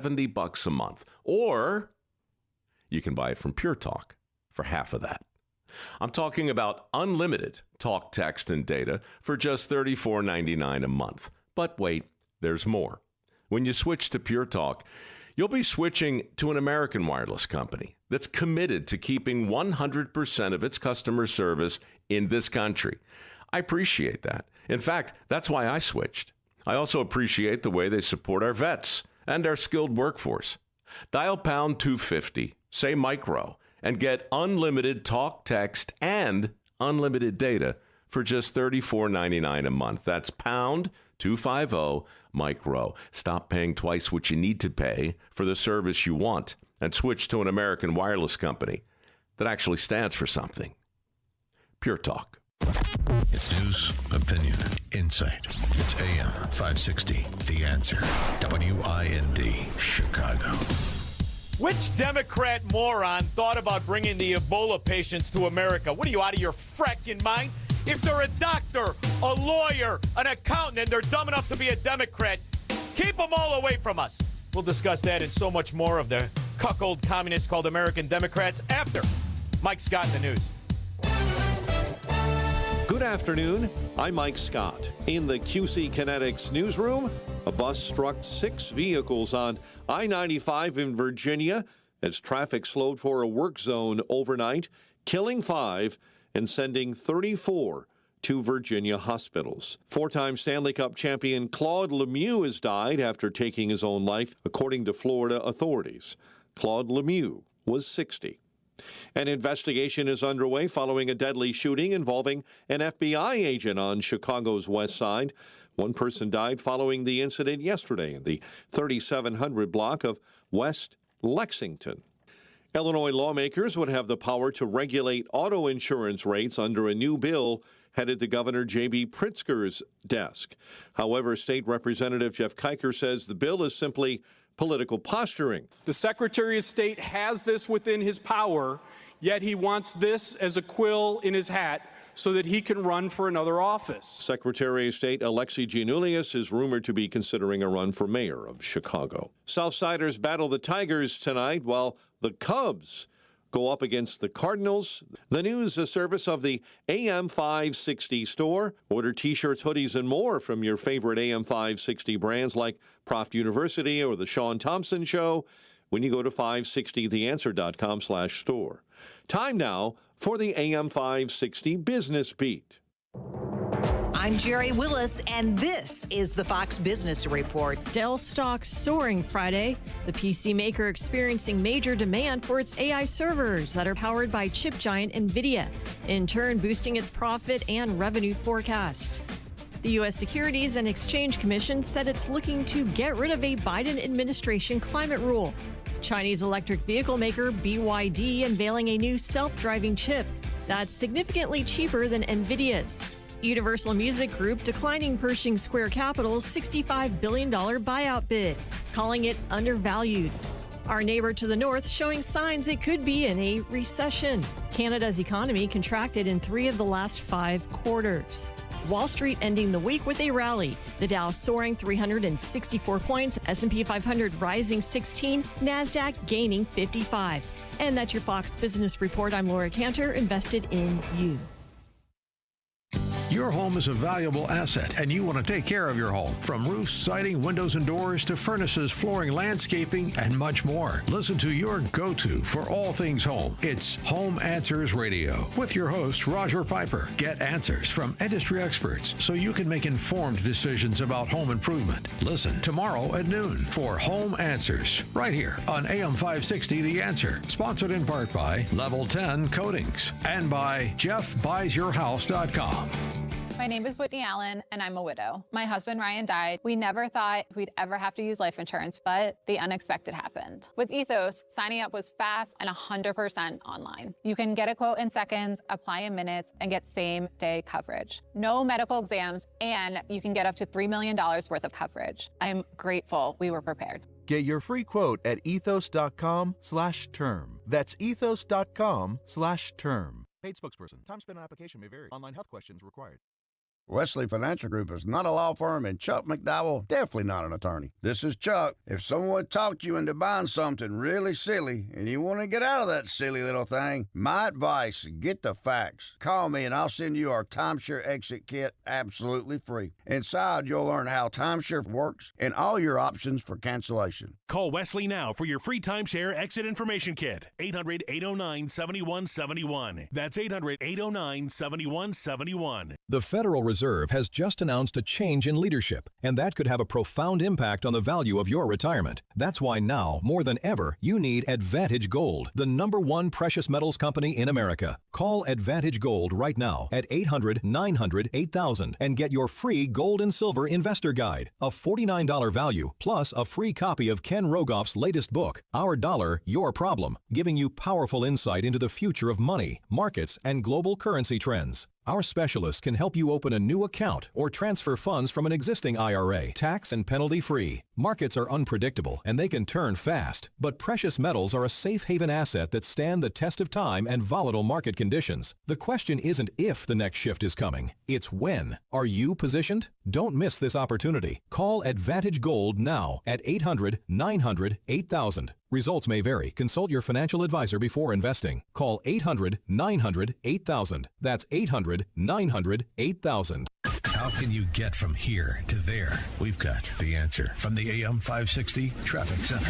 $70 a month. Or you can buy it from Pure Talk for half of that. I'm talking about unlimited talk, text, and data for just $34.99 a month. But wait, there's more. When you switch to Pure Talk, you'll be switching to an American wireless company that's committed to keeping 100% of its customer service in this country. I appreciate that. In fact, that's why I switched. I also appreciate the way they support our vets and our skilled workforce. Dial pound 250, say micro, and get unlimited talk, text, and unlimited data for just $34.99 a month. That's pound 250 micro. Stop paying twice what you need to pay for the service you want and switch to an American wireless company that actually stands for something. Pure Talk. It's news, opinion, insight. It's AM 560, The Answer. WIND, Chicago. Which Democrat moron thought about bringing the Ebola patients to America? What are you, out of your fracking mind? If they're a doctor, a lawyer, an accountant, and they're dumb enough to be a Democrat, keep them all away from us. We'll discuss that and so much more of the cuckold communists called American Democrats after Mike Scott in the news. Good afternoon. I'm Mike Scott. In the QC Kinetics newsroom, a bus struck 6 vehicles on I-95 in Virginia as traffic slowed for a work zone overnight, killing 5 and sending 34 to Virginia hospitals. 4-time Stanley Cup champion Claude Lemieux has died after taking his own life, according to Florida authorities. Claude Lemieux was 60. An investigation is underway following a deadly shooting involving an FBI agent on Chicago's west side. One person died following the incident yesterday in the 3700 block of West Lexington. Illinois lawmakers would have the power to regulate auto insurance rates under a new bill headed to Governor J.B. Pritzker's desk. However, State Representative Jeff Kiker says the bill is simply political posturing. The Secretary of State has this within his power, yet he wants this as a quill in his hat so that he can run for another office. Secretary of State Alexei Giannoulias is rumored to be considering a run for mayor of Chicago. Southsiders battle the Tigers tonight while the Cubs go up against the Cardinals. The news, a service of the AM 560 store. Order T-shirts, hoodies, and more from your favorite AM 560 brands like Proft University or the Shaun Thompson Show when you go to 560theanswer.com/store. Time now for the AM 560 Business Beat. I'm Jerry Willis, and this is the Fox Business Report. Dell stock soaring Friday. The PC maker experiencing major demand for its AI servers that are powered by chip giant NVIDIA, in turn boosting its profit and revenue forecast. The U.S. Securities and Exchange Commission said it's looking to get rid of a Biden administration climate rule. Chinese electric vehicle maker BYD unveiling a new self-driving chip that's significantly cheaper than NVIDIA's. Universal Music Group declining Pershing Square Capital's $65 billion buyout bid, calling it undervalued. Our neighbor to the north showing signs it could be in a recession. Canada's economy contracted in 3 of the last 5 quarters. Wall Street ending the week with a rally. The Dow soaring 364 points, S&P 500 rising 16, NASDAQ gaining 55. And that's your Fox Business Report. I'm Laura Cantor, invested in you. Your home is a valuable asset, and you want to take care of your home. From roofs, siding, windows and doors, to furnaces, flooring, landscaping, and much more. Listen to your go-to for all things home. It's Home Answers Radio with your host, Roger Piper. Get answers from industry experts so you can make informed decisions about home improvement. Listen tomorrow at noon for Home Answers, right here on AM 560 The Answer. Sponsored in part by Level 10 Coatings and by JeffBuysYourHouse.com. My name is Whitney Allen, and I'm a widow. My husband, Ryan, died. We never thought we'd ever have to use life insurance, but the unexpected happened. With Ethos, signing up was fast and 100% online. You can get a quote in seconds, apply in minutes, and get same-day coverage. No medical exams, and you can get up to $3 million worth of coverage. I'm grateful we were prepared. Get your free quote at ethos.com/term. That's ethos.com/term. Paid spokesperson. Time spent on application may vary. Online health questions required. Wesley Financial Group is not a law firm, and Chuck McDowell definitely not an attorney. This is Chuck. If someone talked you into buying something really silly and you want to get out of that silly little thing, my advice, get the facts. Call me and I'll send you our timeshare exit kit absolutely free. Inside, you'll learn how timeshare works and all your options for cancellation. Call Wesley now for your free timeshare exit information kit. 800-809-7171. That's 800-809-7171. The Federal Reserve has just announced a change in leadership, and that could have a profound impact on the value of your retirement. That's why now, more than ever, you need Advantage Gold, the #1 precious metals company in America. Call Advantage Gold right now at 800-900-8000 and get your free gold and silver investor guide, a $49 value, plus a free copy of Ken Rogoff's latest book, Our Dollar, Your Problem, giving you powerful insight into the future of money, markets, and global currency trends. Our specialists can help you open a new account or transfer funds from an existing IRA, tax and penalty free. Markets are unpredictable and they can turn fast, but precious metals are a safe haven asset that stand the test of time and volatile market conditions. The question isn't if the next shift is coming, it's when. Are you positioned? Don't miss this opportunity. Call Advantage Gold now at 800-900-8000. Results may vary. Consult your financial advisor before investing. Call 800-900-8000. That's 800-900-8000. How can you get from here to there? We've got the answer from the AM 560 Traffic Center.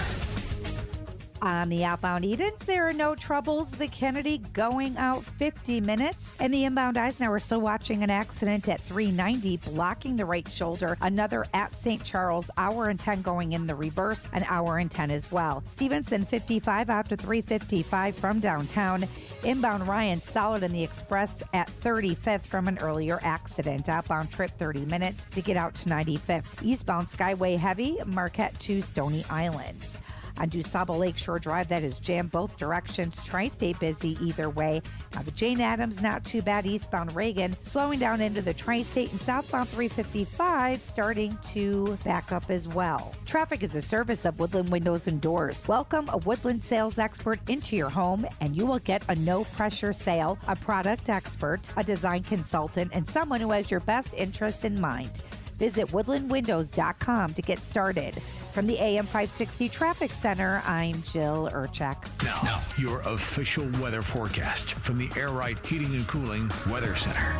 On the outbound Edens, there are no troubles. The Kennedy going out 50 minutes. And the inbound Eisenhower still watching an accident at 390, blocking the right shoulder. Another at St. Charles, hour and 10 going in the reverse, an hour and 10 as well. Stevenson 55 out to 355 from downtown. Inbound Ryan solid in the express at 35th from an earlier accident. Outbound trip 30 minutes to get out to 95th. Eastbound Skyway heavy, Marquette to Stony Islands. On DuSable Lakeshore Drive, that is jammed both directions. Tri-State busy either way. Now the Jane Addams, not too bad. Eastbound Reagan slowing down into the Tri-State, and southbound 355 starting to back up as well. Traffic is a service of Woodland Windows and Doors. Welcome a Woodland sales expert into your home, and you will get a no-pressure sale, a product expert, a design consultant, and someone who has your best interest in mind. Visit woodlandwindows.com to get started. From the AM 560 Traffic Center, I'm Jill Urchak. Now, your official weather forecast from the Air Right Heating and Cooling Weather Center.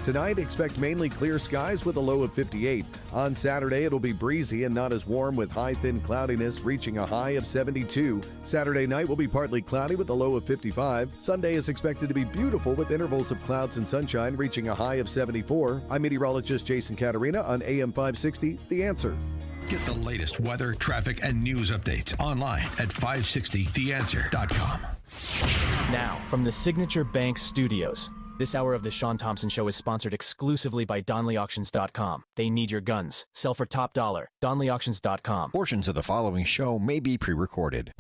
Tonight, expect mainly clear skies with a low of 58. On Saturday, it'll be breezy and not as warm with high thin cloudiness reaching a high of 72. Saturday night will be partly cloudy with a low of 55. Sunday is expected to be beautiful with intervals of clouds and sunshine reaching a high of 74. I'm meteorologist Jason Caterina on AM 560, The Answer. Get the latest weather, traffic, and news updates online at 560theanswer.com. Now, from the Signature Bank Studios. This hour of the Shaun Thompson Show is sponsored exclusively by DonleyAuctions.com. They need your guns. Sell for top dollar. DonleyAuctions.com. Portions of the following show may be pre-recorded.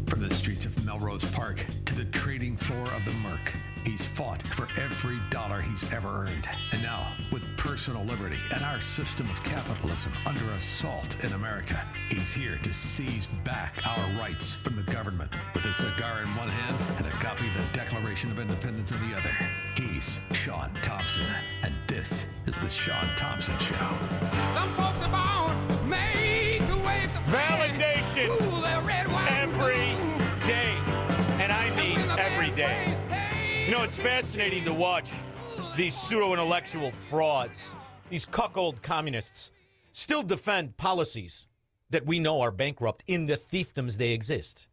From the streets of Melrose Park to the trading floor of the Merc, he's fought for every dollar he's ever earned. And now, with personal liberty and our system of capitalism under assault in America, he's here to seize back our rights from the government. With a cigar in one hand and a copy of the Declaration of Independence in the other, he's Shaun Thompson. And this is the Shaun Thompson Show. Some folks are born made to wave the validation every day. And I mean every day. You know, it's fascinating to watch these pseudo-intellectual frauds, these cuckold communists, still defend policies that we know are bankrupt in the fiefdoms they exist.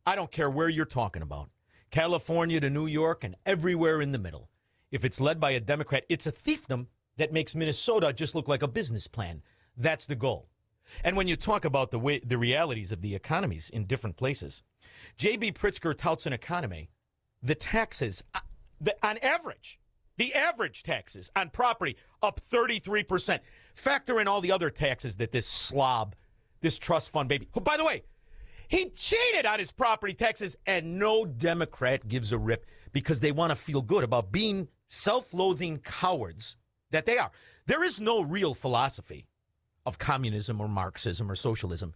I don't care where you're talking about, California to New York and everywhere in the middle. If it's led by a Democrat, it's a fiefdom that makes Minnesota just look like a business plan. That's the goal. And when you talk about the realities of the economies in different places, J.B. Pritzker touts an economy. The taxes, on average, the average taxes on property up 33%. Factor in all the other taxes that this slob, this trust fund baby, who, by the way, he cheated on his property taxes, and no Democrat gives a rip because they want to feel good about being self-loathing cowards that they are. There is no real philosophy of communism or Marxism or socialism.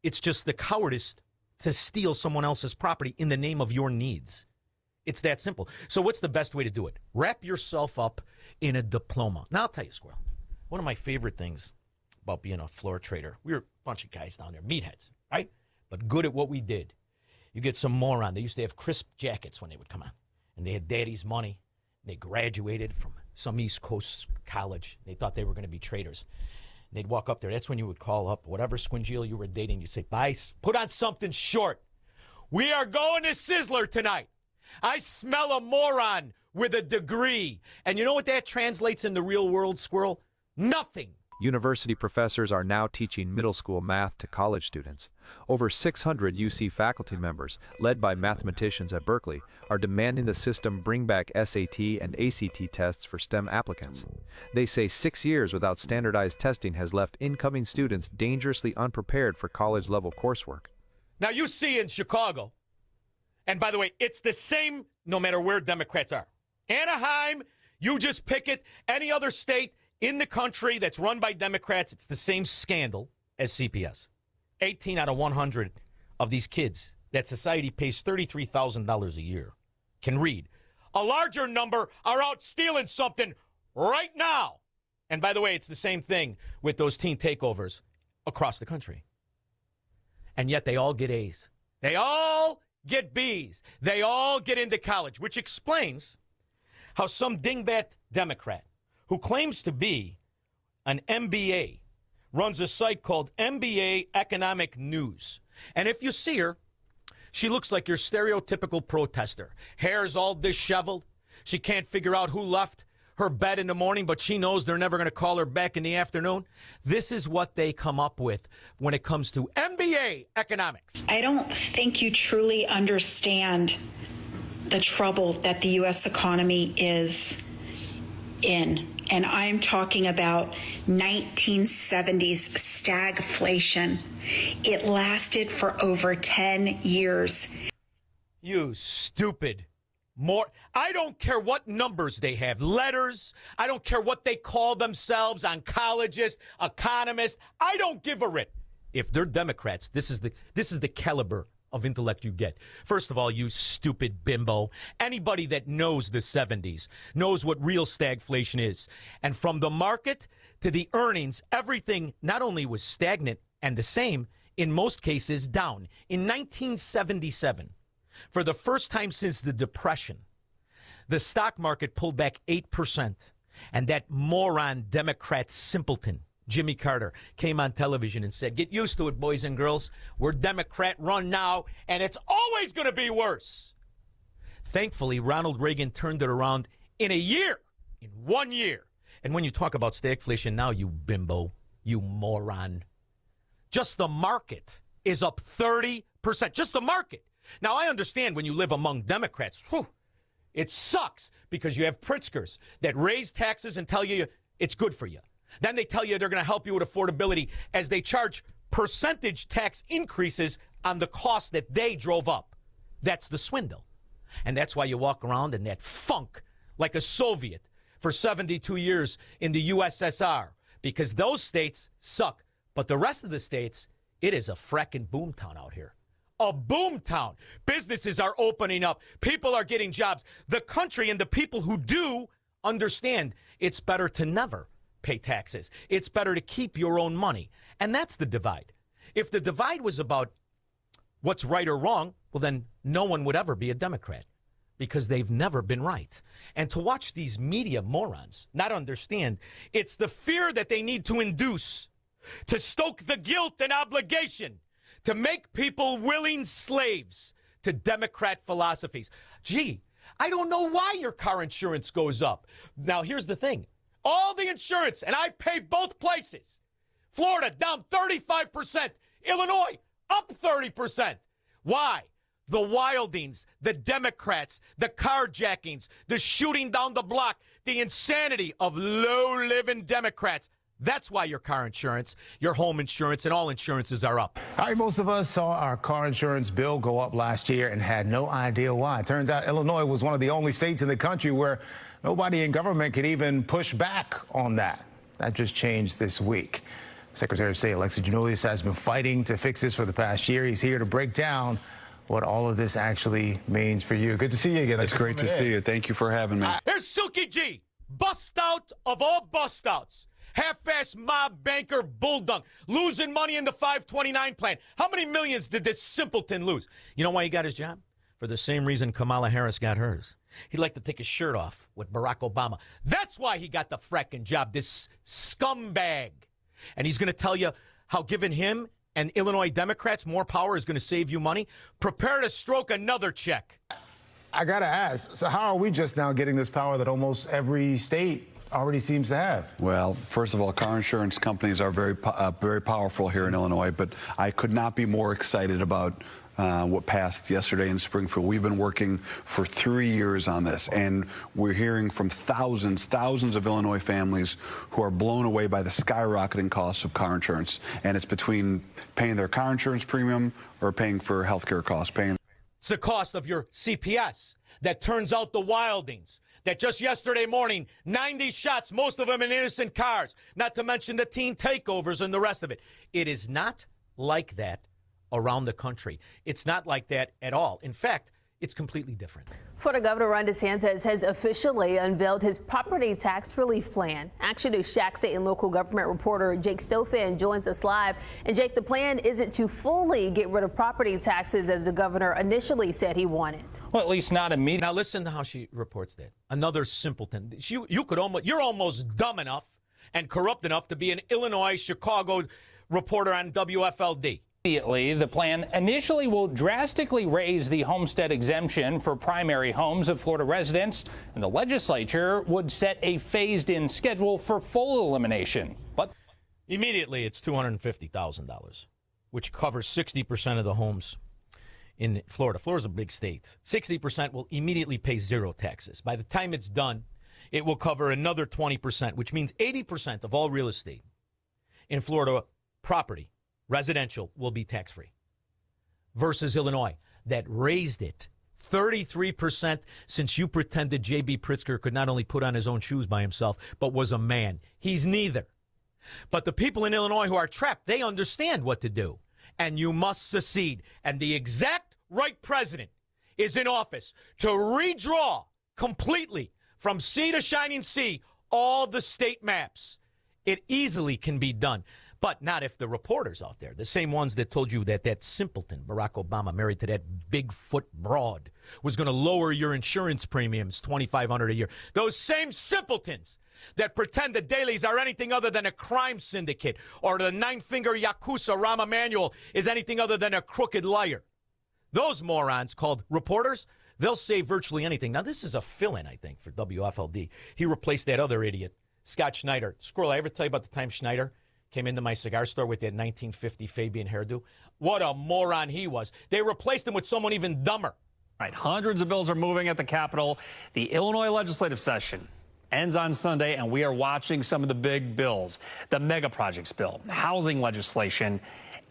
It's just the cowardice to steal someone else's property in the name of your needs. It's that simple. So what's the best way to do it? Wrap yourself up in a diploma. Now, I'll tell you, Squirrel, one of my favorite things about being a floor trader, we were a bunch of guys down there, meatheads, right? But good at what we did. You get some moron. They used to have crisp jackets when they would come on, and they had daddy's money. They graduated from some East Coast college. They thought they were going to be traders. They'd walk up there. That's when you would call up whatever squingeal you were dating. You say, "Bye, put on something short. We are going to Sizzler tonight. I smell a moron with a degree." And you know what that translates in the real world, Squirrel? Nothing. University professors are now teaching middle school math to college students. Over 600 UC faculty members, led by mathematicians at Berkeley, are demanding the system bring back SAT and ACT tests for STEM applicants. They say 6 years without standardized testing has left incoming students dangerously unprepared for college-level coursework. Now, you see in Chicago, and by the way, it's the same no matter where Democrats are. Anaheim, you just pick it. Any other state in the country that's run by Democrats, it's the same scandal as CPS. 18 out of 100 of these kids that society pays $33,000 a year can read. A larger number are out stealing something right now. And by the way, it's the same thing with those teen takeovers across the country. And yet they all get A's. They all get B's. They all get into college, which explains how some dingbat Democrat who claims to be an MBA runs a site called MBA Economic News. And if you see her, she looks like your stereotypical protester. Hair's all disheveled. She can't figure out who left her bed in the morning, but she knows they're never going to call her back in the afternoon. This is what they come up with when it comes to MBA economics. I don't think you truly understand the trouble that the U.S. economy is in. And I'm talking about 1970s stagflation. It lasted for over 10 years. You stupid. I don't care what numbers they have, letters. I don't care what they call themselves, oncologists, economists. I don't give a rip. If they're Democrats, this is the caliber of intellect you get. First of all, you stupid bimbo. Anybody that knows the 70s knows what real stagflation is. And from the market to the earnings, everything not only was stagnant and the same, in most cases down. In 1977, for the first time since the Depression, the stock market pulled back 8%. And that moron Democrat simpleton, Jimmy Carter, came on television and said, "Get used to it, boys and girls. We're Democrat-run now, and it's always going to be worse." Thankfully, Ronald Reagan turned it around in a year, in 1 year. And when you talk about stagflation now, you bimbo, you moron, just the market is up 30%. Just the market. Now, I understand when you live among Democrats, it sucks because you have Pritzkers that raise taxes and tell you it's good for you. Then they tell you they're going to help you with affordability as they charge percentage tax increases on the cost that they drove up. That's the swindle. And that's why you walk around in that funk like a Soviet for 72 years in the USSR, because those states suck. But the rest of the states, it is a fracking boomtown out here. A boomtown. Businesses are opening up. People are getting jobs. The country and the people who do understand it's better to never pay taxes. It's better to keep your own money. And that's the divide. If the divide was about what's right or wrong, well, then no one would ever be a Democrat because they've never been right. And to watch these media morons not understand, it's the fear that they need to induce to stoke the guilt and obligation to make people willing slaves to Democrat philosophies. Gee, I don't know why your car insurance goes up. Now, here's the thing. All the insurance, and I pay both places. Florida down 35%. Illinois up 30%. Why? The wildings, the Democrats, the carjackings, the shooting down the block, the insanity of low-living Democrats. That's why your car insurance, your home insurance, and all insurances are up. All right, most of us saw our car insurance bill go up last year and had no idea why. It turns out Illinois was one of the only states in the country where nobody in government could even push back on that. That just changed this week. Secretary of State Alexis Giannoulias has been fighting to fix this for the past year. He's here to break down what all of this actually means for you. Good to see you again. It's great to see you. Thank you for having me. Here's Silky G, bust out of all bust outs. Half-ass mob banker bulldog, losing money in the 529 plan. How many millions did this simpleton lose? You know why he got his job? For the same reason Kamala Harris got hers. He liked to take his shirt off with Barack Obama. That's why he got the fracking job, this scumbag. And he's going to tell you how giving him and Illinois Democrats more power is going to save you money. Prepare to stroke another check. I got to ask, so how are we just now getting this power that almost every state already seems to have? Well, first of all, car insurance companies are very powerful here in Illinois, but I could not be more excited about what passed yesterday in Springfield. We've been working for 3 years on this, and we're hearing from thousands of Illinois families who are blown away by the skyrocketing costs of car insurance. And it's between paying their car insurance premium or paying for health care costs. It's the cost of your CPS that turns out the wildings. That just yesterday morning, 90 shots, most of them in innocent cars, not to mention the teen takeovers and the rest of it. It is not like that around the country. It's not like that at all. In fact, it's completely different. Florida Governor Ron DeSantis has officially unveiled his property tax relief plan. Action News Shack State and local government reporter Jake Stofan joins us live. And Jake, the plan isn't to fully get rid of property taxes as the governor initially said he wanted. Well, at least not immediately. Now listen to how she reports that. Another simpleton. You're almost dumb enough and corrupt enough to be an Illinois, Chicago reporter on WFLD. Immediately, the plan initially will drastically raise the homestead exemption for primary homes of Florida residents, and the legislature would set a phased-in schedule for full elimination. But immediately, it's $250,000, which covers 60% of the homes in Florida. Florida's a big state. 60% will immediately pay zero taxes. By the time it's done, it will cover another 20%, which means 80% of all real estate in Florida property, residential, will be tax-free, versus Illinois that raised it 33% since you pretended J.B. Pritzker could not only put on his own shoes by himself, but was a man. He's neither. But the people in Illinois who are trapped, they understand what to do, and you must secede. And the exact right president is in office to redraw completely from sea to shining sea all the state maps. It easily can be done. But not if the reporters out there, the same ones that told you that that simpleton, Barack Obama, married to that Bigfoot broad, was going to lower your insurance premiums $2,500 a year. Those same simpletons that pretend the dailies are anything other than a crime syndicate or the nine-finger Yakuza Rahm Emanuel is anything other than a crooked liar. Those morons called reporters, they'll say virtually anything. Now, this is a fill-in, I think, for WFLD. He replaced that other idiot, Scott Schneider. Squirrel, I ever tell you about the time Schneider came into my cigar store with that 1950 Fabian hairdo? What a moron he was. They replaced him with someone even dumber. Right, hundreds of bills are moving at the Capitol. The Illinois legislative session ends on Sunday, and we are watching some of the big bills. The mega projects bill, housing legislation,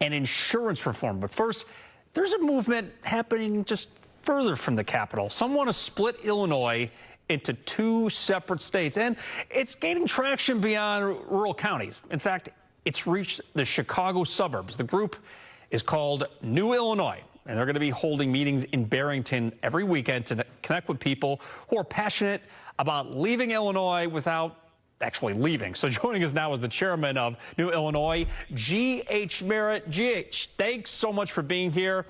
and insurance reform. But first, there's a movement happening just further from the Capitol. Some want to split Illinois into two separate states, and it's gaining traction beyond rural counties. In fact, it's reached the Chicago suburbs. The group is called New Illinois, and they're going to be holding meetings in Barrington every weekend to connect with people who are passionate about leaving Illinois without actually leaving. So joining us now is the chairman of New Illinois, G.H. Merritt. G.H., thanks so much for being here.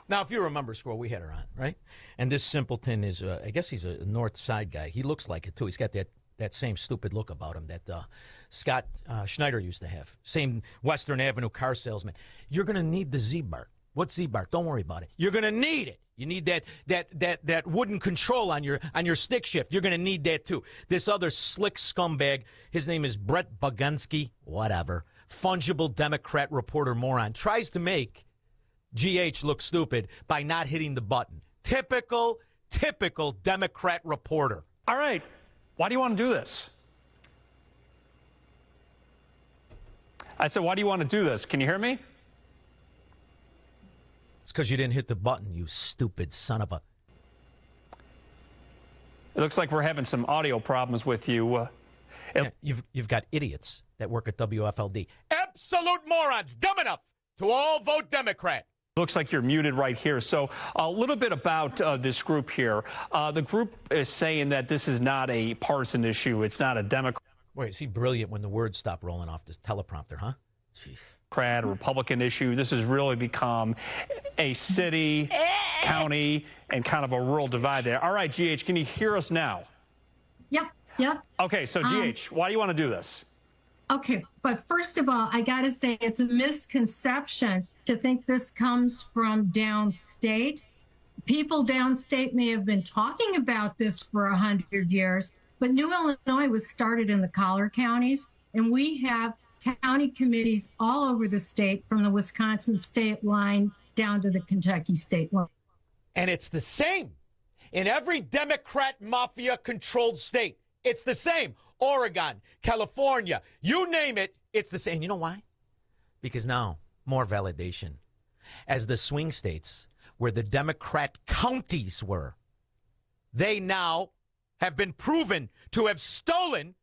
Now, if you remember, Squirrel, we had her on, right? And this simpleton is, I guess he's a North Side guy. He looks like it, too. He's got that same stupid look about him that Scott Schneider used to have. Same Western Avenue car salesman. You're going to need the Z-Bart. What's Z-Bart? Don't worry about it. You're going to need it. You need that wooden control on your stick shift. You're going to need that, too. This other slick scumbag, his name is Brett Bugunski, whatever, fungible Democrat reporter moron, tries to make GH look stupid by not hitting the button. Typical Democrat reporter. All right. Why do you want to do this? I said, why do you want to do this? Can you hear me? It's because you didn't hit the button, you stupid son of a... It looks like we're having some audio problems with you. Yeah, you've got idiots that work at WFLD. Absolute morons, dumb enough to all vote Democrat. Looks like you're muted right here. So a little bit about this group here. The group is saying that this is not a partisan issue. It's not a Democrat. Boy, is he brilliant when the words stop rolling off this teleprompter, huh? Jeez. A Republican issue. This has really become a city, county, and kind of a rural divide there. All right, GH, can you hear us now? Yep. Okay, so GH, why do you want to do this? Okay, but first of all, I got to say it's a misconception to think this comes from downstate. People downstate may have been talking about this for 100 years, but New Illinois was started in the collar counties, and we have county committees all over the state, from the Wisconsin state line down to the Kentucky state line. And it's the same in every Democrat mafia-controlled state. It's the same. Oregon, California, you name it, it's the same. You know why? Because now, more validation. As the swing states, where the Democrat counties were, they now have been proven to have stolen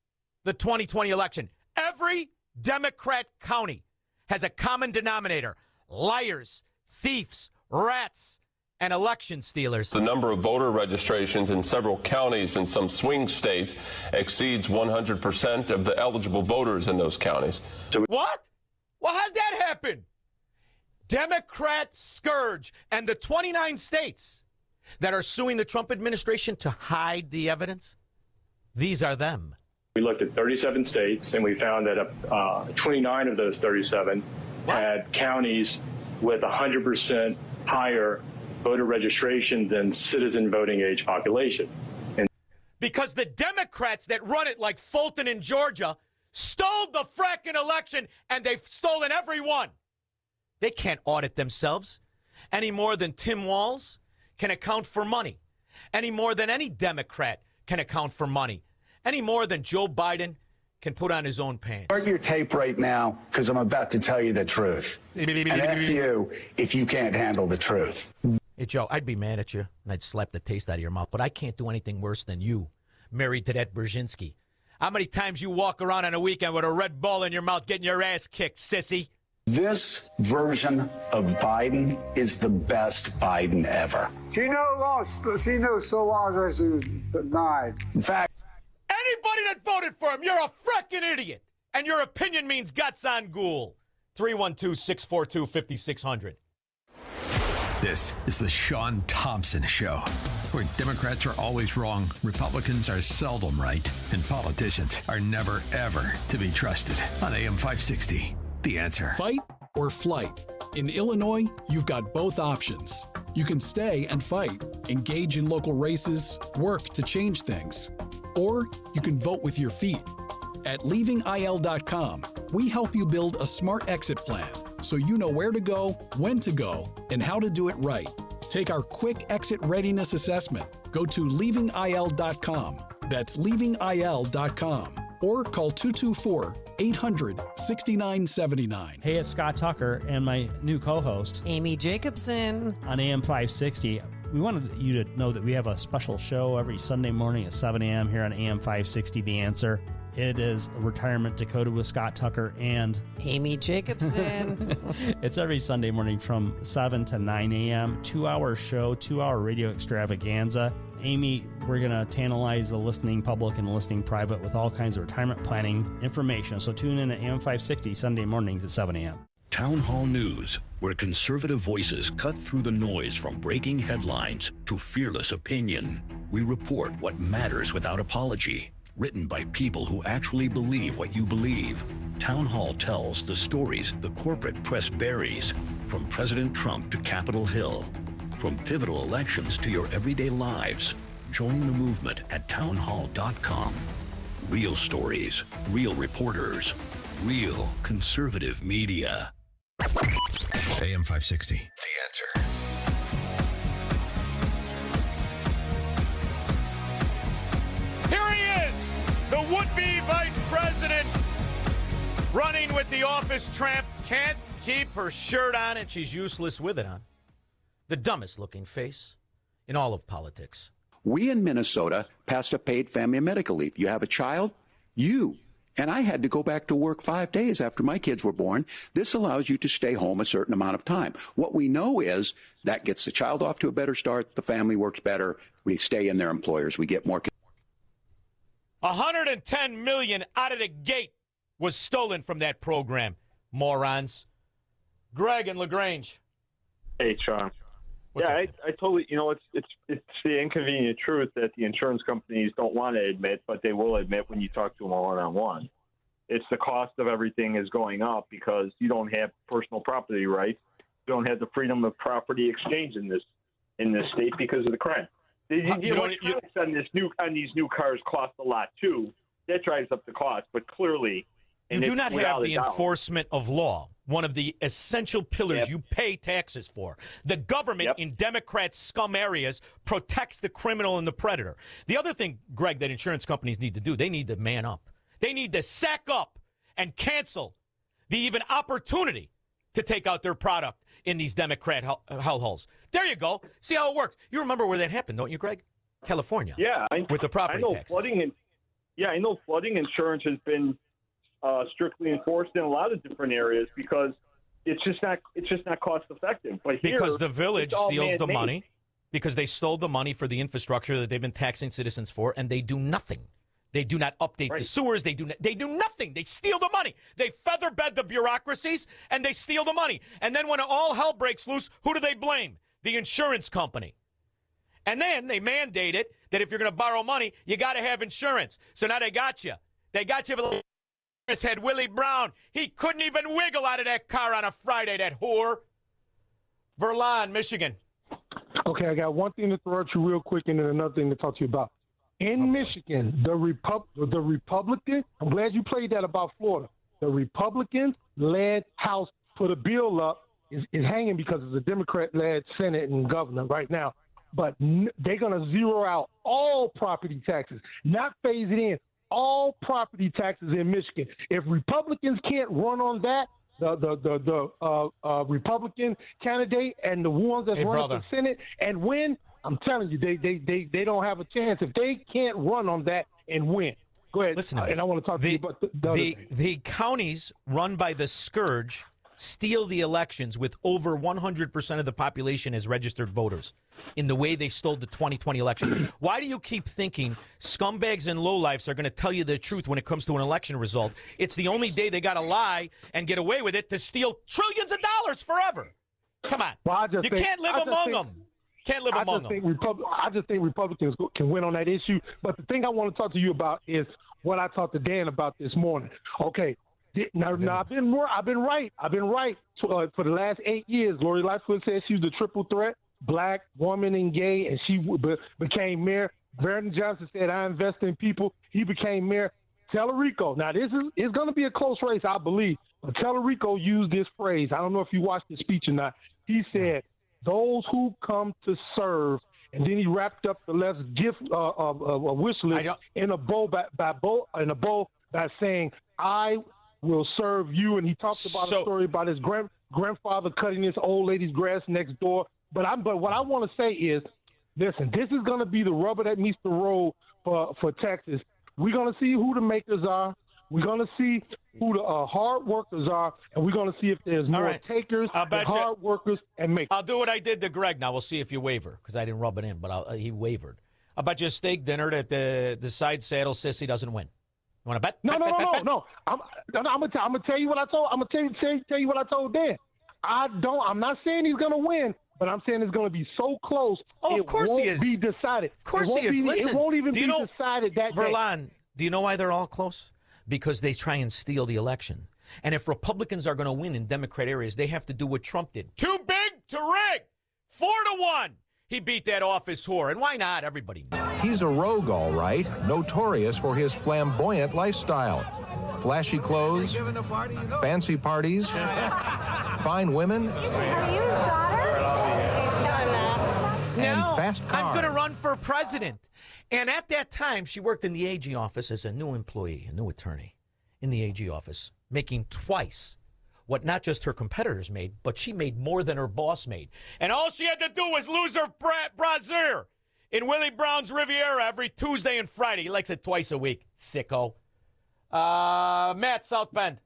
the 2020 election. Every Democrat county has a common denominator: liars, thieves, rats, and election stealers. The number of voter registrations in several counties in some swing states exceeds 100% of the eligible voters in those counties. What? Well, how's that happen? Democrat scourge. And the 29 states that are suing the Trump administration to hide the evidence, these are them. We looked at 37 states, and we found that 29 of those 37 had counties with 100% higher voter registration than citizen voting age population. And because the Democrats that run it, like Fulton in Georgia, stole the fracking election, and they've stolen every one. They can't audit themselves any more than Tim Walz can account for money, any more than any Democrat can account for money, any more than Joe Biden can put on his own pants. Start your tape right now, because I'm about to tell you the truth. And F you if you can't handle the truth. Hey, Joe, I'd be mad at you, and I'd slap the taste out of your mouth, but I can't do anything worse than you, married to that Brzezinski. How many times you walk around on a weekend with a Red Bull in your mouth getting your ass kicked, sissy? This version of Biden is the best Biden ever. She knows so long as she was denied. In fact, anybody that voted for him, you're a frickin' idiot. And your opinion means guts on ghoul. 312-642-5600. This is the Shaun Thompson Show, where Democrats are always wrong, Republicans are seldom right, and politicians are never, ever to be trusted. On AM 560, The Answer. Fight or flight. In Illinois, you've got both options. You can stay and fight, engage in local races, work to change things. Or you can vote with your feet. At leavingil.com, we help you build a smart exit plan so you know where to go, when to go, and how to do it right. Take our quick exit readiness assessment. Go to leavingil.com. That's leavingil.com. Or call 224-800-6979. Hey, it's Scott Tucker and my new co-host, Amy Jacobson, on AM 560. We wanted you to know that we have a special show every Sunday morning at 7 a.m. here on AM 560, The Answer. It is Retirement Decoded with Scott Tucker and Amy Jacobson. It's every Sunday morning from 7 to 9 a.m. 2-hour show, 2-hour radio extravaganza. Amy, we're going to tantalize the listening public and the listening private with all kinds of retirement planning information. So tune in at AM 560 Sunday mornings at 7 a.m. Town Hall News, where conservative voices cut through the noise from breaking headlines to fearless opinion. We report what matters without apology. Written by people who actually believe what you believe. Town Hall tells the stories the corporate press buries, from President Trump to Capitol Hill. From pivotal elections to your everyday lives. Join the movement at townhall.com. Real stories, real reporters, real conservative media. AM 560, The Answer. Here he is, the would-be vice president, running with the office tramp. Can't keep her shirt on, and she's useless with it on. The dumbest-looking face in all of politics. We in Minnesota passed a paid family medical leave. You have a child, you and I had to go back to work 5 days after my kids were born. This allows you to stay home a certain amount of time. What we know is that gets the child off to a better start. The family works better. We stay in their employers. We get more. $110 million out of the gate was stolen from that program, morons. Greg and LaGrange. Hey, Shaun. I totally, it's the inconvenient truth that the insurance companies don't want to admit, but they will admit when you talk to them one-on-one. It's the cost of everything is going up because you don't have personal property rights. You don't have the freedom of property exchange in this state because of the crime. The electronics on these new cars cost a lot too. That drives up the cost, but clearly, you do not have the enforcement of law, one of the essential pillars you pay taxes for. The government in Democrat scum areas protects the criminal and the predator. The other thing, Greg, that insurance companies need to do, they need to man up. They need to sack up and cancel the even opportunity to take out their product in these Democrat hellholes. There you go. See how it works. You remember where that happened, don't you, Greg? California. Yeah. With the property taxes. I know flooding insurance has been strictly enforced in a lot of different areas because it's just not cost effective. But because the village steals the money, because they stole the money for the infrastructure that they've been taxing citizens for, and they do nothing. They do not update the sewers. They do nothing. They steal the money. They featherbed the bureaucracies, and they steal the money. And then when all hell breaks loose, who do they blame? The insurance company. And then they mandate it that if you're going to borrow money, you got to have insurance. So now they got you. They got you. But had Willie Brown. He couldn't even wiggle out of that car on a Friday, that whore. Verlon, Michigan. Okay, I got one thing to throw at you real quick and then another thing to talk to you about. In Michigan, the Republican, I'm glad you played that about Florida. The Republican-led House put a bill up, is hanging because it's a Democrat-led Senate and governor right now. But they're going to zero out all property taxes, not phase it in. All property taxes in Michigan. If Republicans can't run on that, the Republican candidate and the ones that's running for Senate and win, I'm telling you, they don't have a chance if they can't run on that and win. Go ahead. Listen to me. And I want to talk to you about the counties run by the scourge steal the elections with over 100% of the population as registered voters in the way they stole the 2020 election. Why do you keep thinking scumbags and lowlifes are going to tell you the truth when it comes to an election result? It's the only day they got to lie and get away with it to steal trillions of dollars forever. Come on. Well, you can't live among them. Can't live among them. I just think Republicans can win on that issue. But the thing I want to talk to you about is what I talked to Dan about this morning. Okay. Now I've been right. For the last 8 years, Lori Lightfoot said she was a triple threat, black, woman, and gay, and she became mayor. Vernon Johnson said, I invest in people. He became mayor. Tellerico. Now, this is going to be a close race, I believe. But Tellerico used this phrase. I don't know if you watched the speech or not. He said, those who come to serve. And then he wrapped up the left's gift wish list in a bow by saying, I will serve you. And he talked about a story about his grandfather cutting this old lady's grass next door. But what I want to say is, listen, this is going to be the rubber that meets the road for Texas. We're going to see who the makers are. We're going to see who the hard workers are, and we're going to see if there's more takers and hard workers and makers. I'll do what I did to Greg. Now we'll see if you waver, because I didn't rub it in, but he wavered. I'll bet you a steak dinner that the side saddle sissy doesn't win. You want to bet? No. I'm gonna tell you what I told. I'm gonna tell you what I told Dan. I'm not saying he's gonna win, but I'm saying it's gonna be so close. Oh, of course he is. It won't be decided. Of course he is. Listen, it won't even be decided that day. Verlon, do you know why they're all close? Because they try and steal the election. And if Republicans are going to win in Democrat areas, they have to do what Trump did. Too big to rig. 4-1. He beat that office whore. And why not? Everybody knows. He's a rogue, all right, notorious for his flamboyant lifestyle. Flashy clothes, fancy parties, fine women, and fast cars. I'm going to run for president. And at that time, she worked in the AG office as a new employee, a new attorney in the AG office, making twice what not just her competitors made, but she made more than her boss made. And all she had to do was lose her brassiere in Willie Brown's Riviera every Tuesday and Friday. He likes it twice a week, sicko. Matt, South Bend.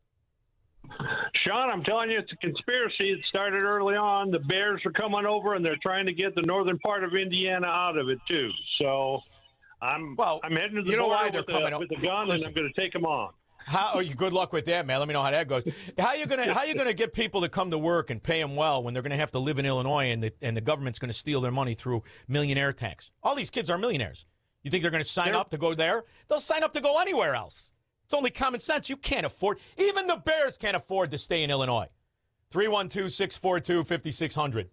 Shaun, I'm telling you, it's a conspiracy. It started early on. The Bears are coming over, and they're trying to get the northern part of Indiana out of it, too. So I'm heading to the border with a gun, and I'm going to take them on. Good luck with that, man. Let me know how that goes. How you gonna get people to come to work and pay them well when they're going to have to live in Illinois and the government's going to steal their money through millionaire tax? All these kids are millionaires. You think they're going to sign up to go there? They'll sign up to go anywhere else. It's only common sense. You can't afford. Even the Bears can't afford to stay in Illinois. 312-642-5600.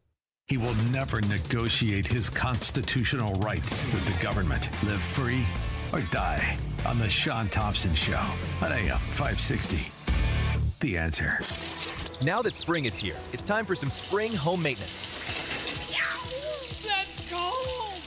He will never negotiate his constitutional rights with the government. Live free or die on the Shaun Thompson Show on AM 560. The Answer. Now that spring is here, it's time for some spring home maintenance. Let's go!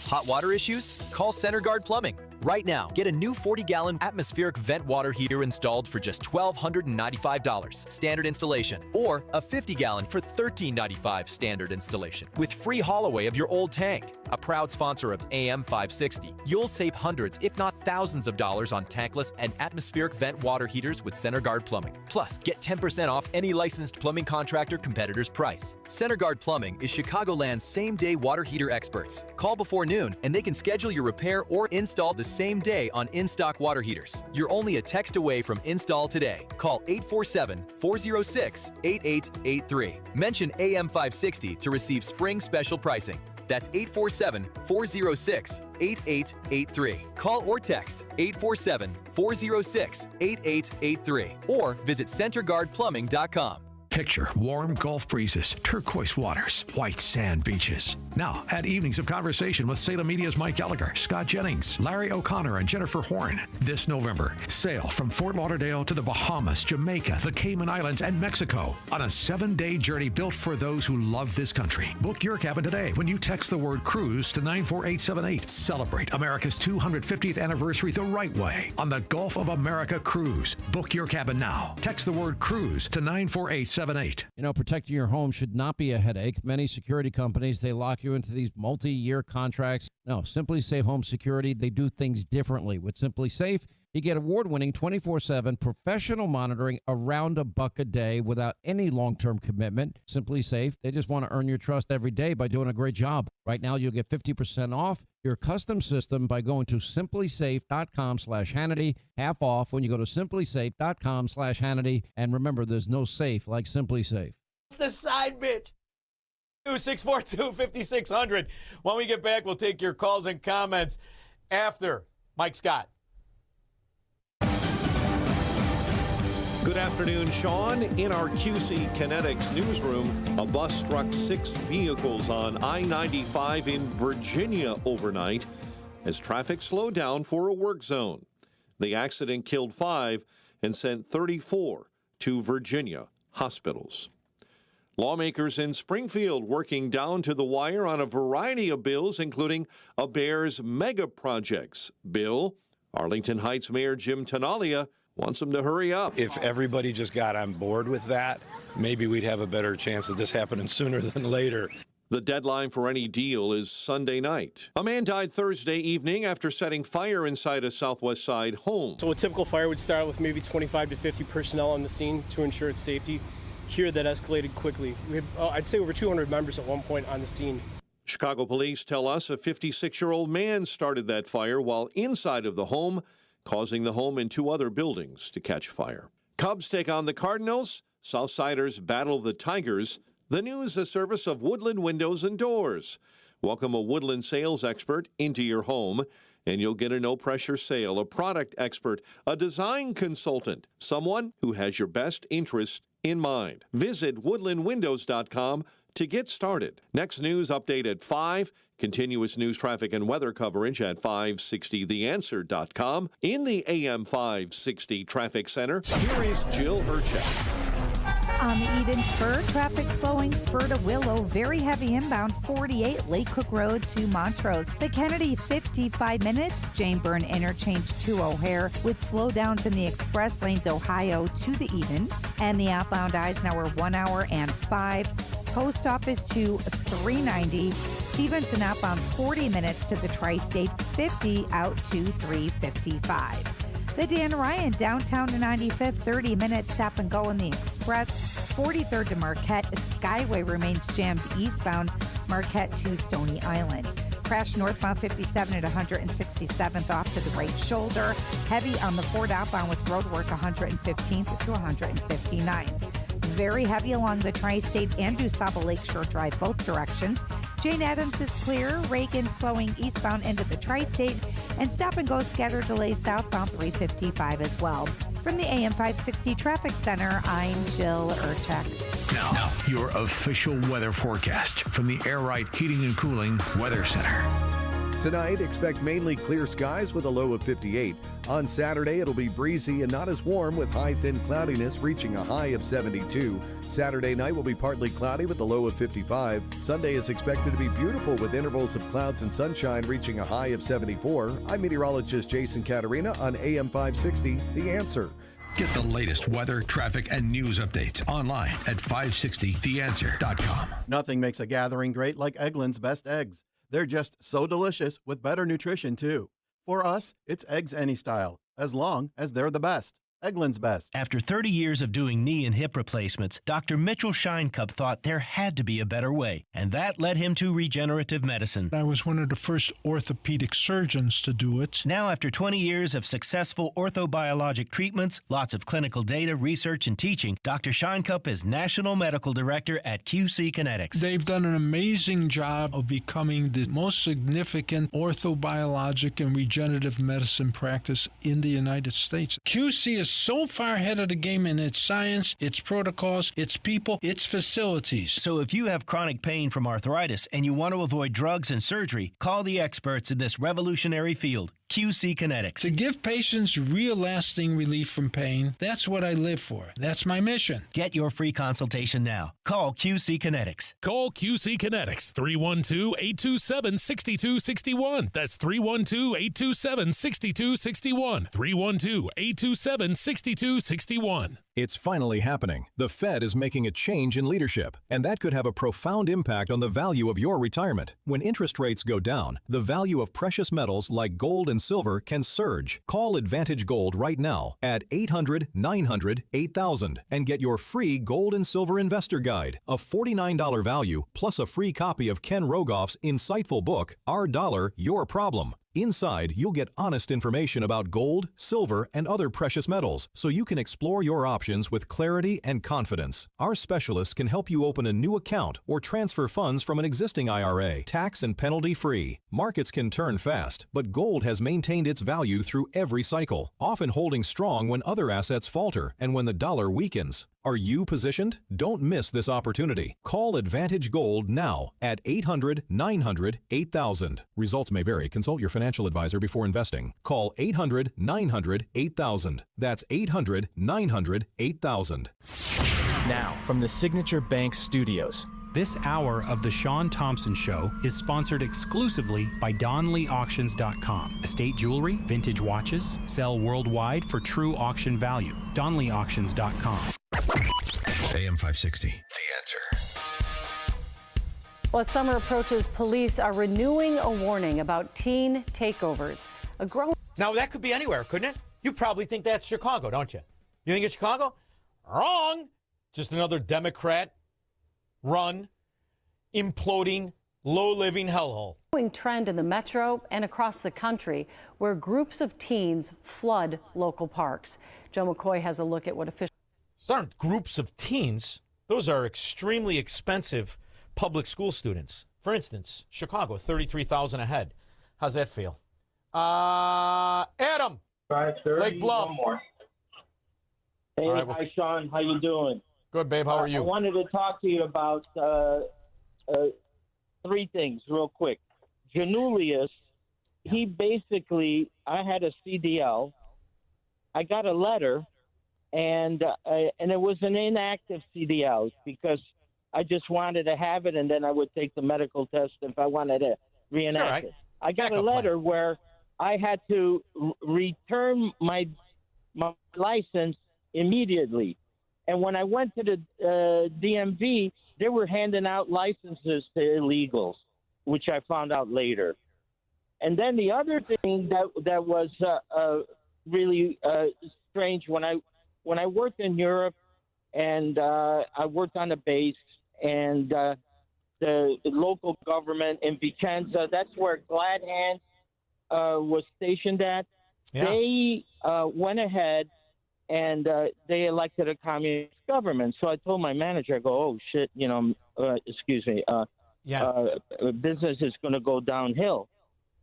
Hot water issues? Call Center Guard Plumbing. Right now, get a new 40-gallon atmospheric vent water heater installed for just $1,295 standard installation, or a 50-gallon for $1,395 standard installation, with free haul away of your old tank. A proud sponsor of AM 560, you'll save hundreds, if not thousands of dollars on tankless and atmospheric vent water heaters with Center Guard Plumbing. Plus, get 10% off any licensed plumbing contractor competitor's price. Center Guard Plumbing is Chicagoland's same-day water heater experts. Call before noon, and they can schedule your repair or install the same day on in-stock water heaters. You're only a text away from install today. Call 847-406-8883. Mention AM 560 to receive spring special pricing. That's 847-406-8883. Call or text 847-406-8883 or visit centerguardplumbing.com. Picture warm Gulf breezes, turquoise waters, white sand beaches. Now, add evenings of conversation with Salem Media's Mike Gallagher, Scott Jennings, Larry O'Connor, and Jennifer Horn. This November, sail from Fort Lauderdale to the Bahamas, Jamaica, the Cayman Islands, and Mexico on a 7-day journey built for those who love this country. Book your cabin today when you text the word cruise to 94878. Celebrate America's 250th anniversary the right way on the Gulf of America Cruise. Book your cabin now. Text the word cruise to 94878. You know, protecting your home should not be a headache. Many security companies, they lock you into these multi-year contracts. No, Simply Safe Home Security, they do things differently. With Simply Safe, you get award-winning 24/7 professional monitoring around $1 a day without any long-term commitment. Simply Safe, they just want to earn your trust every day by doing a great job. Right now, you'll get 50% off your custom system by going to simplysafe.com/Hannity. Half off when you go to simplysafe.com/Hannity. And remember, there's no safe like Simply Safe. It's the side bitch. 642-5600. When we get back, we'll take your calls and comments after Mike Scott. Good afternoon, Shaun. In our QC Kinetics newsroom, a bus struck 6 vehicles on I-95 in Virginia overnight as traffic slowed down for a work zone. The accident killed 5 and sent 34 to Virginia hospitals. Lawmakers in Springfield working down to the wire on a variety of bills, including a Bears mega projects bill. Arlington Heights Mayor Jim Tenalia wants them to hurry up. If everybody just got on board with that, maybe we'd have a better chance of this happening sooner than later. The deadline for any deal is Sunday night. A man died Thursday evening after setting fire inside a Southwest Side home. So a typical fire would start with maybe 25 to 50 personnel on the scene to ensure its safety. Here, that escalated quickly. We had, I'd say, over 200 members at one point on the scene. Chicago police tell us a 56-year-old man started that fire while inside of the home, causing the home and 2 other buildings to catch fire. Cubs take on the Cardinals. Southsiders battle the Tigers. The news, a service of Woodland Windows and Doors. Welcome a Woodland sales expert into your home, and you'll get a no-pressure sale, a product expert, a design consultant, someone who has your best interest in mind. Visit woodlandwindows.com to get started. Next news update at 5. Continuous news, traffic, and weather coverage at 560theanswer.com. In the AM 560 Traffic Center, here is Jill Urchak. On the Eden Spur, traffic slowing spur to Willow, very heavy inbound 48 Lake Cook Road to Montrose. The Kennedy 55 minutes, Jane Byrne Interchange to O'Hare with slowdowns in the express lanes Ohio to the Edens. And the outbound Eisenhower 1 hour and 5. Post Office to 390. Stevenson outbound 40 minutes to the Tri-State 50 out to 355. The Dan Ryan downtown to 95th, 30-minute stop and go in the Express. 43rd to Marquette. Skyway remains jammed eastbound Marquette to Stony Island. Crash northbound 57 at 167th off to the right shoulder. Heavy on the Ford outbound with roadwork 115th to 159th. Very heavy along the Tri-State and DuSable Lakeshore Drive both directions. Jane Addams is clear. Reagan slowing eastbound into the Tri-State. And stop and go scattered delays southbound 355 as well. From the AM 560 Traffic Center, I'm Jill Urchek. Now, your official weather forecast from the Air Right Heating and Cooling Weather Center. Tonight, expect mainly clear skies with a low of 58. On Saturday, it'll be breezy and not as warm with high thin cloudiness reaching a high of 72. Saturday night will be partly cloudy with a low of 55. Sunday is expected to be beautiful with intervals of clouds and sunshine reaching a high of 74. I'm meteorologist Jason Caterina on AM 560, The Answer. Get the latest weather, traffic, and news updates online at 560theanswer.com. Nothing makes a gathering great like Eggland's Best Eggs. They're just so delicious with better nutrition, too. For us, it's eggs any style, as long as they're the best. Eggland's Best. After 30 years of doing knee and hip replacements, Dr. Mitchell Scheinkup thought there had to be a better way, and that led him to regenerative medicine. I was one of the first orthopedic surgeons to do it. Now, after 20 years of successful orthobiologic treatments, lots of clinical data, research, and teaching, Dr. Scheinkup is National Medical Director at QC Kinetics. They've done an amazing job of becoming the most significant orthobiologic and regenerative medicine practice in the United States. QC is so far ahead of the game in its science, its protocols, its people, its facilities. So if you have chronic pain from arthritis and you want to avoid drugs and surgery, call the experts in this revolutionary field, QC Kinetics. To give patients real lasting relief from pain, that's what I live for. That's my mission. Get your free consultation now. Call QC Kinetics. Call QC Kinetics, 312-827-6261. That's 312-827-6261. 312-827-6261. It's finally happening. The Fed is making a change in leadership, and that could have a profound impact on the value of your retirement. When interest rates go down, the value of precious metals like gold and silver can surge. Call Advantage Gold right now at 800-900-8000 and get your free Gold and Silver Investor Guide, a $49 value, plus a free copy of Ken Rogoff's insightful book, Our Dollar, Your Problem. Inside, you'll get honest information about gold, silver, and other precious metals, so you can explore your options with clarity and confidence. Our specialists can help you open a new account or transfer funds from an existing IRA, tax and penalty-free. Markets can turn fast, but gold has maintained its value through every cycle, often holding strong when other assets falter and when the dollar weakens. Are you positioned? Don't miss this opportunity. Call Advantage Gold now at 800-900-8000. Results may vary. Consult your financial advisor before investing. Call 800-900-8000. That's 800-900-8000. Now, from the Signature Bank Studios. This hour of The Shaun Thompson Show is sponsored exclusively by DonleyAuctions.com. Estate jewelry, vintage watches, sell worldwide for true auction value. DonleyAuctions.com. AM 560, The Answer. Well, as summer approaches, police are renewing a warning about teen takeovers. Now, that could be anywhere, couldn't it? You probably think that's Chicago, don't you? You think it's Chicago? Wrong. Just another Democrat-run, imploding, low-living hellhole. Trend in the metro and across the country where groups of teens flood local parks. Joe McCoy has a look at what officials... Those aren't groups of teens. Those are extremely expensive public school students. For instance, Chicago, $33,000 a head. How's that feel? Adam, Lake Bluff. Hey, All right, hi, Shaun. How you doing? Good, babe. How are you? I wanted to talk to you about three things real quick. Janulius, he basically, I had a CDL. I got a letter, and it was an inactive CDL because I just wanted to have it, and then I would take the medical test if I wanted to reenact it. I got a letter where I had to return my license immediately. And when I went to the DMV, they were handing out licenses to illegals, which I found out later. And then the other thing that was really strange when I worked in Europe, and I worked on a base, and the local government in Vicenza. That's where Glad Hand was stationed at. Yeah. They went ahead and they elected a communist government. So I told my manager, I go, oh shit, excuse me, business is going to go downhill.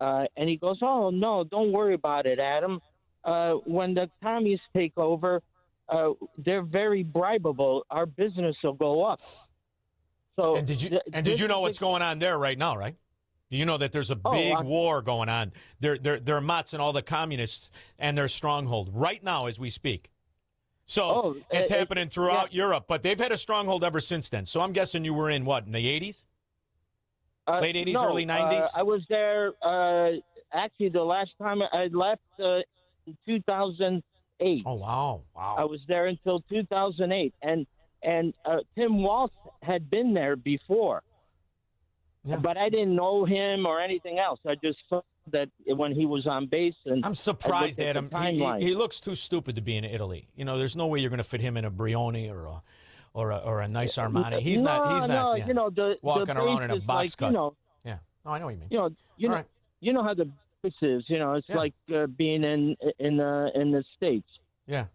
And he goes, oh no, don't worry about it, Adam. When the communists take over, they're very bribable. Our business will go up. So, and did you know what's going on there right now, right? You know that there's a big war going on. They're motzing all the communists and their stronghold right now as we speak. So it's happening throughout Europe, but they've had a stronghold ever since then. So I'm guessing you were in what, in the 80s? Late 80s, no, early 90s? I was there, actually the last time I left in 2008. Oh, wow. I was there until 2008. And Tim Walsh had been there before. Yeah. But I didn't know him or anything else. I just saw that when he was on base. And I'm surprised at him. He looks too stupid to be in Italy. There's no way you're going to fit him in a Brioni or a nice Armani. He's not walking around in a box cut. Yeah. No, I know what you mean. You know how the base is. It's like being in the States. Yeah.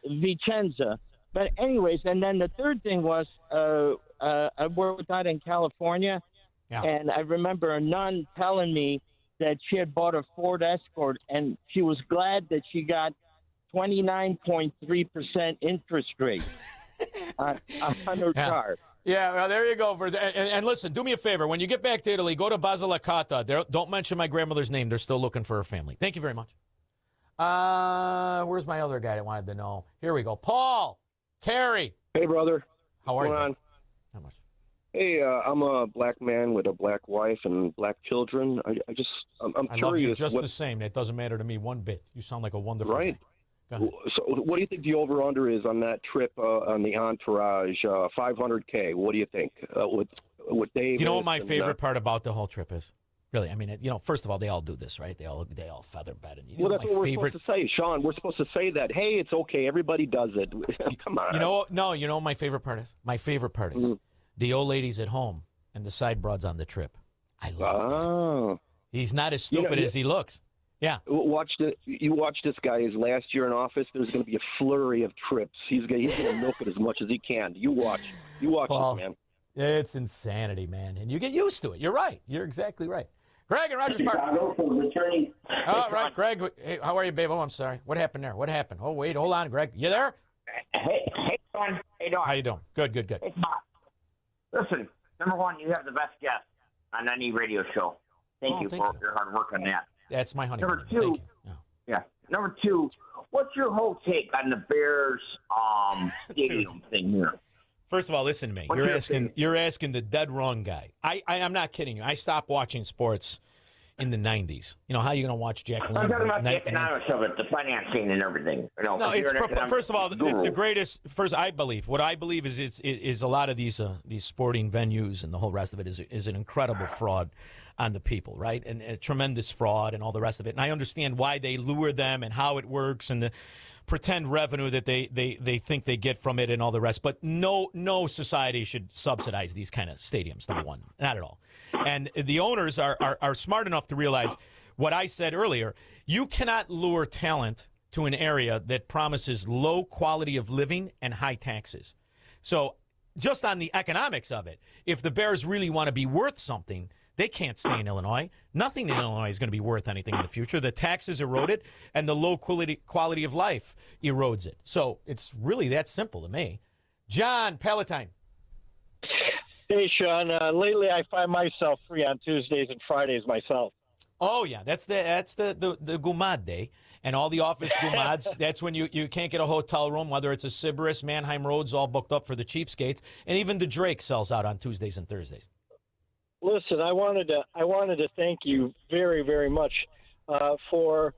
Vicenza. But anyways, and then the third thing was I worked out in California, and I remember a nun telling me that she had bought a Ford Escort, and she was glad that she got 29.3% interest rate on her car. Yeah, well, there you go. And listen, do me a favor. When you get back to Italy, go to Basilicata. Don't mention my grandmother's name. They're still looking for her family. Thank you very much. Where's my other guy that wanted to know? Here we go. Paul. Carrie. Hey, brother. How are you? On? How much? Hey, I'm a black man with a black wife and black children. I'm I curious. love you just the same. It doesn't matter to me one bit. You sound like a wonderful right. guy. Go ahead. So, what do you think the over/under is on that trip on the Entourage? $500K. What do you think? With David. Do you know what my favorite part about the whole trip is? Really, I mean, first of all, they all do this, right? They all feather bed. And that's what we're supposed to say, Shaun. We're supposed to say that. Hey, it's okay. Everybody does it. Come on. You know what my favorite part is? My favorite part is the old ladies at home and the side broads on the trip. I love that. He's not as stupid as he looks. Yeah. You watch this guy. His last year in office, there's going to be a flurry of trips. He's going to milk it as much as he can. You watch. Paul, this, man. It's insanity, man, and you get used to it. You're right. You're exactly right. Greg in Rogers Park. Oh, right, Greg. Hey, how are you, babe? Oh, I'm sorry. What happened there? What happened? Oh, wait, hold on, Greg. You there? Hey, Shaun. How you doing? How you doing? Good. Hey, listen, number one, you have the best guest on any radio show. Thank you for your hard work on that. That's my honey. Number two, Number two, what's your whole take on the Bears stadium thing here? First of all, listen to me. You're asking the dead wrong guy. I'm not kidding you. I stopped watching sports in the 90s. How are you going to watch Jack Lambert? I'm talking about the economics of it, the financing and everything. First of all, it's the greatest. First, what I believe is a lot of these sporting venues and the whole rest of it is an incredible fraud on the people, right? And a tremendous fraud and all the rest of it. And I understand why they lure them and how it works and the pretend revenue that they think they get from it and all the rest. But no society should subsidize these kind of stadiums, number one. Not at all. And the owners are smart enough to realize what I said earlier. You cannot lure talent to an area that promises low quality of living and high taxes. So just on the economics of it, if the Bears really want to be worth something, they can't stay in Illinois. Nothing in Illinois is going to be worth anything in the future. The taxes erode it, and the low quality of life erodes it. So it's really that simple to me. John, Palatine. Hey, Shaun. Lately, I find myself free on Tuesdays and Fridays myself. Oh, yeah. That's the Gumad day. And all the office Gumads, that's when you can't get a hotel room, whether it's a Sybaris, Mannheim Road's all booked up for the cheapskates. And even the Drake sells out on Tuesdays and Thursdays. Listen, I wanted to thank you very, very much for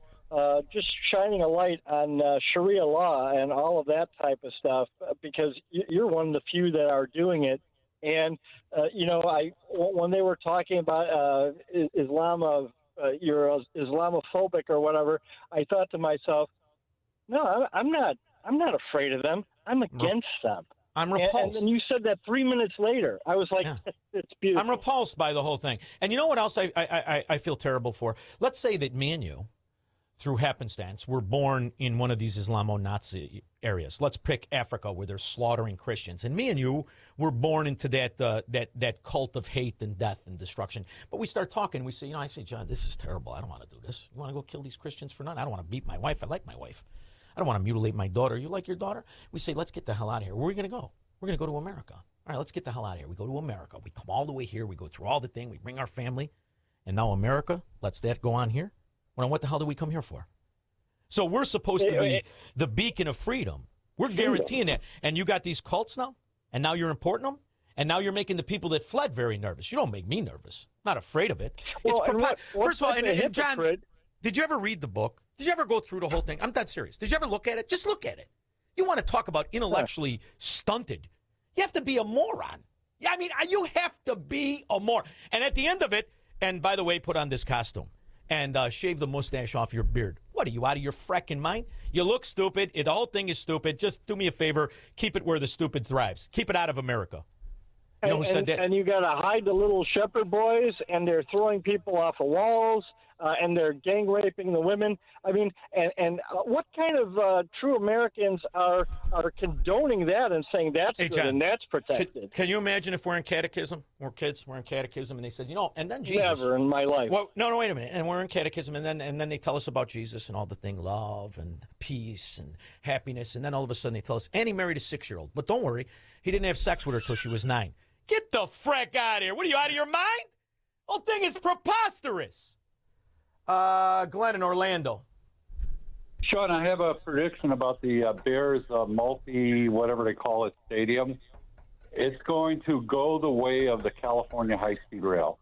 just shining a light on Sharia law and all of that type of stuff, because you're one of the few that are doing it. And when they were talking about Islam of you're Islamophobic or whatever, I thought to myself, no, I'm not afraid of them. I'm against them. I'm repulsed. And then you said that 3 minutes later. I was like, it's beautiful. I'm repulsed by the whole thing. And you know what else I feel terrible for? Let's say that me and you, through happenstance, were born in one of these Islamo-Nazi areas. Let's pick Africa, where they're slaughtering Christians. And me and you were born into that cult of hate and death and destruction. But we start talking. We say, I say, John, this is terrible. I don't want to do this. You want to go kill these Christians for nothing? I don't want to beat my wife. I like my wife. I don't want to mutilate my daughter. You like your daughter? We say, let's get the hell out of here. Where are we going to go? We're going to go to America. All right, let's get the hell out of here. We go to America. We come all the way here. We go through all the thing. We bring our family. And now America lets that go on here? Well, what the hell did we come here for? So we're supposed to be the beacon of freedom. We're guaranteeing that. And you got these cults now? And now you're importing them? And now you're making the people that fled very nervous. You don't make me nervous. I'm not afraid of it. Well, First of all, and John, did you ever read the book? Did you ever go through the whole thing? I'm dead serious. Did you ever look at it? Just look at it. You want to talk about intellectually stunted. You have to be a moron. Yeah, I mean, you have to be a moron. And at the end of it, and by the way, put on this costume and shave the mustache off your beard. What, are you out of your frickin' mind? You look stupid. The whole thing is stupid. Just do me a favor. Keep it where the stupid thrives. Keep it out of America. You know who said that? And you got to hide the little shepherd boys, and they're throwing people off of walls, and they're gang raping the women. I mean, and what kind of true Americans are condoning that and saying that's good John, and that's protected? Can you imagine if we're in catechism? We're kids. We're in catechism, and they said, and then Jesus. Never in my life. Well, no, wait a minute. And we're in catechism, and then they tell us about Jesus and all the thing, love and peace and happiness, and then all of a sudden they tell us, and he married a 6-year-old. But don't worry, he didn't have sex with her till she was 9. Get the frick out of here. What are you, out of your mind? The whole thing is preposterous. Glenn in Orlando. Shaun, I have a prediction about the Bears whatever they call it, stadium. It's going to go the way of the California high-speed rail.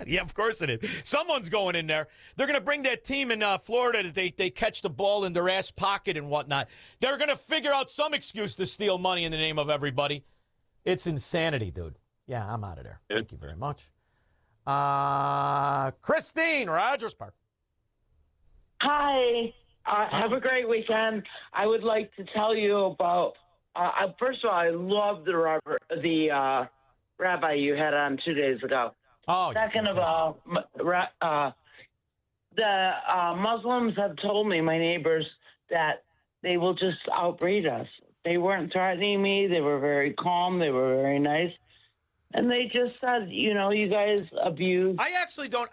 Yeah, of course it is. Someone's going in there. They're going to bring that team in Florida that they catch the ball in their ass pocket and whatnot. They're going to figure out some excuse to steal money in the name of everybody. It's insanity, dude. Yeah, I'm out of there. Thank you very much. Christine, Rogers Park. Hi. Have a great weekend. I would like to tell you about, first of all, I love the rabbi you had on 2 days ago. Oh, second of all, the Muslims have told me, my neighbors, that they will just outbreed us. They weren't threatening me. They were very calm. They were very nice. And they just said, you guys abuse. I actually don't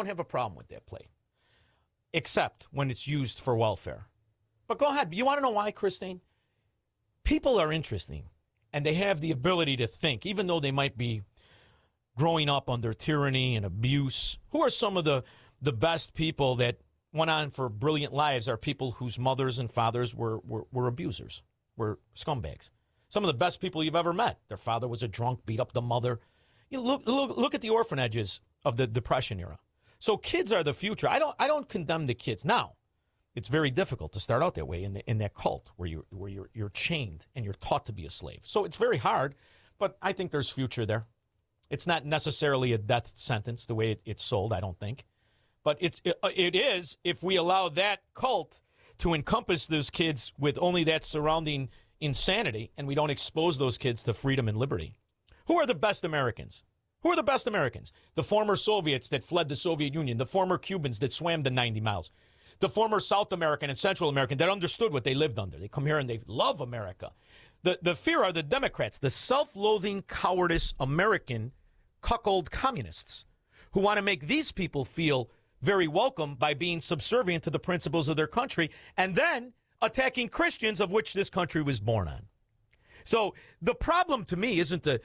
have a problem with that play, except when it's used for welfare. But go ahead. You want to know why, Christine? People are interesting, and they have the ability to think, even though they might be growing up under tyranny and abuse. Who are some of the best people that went on for brilliant lives are people whose mothers and fathers were abusers, were scumbags. Some of the best people you've ever met. Their father was a drunk, beat up the mother. Look at the orphanages of the Depression era. So kids are the future. I don't condemn the kids. Now, it's very difficult to start out that way in that cult where you're chained and you're taught to be a slave. So it's very hard, but I think there's future there. It's not necessarily a death sentence the way it's sold, I don't think. But it is if we allow that cult to encompass those kids with only that surrounding insanity, and we don't expose those kids to freedom and liberty. Who are the best Americans? Who are the best Americans? The former Soviets that fled the Soviet Union, the former Cubans that swam the 90 miles, the former South American and Central American that understood what they lived under. They come here and they love America. The fear are the Democrats, the self-loathing, cowardice American cuckold communists who want to make these people feel very welcome by being subservient to the principles of their country and then attacking Christians, of which this country was born on. So the problem to me isn't the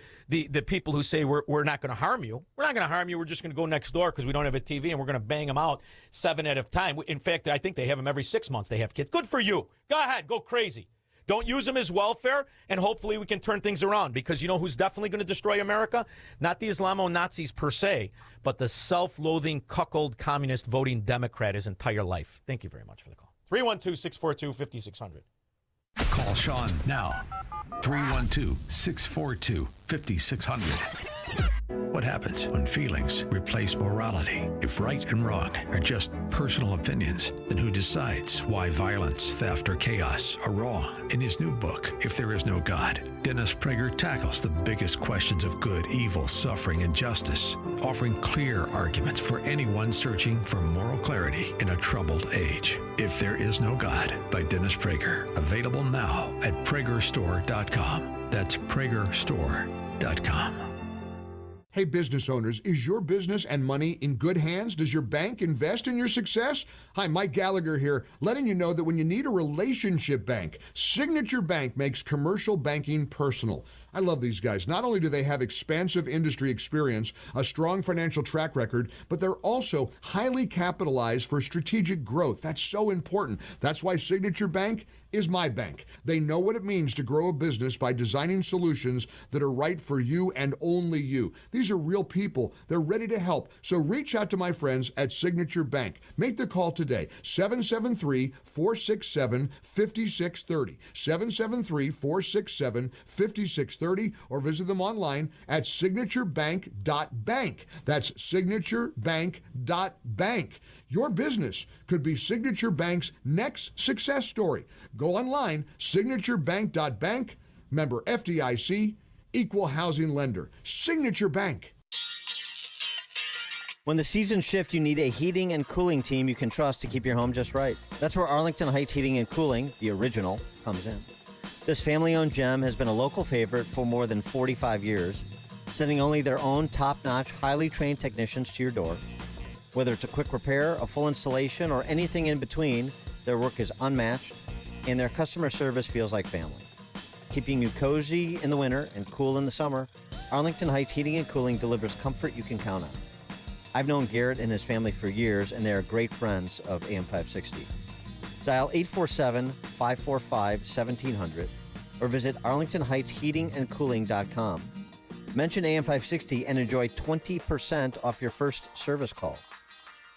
people who say we're not going to harm you. We're not going to harm you. We're just going to go next door because we don't have a TV and we're going to bang them out 7 at a time. In fact, I think they have them every 6 months. They have kids. Good for you. Go ahead. Go crazy. Don't use them as welfare, and hopefully we can turn things around because you know who's definitely going to destroy America? Not the Islamo-Nazis per se, but the self-loathing, cuckold, communist voting Democrat his entire life. Thank you very much for the call. 312-642-5600. Call Shaun now. 312-642-5600. What happens when feelings replace morality? If right and wrong are just personal opinions, then who decides why violence, theft, or chaos are wrong? In his new book, If There Is No God, Dennis Prager tackles the biggest questions of good, evil, suffering, and justice, offering clear arguments for anyone searching for moral clarity in a troubled age. If There Is No God by Dennis Prager. Available now at pragerstore.com. That's pragerstore.com. Hey, business owners, is your business and money in good hands? Does your bank invest in your success? Hi, Mike Gallagher here, letting you know that when you need a relationship bank, Signature Bank makes commercial banking personal. I love these guys. Not only do they have expansive industry experience, a strong financial track record, but they're also highly capitalized for strategic growth. That's so important. That's why Signature Bank is my bank. They know what it means to grow a business by designing solutions that are right for you and only you. These are real people. They're ready to help. So reach out to my friends at Signature Bank. Make the call today, 773-467-5630, 773-467-5630, or visit them online at signaturebank.bank. That's signaturebank.bank. Your business could be Signature Bank's next success story. Go online, signaturebank.bank, member FDIC, equal housing lender. Signature Bank. When the seasons shift, you need a heating and cooling team you can trust to keep your home just right. That's where Arlington Heights Heating and Cooling, the original, comes in. This family-owned gem has been a local favorite for more than 45 years, sending only their own top-notch, highly trained technicians to your door. Whether it's a quick repair, a full installation, or anything in between, their work is unmatched, and their customer service feels like family. Keeping you cozy in the winter and cool in the summer, Arlington Heights Heating and Cooling delivers comfort you can count on. I've known Garrett and his family for years, and they are great friends of AM 560. Dial 847-545-1700 or visit arlingtonheightsheatingandcooling.com. Mention AM 560 and enjoy 20% off your first service call.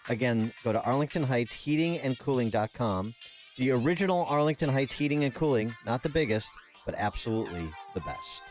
Again, go to arlingtonheightsheatingandcooling.com. The original Arlington Heights Heating and Cooling, not the biggest, but absolutely the best.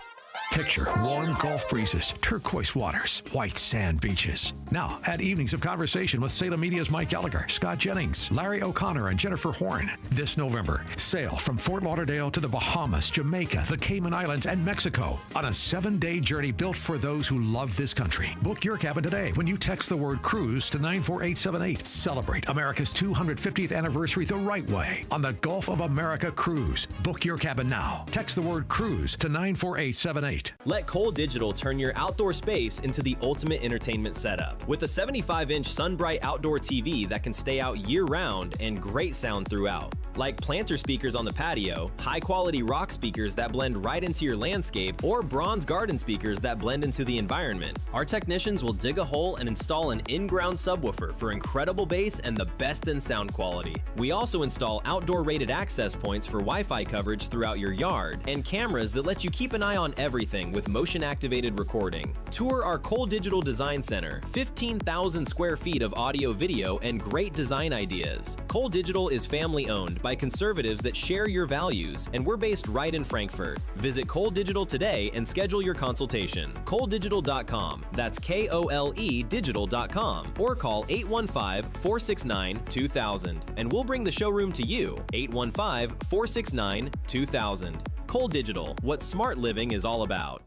Picture warm Gulf breezes, turquoise waters, white sand beaches. Now, add evenings of conversation with Salem Media's Mike Gallagher, Scott Jennings, Larry O'Connor, and Jennifer Horn. This November, sail from Fort Lauderdale to the Bahamas, Jamaica, the Cayman Islands, and Mexico on a 7-day journey built for those who love this country. Book your cabin today when you text the word cruise to 94878. Celebrate America's 250th anniversary the right way on the Gulf of America Cruise. Book your cabin now. Text the word cruise to 94878. Let Cole Digital turn your outdoor space into the ultimate entertainment setup. With a 75-inch SunBright outdoor TV that can stay out year-round and great sound throughout. Like planter speakers on the patio, high-quality rock speakers that blend right into your landscape, or bronze garden speakers that blend into the environment. Our technicians will dig a hole and install an in-ground subwoofer for incredible bass and the best in sound quality. We also install outdoor-rated access points for Wi-Fi coverage throughout your yard, and cameras that let you keep an eye on everything with motion-activated recording. Tour our Cole Digital Design Center, 15,000 square feet of audio, video, and great design ideas. Cole Digital is family-owned by conservatives that share your values, and we're based right in Frankfurt. Visit Cole Digital today and schedule your consultation. ColeDigital.com. That's KOLE digital.com, or call 815-469-2000, and we'll bring the showroom to you. 815-469-2000. Cole Digital, what smart living is all about.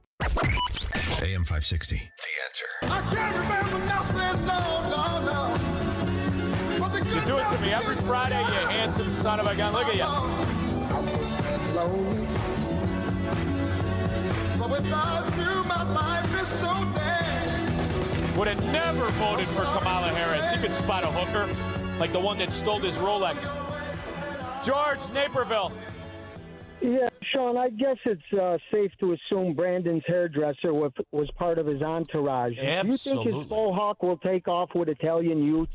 AM 560, The Answer. I can't remember nothing, no. You do it to me every Friday, you handsome son of a gun. Look at you. I'm so sad and lonely. But without you, my life is so dead. Would have never voted for Kamala Harris. He could spot a hooker like the one that stole his Rolex. George, Naperville. Yeah, Shaun, I guess it's safe to assume Brandon's hairdresser was part of his entourage. Absolutely. Do you think his faux hawk will take off with Italian youth?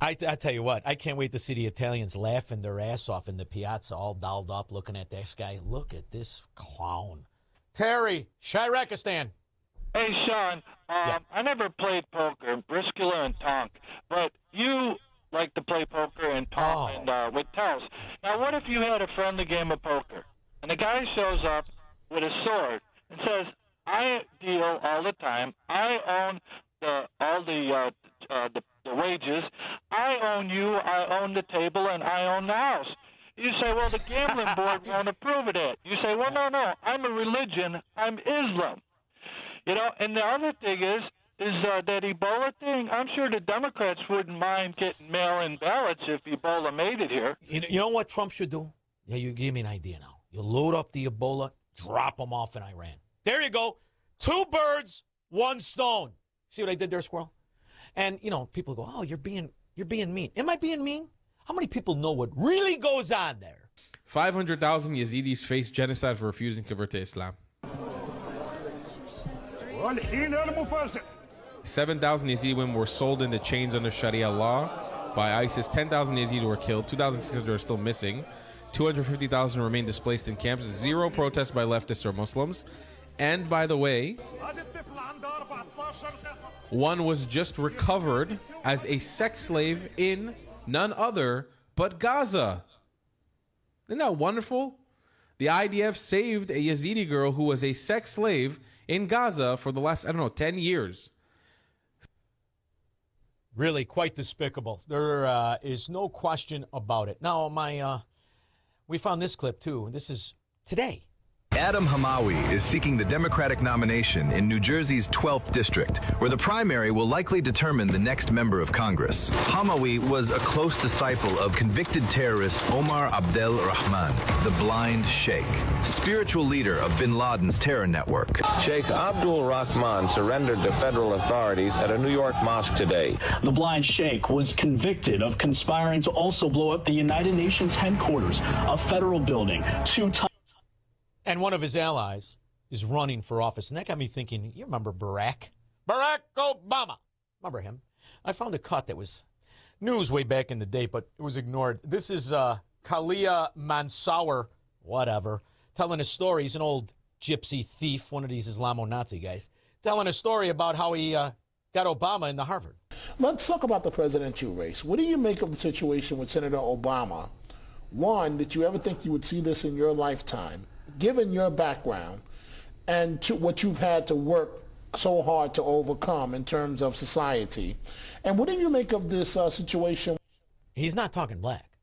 I tell you what, I can't wait to see the Italians laughing their ass off in the piazza, all dolled up, looking at this guy. Look at this clown. Terry, Shirekistan. Hey, Shaun, I never played poker, Briscoe and Tonk, but you like to play poker and Tonk and with tells. Now, what if you had a friendly game of poker, and the guy shows up with a sword and says, I deal all the time, I own the wages. I own you. I own the table, and I own the house. You say, well, the gambling board won't approve of that. You say, well, no, I'm a religion. I'm Islam. You know, and the other thing is that Ebola thing. I'm sure the Democrats wouldn't mind getting mail-in ballots if Ebola made it here. You know what Trump should do? Yeah, you give me an idea now. You load up the Ebola, drop them off in Iran. There you go. 2 birds, 1 stone. See what I did there, Squirrel? And, you know, people go, oh, you're being mean. Am I being mean? How many people know what really goes on there? 500,000 Yazidis face genocide for refusing to convert to Islam. 7,000 Yazidi women were sold into chains under Sharia law by ISIS. 10,000 Yazidis were killed. 2,600 are still missing. 250,000 remain displaced in camps. 0 protests by leftists or Muslims. And by the way, one was just recovered as a sex slave in none other but Gaza. Isn't that wonderful? The IDF saved a Yazidi girl who was a sex slave in Gaza for the last, 10 years. Really quite despicable. There is no question about it. Now, we found this clip, too. This is today. Adam Hamawi is seeking the Democratic nomination in New Jersey's 12th district, where the primary will likely determine the next member of Congress. Hamawi was a close disciple of convicted terrorist Omar Abdel Rahman, the Blind Sheikh, spiritual leader of bin Laden's terror network. Sheikh Abdul Rahman surrendered to federal authorities at a New York mosque today. The Blind Sheikh was convicted of conspiring to also blow up the United Nations headquarters, a federal building, 2 times. And one of his allies is running for office. And that got me thinking, you remember Barack Obama. Remember him? I found a cut that was news way back in the day, but it was ignored. This is Kalia Mansour, whatever, telling a story. He's an old gypsy thief, one of these Islamo-Nazi guys, telling a story about how he got Obama into Harvard. Let's talk about the presidential race. What do you make of the situation with Senator Obama? One, did you ever think you would see this in your lifetime? Given your background and to what you've had to work so hard to overcome in terms of society. And what do you make of this situation? He's not talking black.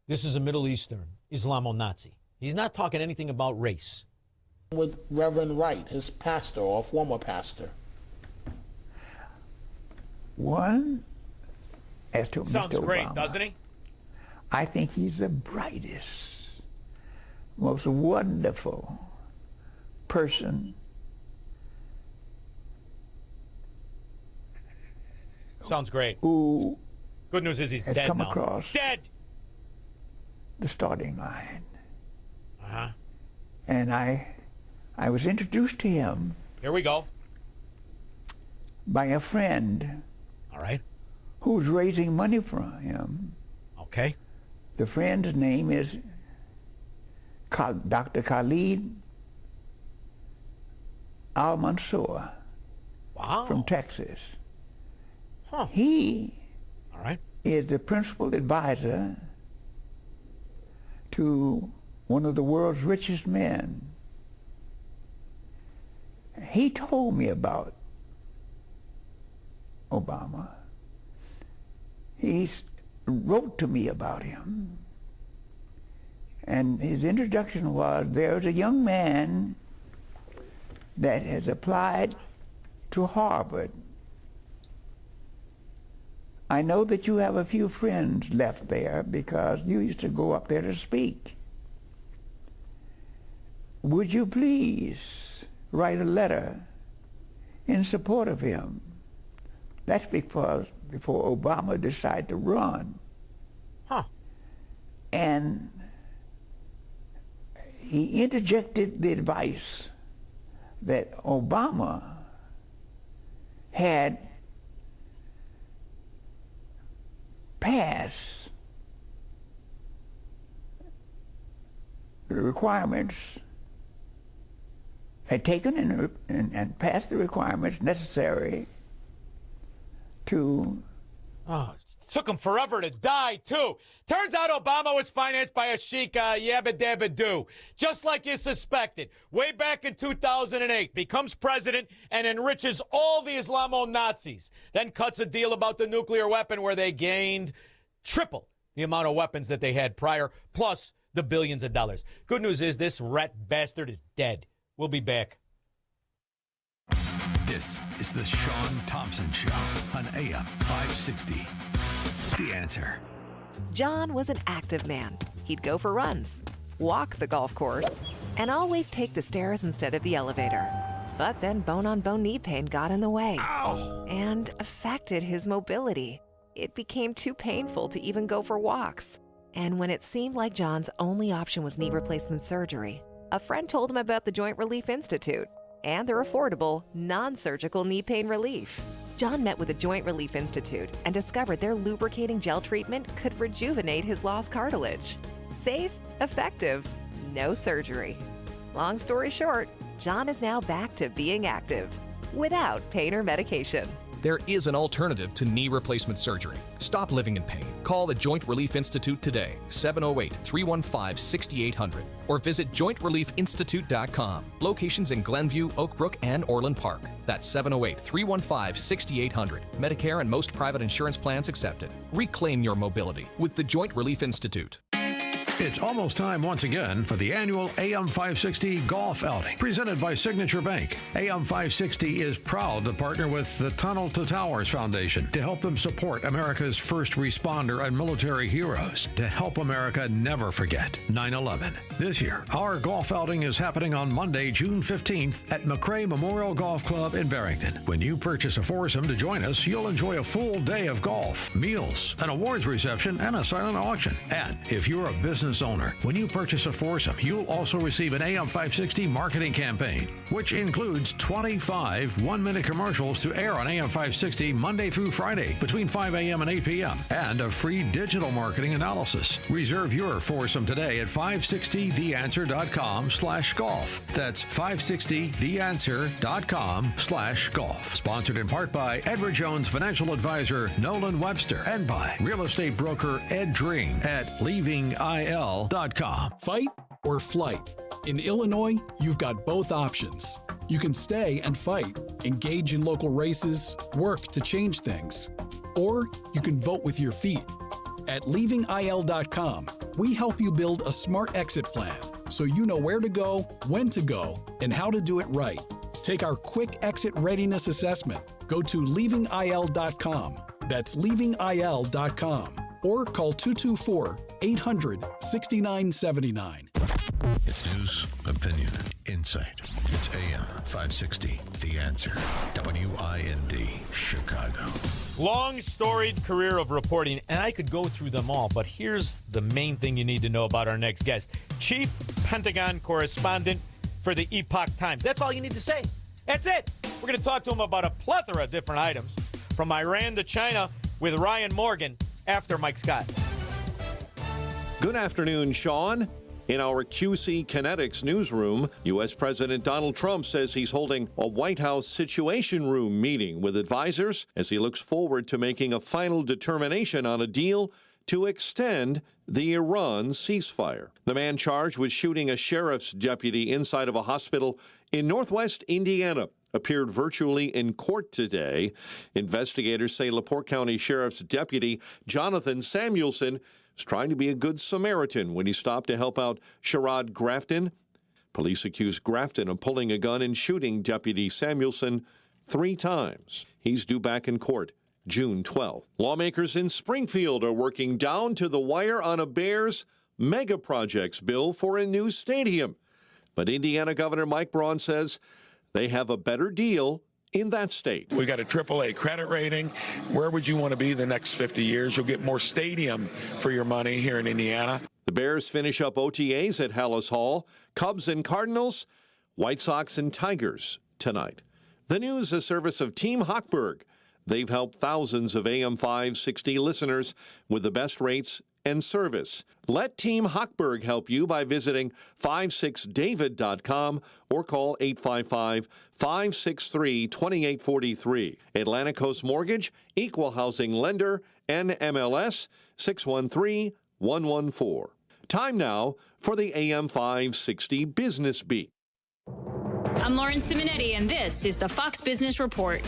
This is a Middle Eastern Islamo-Nazi. He's not talking anything about race. With Reverend Wright, his pastor or former pastor. One, as to Sounds Mr. great, Obama, doesn't he? I think he's the brightest, most wonderful person. Sounds great. Who good news is he's has dead come now. across Dead. the starting line. Uh-huh. And I was introduced to him Here we go. by a friend. All right. Who's raising money for him. Okay. The friend's name is Dr. Khalid Al-Mansour. Wow. From Texas. Huh. He All right. is the principal advisor to one of the world's richest men. He told me about Obama. He wrote to me about him. And his introduction was, there's a young man that has applied to Harvard. I know that you have a few friends left there because you used to go up there to speak. Would you please write a letter in support of him? That's because before Obama decided to run. Huh. And he interjected the advice that Obama had passed the requirements, had taken and passed the requirements necessary to Took him forever to die, too. Turns out Obama was financed by a sheik yabba dabba doo, just like you suspected. Way back in 2008, becomes president and enriches all the Islamo-Nazis. Then cuts a deal about the nuclear weapon where they gained triple the amount of weapons that they had prior, plus the billions of dollars. Good news is this rat bastard is dead. We'll be back. This is the Shaun Thompson Show on AM 560. The Answer. John was an active man. He'd go for runs, walk the golf course, and always take the stairs instead of the elevator. But then bone-on-bone knee pain got in the way and affected his mobility. It became too painful to even go for walks. And when it seemed like John's only option was knee replacement surgery, a friend told him about the Joint Relief Institute and their affordable, non-surgical knee pain relief. John met with the Joint Relief Institute and discovered their lubricating gel treatment could rejuvenate his lost cartilage. Safe, effective, no surgery. Long story short, John is now back to being active without pain or medication. There is an alternative to knee replacement surgery. Stop living in pain. Call the Joint Relief Institute today, 708-315-6800, or visit jointreliefinstitute.com. Locations in Glenview, Oak Brook, and Orland Park. That's 708-315-6800. Medicare and most private insurance plans accepted. Reclaim your mobility with the Joint Relief Institute. It's almost time once again for the annual AM 560 Golf Outing, presented by Signature Bank. AM 560 is proud to partner with the Tunnel to Towers Foundation to help them support America's first responder and military heroes, to help America never forget 9/11. This year, our golf outing is happening on Monday, June 15th at McRae Memorial Golf Club in Barrington. When you purchase a foursome to join us, you'll enjoy a full day of golf, meals, an awards reception, and a silent auction. And if you're a business owner, when you purchase a foursome, you'll also receive an AM 560 marketing campaign, which includes 25 one-minute commercials to air on AM 560 Monday through Friday between 5 a.m. and 8 p.m. and a free digital marketing analysis. Reserve your foursome today at 560theanswer.com/golf. That's 560theanswer.com/golf. Sponsored in part by Edward Jones Financial Advisor Nolan Webster and by real estate broker Ed Dream at leavingil.com. Fight or flight? In Illinois, you've got both options. You can stay and fight, engage in local races, work to change things. Or you can vote with your feet. At leavingil.com, we help you build a smart exit plan so you know where to go, when to go, and how to do it right. Take our quick exit readiness assessment. Go to leavingil.com. That's leavingil.com. Or call 224-800-6979. It's news, opinion, insight. It's AM 560, The Answer. WIND, Chicago. Long storied career of reporting, and I could go through them all, but here's the main thing you need to know about our next guest. Chief Pentagon correspondent for the Epoch Times. That's all you need to say. That's it. We're going to talk to him about a plethora of different items, from Iran to China, with Ryan Morgan after Mike Scott. Good afternoon, Shaun. In our QC Kinetics newsroom, U.S. President Donald Trump says he's holding a White House Situation Room meeting with advisors as he looks forward to making a final determination on a deal to extend the Iran ceasefire. The man charged with shooting a sheriff's deputy inside of a hospital in northwest Indiana appeared virtually in court today. Investigators say LaPorte County Sheriff's Deputy Jonathan Samuelson was trying to be a good Samaritan when he stopped to help out Sherrod Grafton. Police accused Grafton of pulling a gun and shooting Deputy Samuelson 3 times. He's due back in court June 12th. Lawmakers in Springfield are working down to the wire on a Bears mega projects bill for a new stadium. But Indiana Governor Mike Braun says they have a better deal in that state. We got a AAA credit rating. Where would you want to be the next 50 years? You'll get more stadium for your money here in Indiana. The Bears finish up OTAs at Hallis Hall. Cubs and Cardinals, White Sox and Tigers tonight. The news, a service of Team Hochberg. They've helped thousands of AM 560 listeners with the best rates and service. Let Team Hochberg help you by visiting 56david.com or call 855-563-2843. Atlantic Coast Mortgage, Equal Housing Lender, NMLS 613114. Time now for the AM 560 Business Beat. I'm Lauren Simonetti, and this is the Fox Business Report.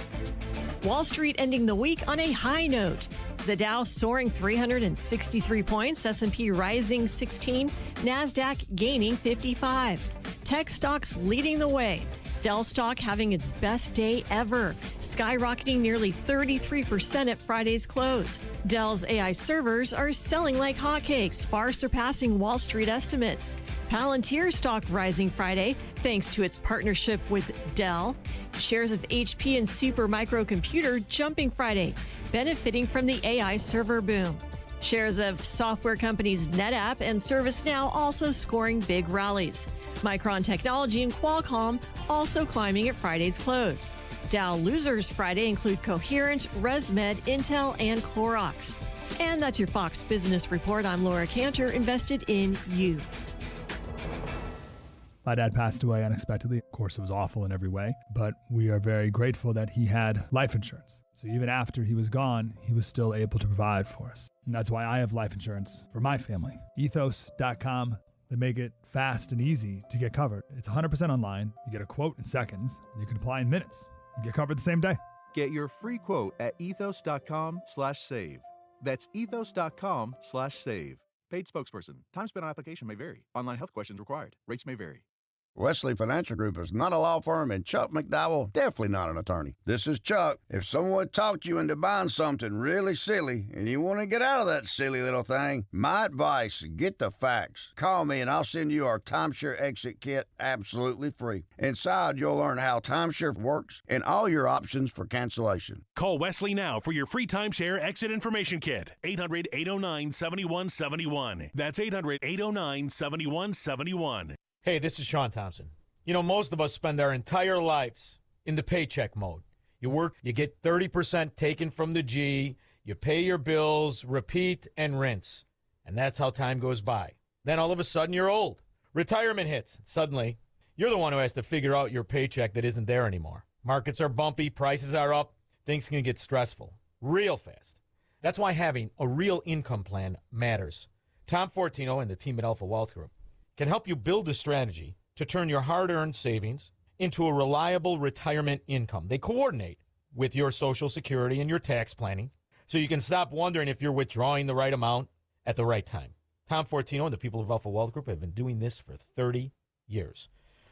Wall Street ending the week on a high note. The Dow soaring 363 points, S&P rising 16, NASDAQ gaining 55. Tech stocks leading the way. Dell stock having its best day ever, skyrocketing nearly 33% at Friday's close. Dell's AI servers are selling like hotcakes, far surpassing Wall Street estimates. Palantir stock rising Friday thanks to its partnership with Dell. Shares of HP and Super Microcomputer jumping Friday, benefiting from the AI server boom. Shares of software companies NetApp and ServiceNow also scoring big rallies. Micron Technology and Qualcomm also climbing at Friday's close. Dow losers Friday include Coherent, ResMed, Intel, and Clorox. And that's your Fox Business Report. I'm Laura Cantor, invested in you. My dad passed away unexpectedly. Of course, it was awful in every way, but we are very grateful that he had life insurance. So even after he was gone, he was still able to provide for us. And that's why I have life insurance for my family. Ethos.com. They make it fast and easy to get covered. It's 100% online. You get a quote in seconds, and you can apply in minutes. You get covered the same day. Get your free quote at ethos.com/save. That's ethos.com/save. Paid spokesperson. Time spent on application may vary. Online health questions required. Rates may vary. Wesley Financial Group is not a law firm, and Chuck McDowell definitely not an attorney. This is Chuck. If someone talked you into buying something really silly and you want to get out of that silly little thing, my advice, get the facts. Call me and I'll send you our timeshare exit kit absolutely free. Inside, you'll learn how timeshare works and all your options for cancellation. Call Wesley now for your free timeshare exit information kit. 800-809-7171. That's 800-809-7171. Hey, this is Shaun Thompson. You know, most of us spend our entire lives in the paycheck mode. You work, you get 30% taken from the G, you pay your bills, repeat and rinse. And that's how time goes by. Then all of a sudden you're old. Retirement hits. Suddenly, you're the one who has to figure out your paycheck that isn't there anymore. Markets are bumpy, prices are up, things can get stressful real fast. That's why having a real income plan matters. Tom Fortino and the team at Alpha Wealth Group can help you build a strategy to turn your hard-earned savings into a reliable retirement income. They coordinate with your Social Security and your tax planning so you can stop wondering if you're withdrawing the right amount at the right time. Tom Fortino and the people of Alpha Wealth Group have been doing this for 30 years.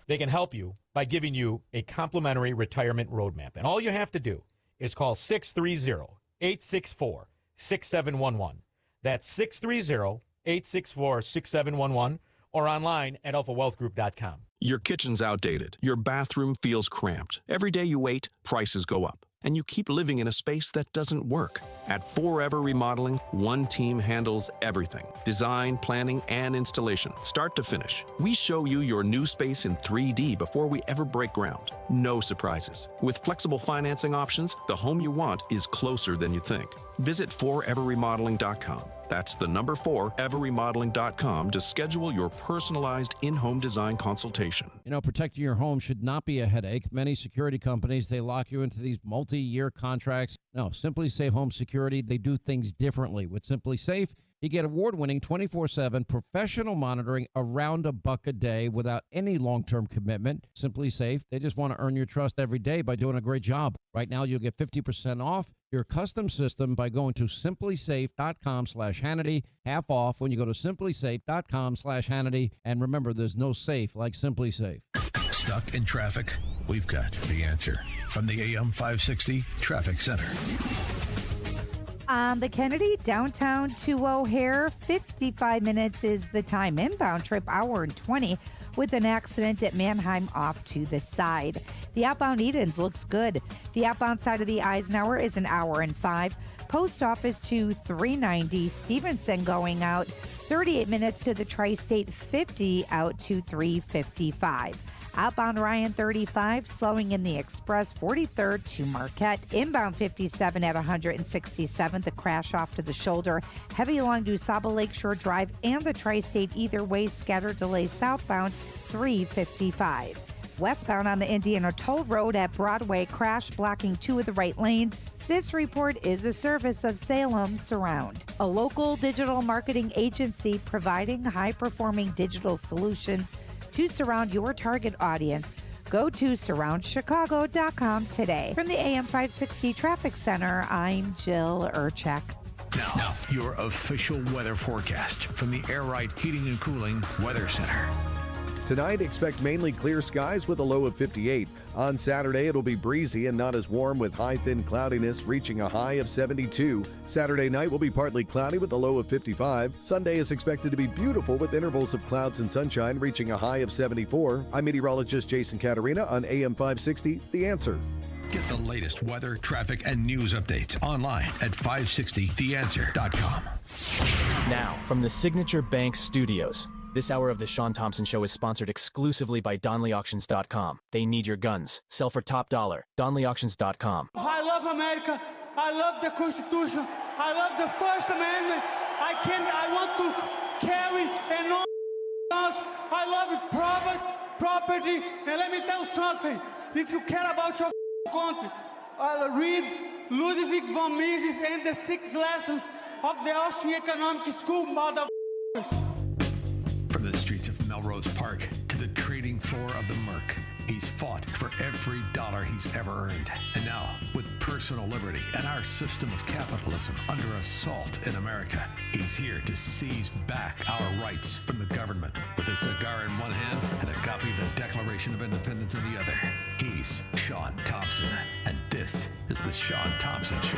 They can help you by giving you a complimentary retirement roadmap. And all you have to do is call 630-864-6711. That's 630-864-6711. or online at alphawealthgroup.com. Your kitchen's outdated. Your bathroom feels cramped. Every day you wait, prices go up. And you keep living in a space that doesn't work. At Forever Remodeling, one team handles everything. Design, planning, and installation, start to finish. We show you your new space in 3D before we ever break ground. No surprises. With flexible financing options, the home you want is closer than you think. Visit foreverremodeling.com. That's the number 4everremodeling.com to schedule your personalized in-home design consultation. You know, protecting your home should not be a headache. Many security companies, they lock you into these multi-year contracts. No, Simply Safe Home Security, they do things differently. With Simply Safe, you get award-winning 24/7 professional monitoring around $1 a day without any long-term commitment. Simply Safe, they just want to earn your trust every day by doing a great job. Right now, you'll get 50% off your custom system by going to simplysafe.com/Hannity. Half off when you go to simplysafe.com/Hannity. And remember, there's no safe like Simply Safe. Stuck in traffic? We've got the answer from the AM 560 Traffic Center. On the Kennedy downtown to O'Hare, 55 minutes is the time. Inbound trip, hour and 20, with an accident at Mannheim off to the side. The outbound Edens looks good. The outbound side of the Eisenhower is an hour and 5. Post Office to 390. Stevenson going out 38 minutes to the Tri-State 50 out to 355. Outbound Ryan 35, slowing in the Express 43rd to Marquette. Inbound 57 at 167th, a crash off to the shoulder. Heavy along DuSable Lakeshore Drive and the Tri-State either way, scattered delays southbound 355. Westbound on the Indiana Toll Road at Broadway, crash blocking 2 of the right lanes. This report is a service of Salem Surround, a local digital marketing agency providing high-performing digital solutions to surround your target audience. Go to surroundchicago.com today. From the AM 560 Traffic Center, I'm Jill Urchek. Now, your official weather forecast from the Air Right Heating and Cooling Weather Center. Tonight, expect mainly clear skies with a low of 58. On Saturday, it'll be breezy and not as warm with high thin cloudiness reaching a high of 72. Saturday night will be partly cloudy with a low of 55. Sunday is expected to be beautiful with intervals of clouds and sunshine reaching a high of 74. I'm meteorologist Jason Caterina on AM 560, The Answer. Get the latest weather, traffic, and news updates online at 560theanswer.com. Now, from the Signature Bank Studios. This hour of the Shaun Thompson Show is sponsored exclusively by DonleyAuctions.com. They need your guns. Sell for top dollar. DonleyAuctions.com. I love America. I love the Constitution. I love the First Amendment. I want to carry and all guns. I love it, property. And let me tell you something. If you care about your country, read Ludwig von Mises and the 6 lessons of the Austrian Economic School, motherfuckers. From the streets of Melrose Park to the trading floor of the Merc, he's fought for every dollar he's ever earned. And now, with personal liberty and our system of capitalism under assault in America, he's here to seize back our rights from the government. With a cigar in one hand and a copy of the Declaration of Independence in the other, he's Shaun Thompson. And this is the Shaun Thompson Show.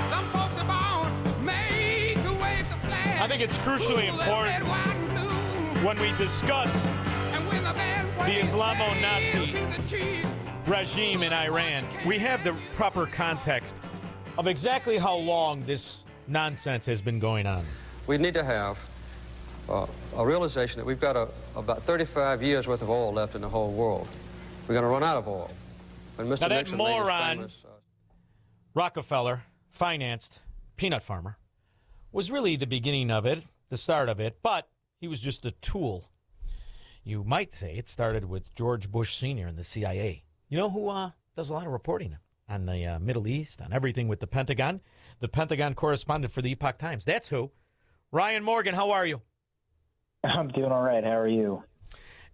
Some folks are born made to wave the flag. I think it's crucially important when we discuss the Islamo-Nazi regime in Iran, we have the proper context of exactly how long this nonsense has been going on. We need to have a realization that we've got about 35 years worth of oil left in the whole world. We're going to run out of oil. When Mr. Now that Nixon moron, famous, Rockefeller, financed peanut farmer, was really the beginning of it, the start of it, but he was just a tool. You might say it started with George Bush Sr. and the CIA. You know who does a lot of reporting on the Middle East, on everything with the Pentagon? The Pentagon correspondent for the Epoch Times. That's who. Ryan Morgan, how are you? I'm doing all right. How are you?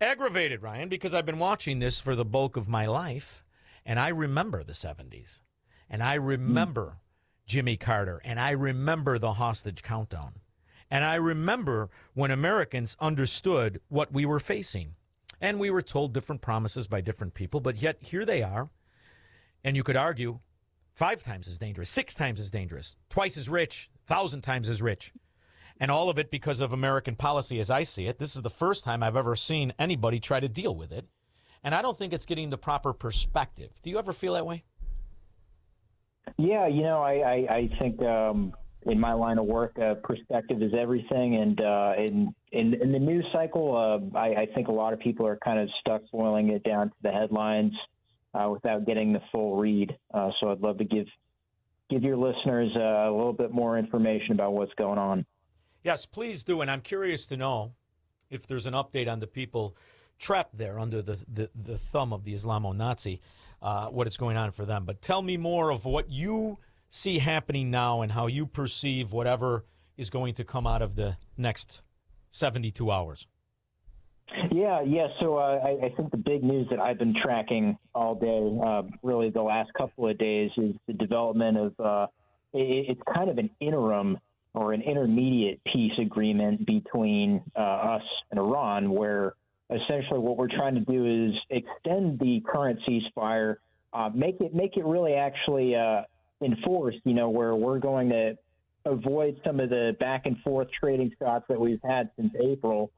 Aggravated, Ryan, because I've been watching this for the bulk of my life, and I remember the 70s, and I remember Jimmy Carter, and I remember the hostage countdown. And I remember when Americans understood what we were facing. And we were told different promises by different people, but yet here they are. And you could argue 5 times as dangerous, 6 times as dangerous, twice as rich, 1,000 times as rich. And all of it because of American policy as I see it. This is the first time I've ever seen anybody try to deal with it. And I don't think it's getting the proper perspective. Do you ever feel that way? Yeah, I think in my line of work, perspective is everything. And in the news cycle, I think a lot of people are kind of stuck boiling it down to the headlines without getting the full read. So I'd love to give your listeners a little bit more information about what's going on. Yes, please do. And I'm curious to know if there's an update on the people trapped there under the thumb of the Islamo-Nazi, what is going on for them. But tell me more of what you see happening now and how you perceive whatever is going to come out of the next 72 hours. Yeah. So I think the big news that I've been tracking all day, really the last couple of days, is the development of it's kind of an interim or an intermediate peace agreement between us and Iran, where essentially what we're trying to do is extend the current ceasefire, make it really actually enforced, where we're going to avoid some of the back and forth trading shots that we've had since April,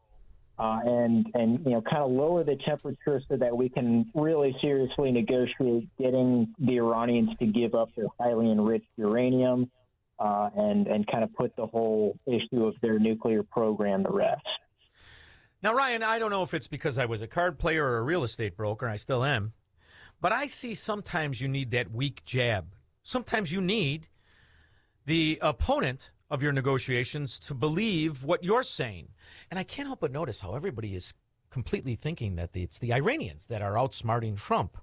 and kind of lower the temperature so that we can really seriously negotiate getting the Iranians to give up their highly enriched uranium, and kind of put the whole issue of their nuclear program to rest. Now, Ryan, I don't know if it's because I was a card player or a real estate broker, I still am, but I see sometimes you need that weak jab. Sometimes you need the opponent of your negotiations to believe what you're saying. And I can't help but notice how everybody is completely thinking that it's the Iranians that are outsmarting Trump,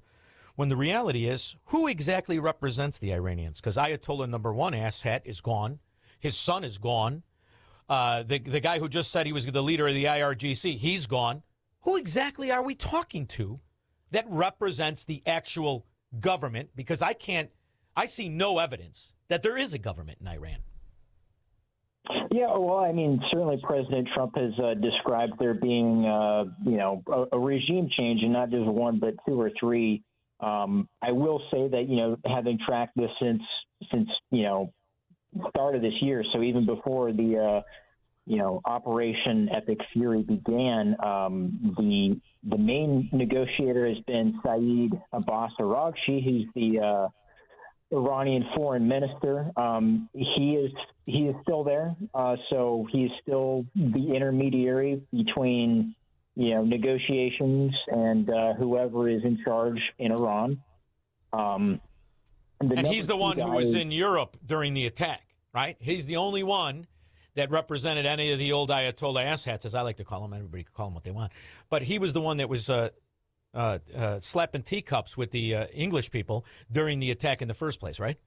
when the reality is, who exactly represents the Iranians? Because Ayatollah number one, asshat, is gone. His son is gone. The guy who just said he was the leader of the IRGC, he's gone. Who exactly are we talking to that represents the actual government? Because I see no evidence that there is a government in Iran. Yeah, well, I mean, certainly President Trump has described there being, a regime change, and not just one, but two or three. I will say that, having tracked this since start of this year, so even before the, Operation Epic Fury began, the main negotiator has been Saeed Abbas Araghchi, who's the Iranian foreign minister. He is still there, so he's still the intermediary between negotiations and whoever is in charge in Iran. And he's the one who was in Europe during the attack, right? He's the only one that represented any of the old Ayatollah asshats, as I like to call them. Everybody can call them what they want. But he was the one that was slapping teacups with the English people during the attack in the first place, right?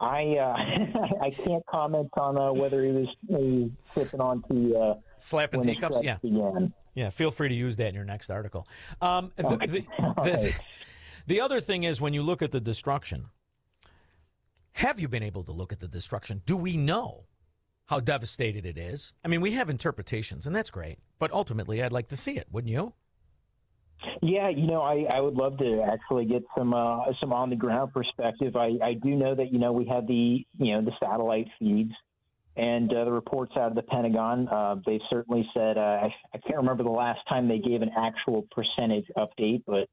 I can't comment on whether he was sipping on to slapping teacups. Yeah, began. Yeah. Feel free to use that in your next article. The other thing is, when you look at the destruction, have you been able to look at the destruction? Do we know how devastated it is? I mean, we have interpretations, and that's great. But ultimately, I'd like to see it, wouldn't you? Yeah, I would love to actually get some on the ground perspective. I do know that we have the satellite feeds and the reports out of the Pentagon. They've certainly said I can't remember the last time they gave an actual percentage update, but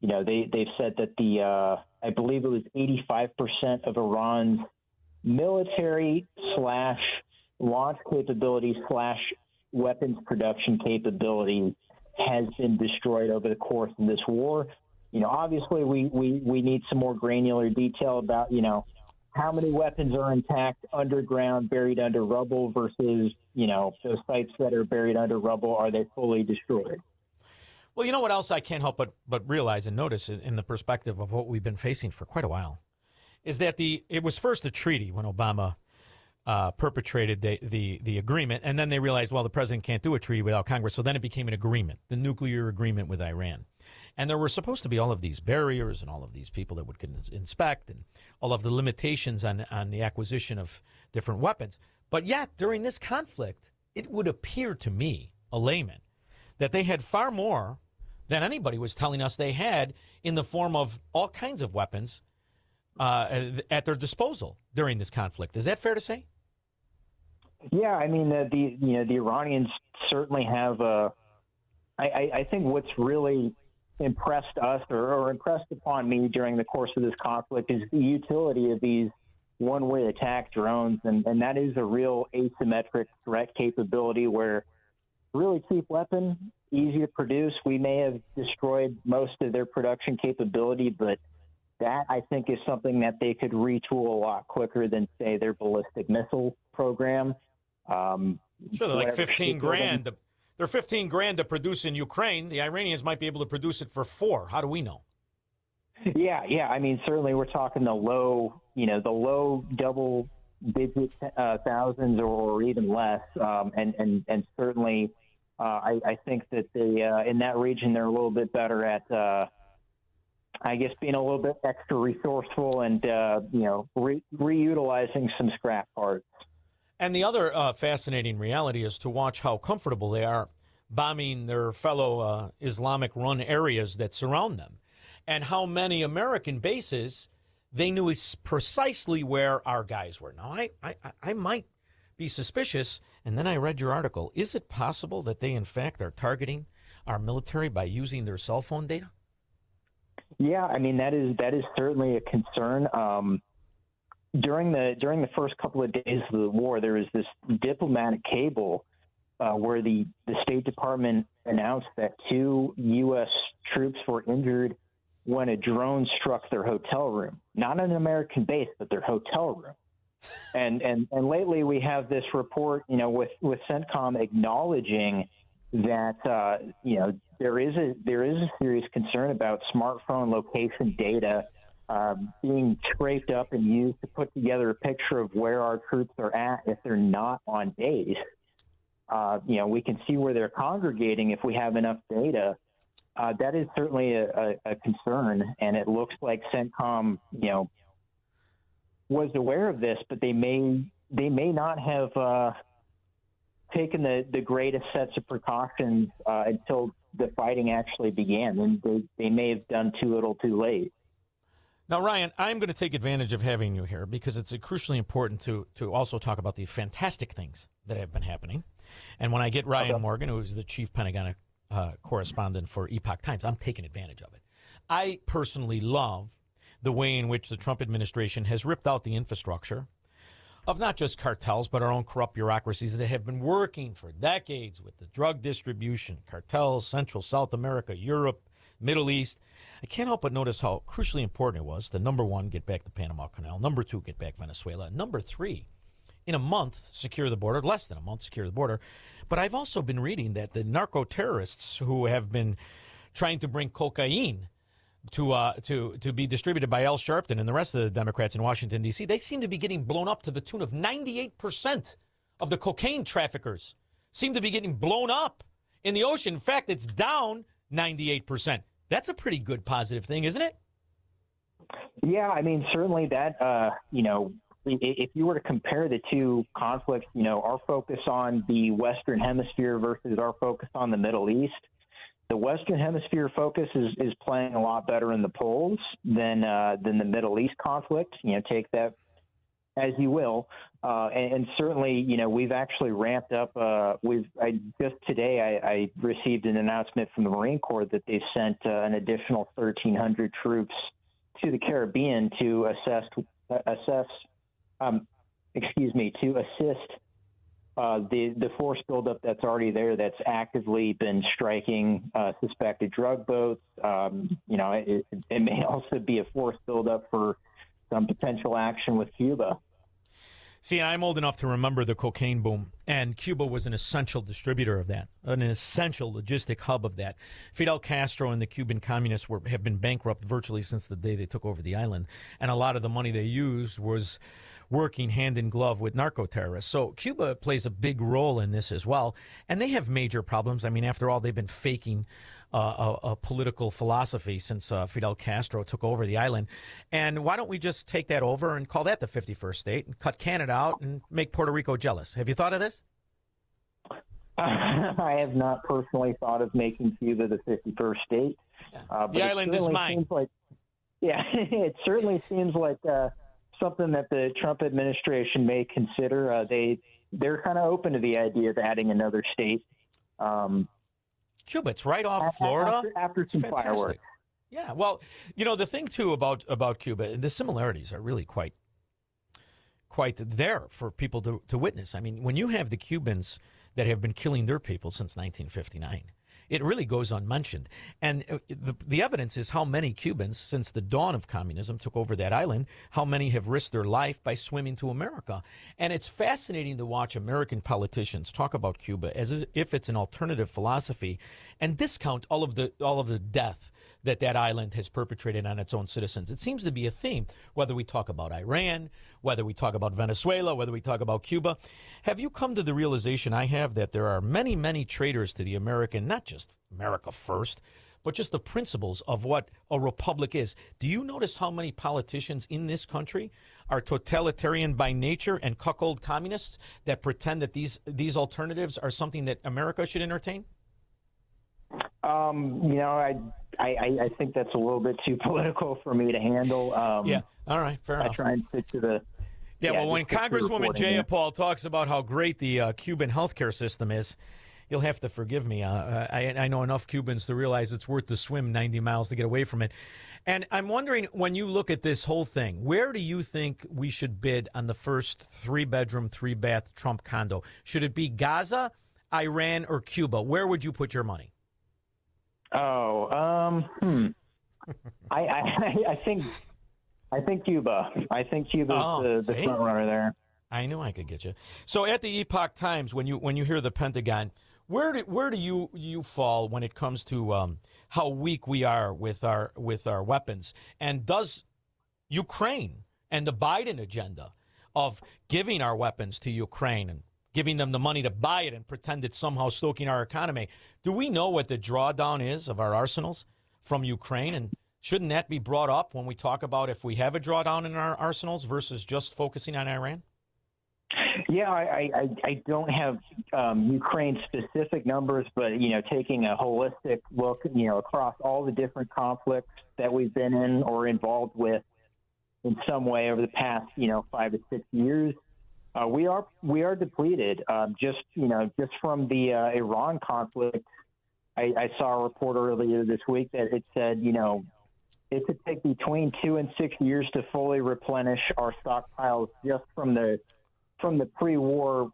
they've said that I believe it was 85% of Iran's military / launch capability / weapons production capability has been destroyed over the course of this war. Obviously we need some more granular detail about, how many weapons are intact underground, buried under rubble versus, those sites that are buried under rubble, are they fully destroyed? Well, you know what else I can't help but realize and notice in the perspective of what we've been facing for quite a while is that it was first a treaty when Obama perpetrated the agreement, and then they realized, well, the president can't do a treaty without Congress, so then it became an agreement, the nuclear agreement with Iran. And there were supposed to be all of these barriers and all of these people that would inspect and all of the limitations on the acquisition of different weapons. But yet, during this conflict, it would appear to me, a layman, that they had far more than anybody was telling us they had in the form of all kinds of weapons at their disposal during this conflict. Is that fair to say? Yeah, I mean, the Iranians certainly have. I think what's really impressed us or impressed upon me during the course of this conflict is the utility of these one-way attack drones, and that is a real asymmetric threat capability where really cheap weapon, easy to produce. We may have destroyed most of their production capability, but that, I think, is something that they could retool a lot quicker than, say, their ballistic missile program. Sure, they're like 15 grand. They're 15 grand to produce in Ukraine. The Iranians might be able to produce it for 4. How do we know? Yeah. I mean, certainly we're talking the low double-digit thousands or even less, and certainly I think that they in that region they're a little bit better at. I guess being a little bit extra resourceful and, reutilizing some scrap parts. And the other fascinating reality is to watch how comfortable they are bombing their fellow Islamic-run areas that surround them, and how many American bases they knew precisely where our guys were. Now, I might be suspicious, and then I read your article. Is it possible that they, in fact, are targeting our military by using their cell phone data? Yeah, I mean, that is certainly a concern. During the first couple of days of the war, there was this diplomatic cable where the State Department announced that 2 U.S. troops were injured when a drone struck their hotel room, not an American base, but their hotel room. And lately we have this report, with CENTCOM acknowledging that there is a serious concern about smartphone location data being scraped up and used to put together a picture of where our troops are at if they're not on base. We can see where they're congregating if we have enough data. That is certainly a concern, and it looks like CENTCOM, was aware of this, but they may not have taken the greatest sets of precautions until the fighting actually began, and they may have done too little too late. Now, Ryan, I'm going to take advantage of having you here because it's crucially important to also talk about the fantastic things that have been happening. And when I get Ryan Morgan, who is the chief Pentagon correspondent for Epoch Times, I'm taking advantage of it. I personally love the way in which the Trump administration has ripped out the infrastructure of not just cartels, but our own corrupt bureaucracies that have been working for decades with the drug distribution, cartels, Central, South America, Europe, Middle East. I can't help but notice how crucially important it was to, number one, get back the Panama Canal, number two, get back Venezuela, number three, in a month, secure the border, less than a month, secure the border. But I've also been reading that the narco-terrorists who have been trying to bring cocaine to be distributed by Al Sharpton and the rest of the Democrats in Washington, D.C., they seem to be getting blown up to the tune of 98% of the cocaine traffickers seem to be getting blown up in the ocean. In fact, it's down 98%. That's a pretty good positive thing, isn't it? Yeah, I mean, certainly that, if you were to compare the two conflicts, our focus on the Western Hemisphere versus our focus on the Middle East, the Western Hemisphere focus is playing a lot better in the polls than the Middle East conflict. Take that as you will. And certainly, we've actually ramped up. Just today, I received an announcement from the Marine Corps that they've sent an additional 1,300 troops to the Caribbean to assist the force buildup that's already there, that's actively been striking suspected drug boats. It may also be a force buildup for some potential action with Cuba. See, I'm old enough to remember the cocaine boom, and Cuba was an essential distributor of that, an essential logistic hub of that. Fidel Castro and the Cuban communists have been bankrupt virtually since the day they took over the island, and a lot of the money they used was working hand in glove with narco-terrorists. So Cuba plays a big role in this as well, and they have major problems. I mean, after all, they've been faking a political philosophy since Fidel Castro took over the island. And why don't we just take that over and call that the 51st state and cut Canada out and make Puerto Rico jealous? Have you thought of this? I have not personally thought of making Cuba the 51st state. The island is mine. It certainly seems like something that the Trump administration may consider. They're kind of open to the idea of adding another state. Cuba, it's right off Florida. After some fireworks. Yeah, well, the thing, too, about Cuba, the similarities are really quite there for people to witness. I mean, when you have the Cubans that have been killing their people since 1959, it really goes unmentioned. And the evidence is how many Cubans, since the dawn of communism, took over that island, how many have risked their life by swimming to America. And it's fascinating to watch American politicians talk about Cuba as if it's an alternative philosophy and discount all of the death that island has perpetrated on its own citizens. It seems to be a theme, whether we talk about Iran, whether we talk about Venezuela, whether we talk about Cuba. Have you come to the realization I have that there are many, many traitors to the American, not just America first, but just the principles of what a republic is? Do you notice how many politicians in this country are totalitarian by nature and cuckold communists that pretend that these alternatives are something that America should entertain? I think that's a little bit too political for me to handle. Yeah, all right, fair enough. I try and stick to the... well, when Congresswoman Jayapal talks about how great the Cuban healthcare system is, you'll have to forgive me. I know enough Cubans to realize it's worth the swim 90 miles to get away from it. And I'm wondering, when you look at this whole thing, where do you think we should bid on the first 3-bedroom, 3-bath Trump condo? Should it be Gaza Iran or Cuba, where would you put your money? I think Cuba. I think Cuba's the front runner there. I knew I could get you. So at the Epoch Times, when you hear the Pentagon, where do you fall when it comes to how weak we are with our weapons? And does Ukraine and the Biden agenda of giving our weapons to Ukraine and giving them the money to buy it and pretend it's somehow stoking our economy, do we know what the drawdown is of our arsenals from Ukraine? And shouldn't that be brought up when we talk about if we have a drawdown in our arsenals versus just focusing on Iran? Yeah, I don't have Ukraine-specific numbers, but, taking a holistic look, across all the different conflicts that we've been in or involved with in some way over the past, 5 to 6 years, we are depleted. Just from the Iran conflict, I saw a report earlier this week that it said, it could take between 2 and 6 years to fully replenish our stockpiles just from the pre-war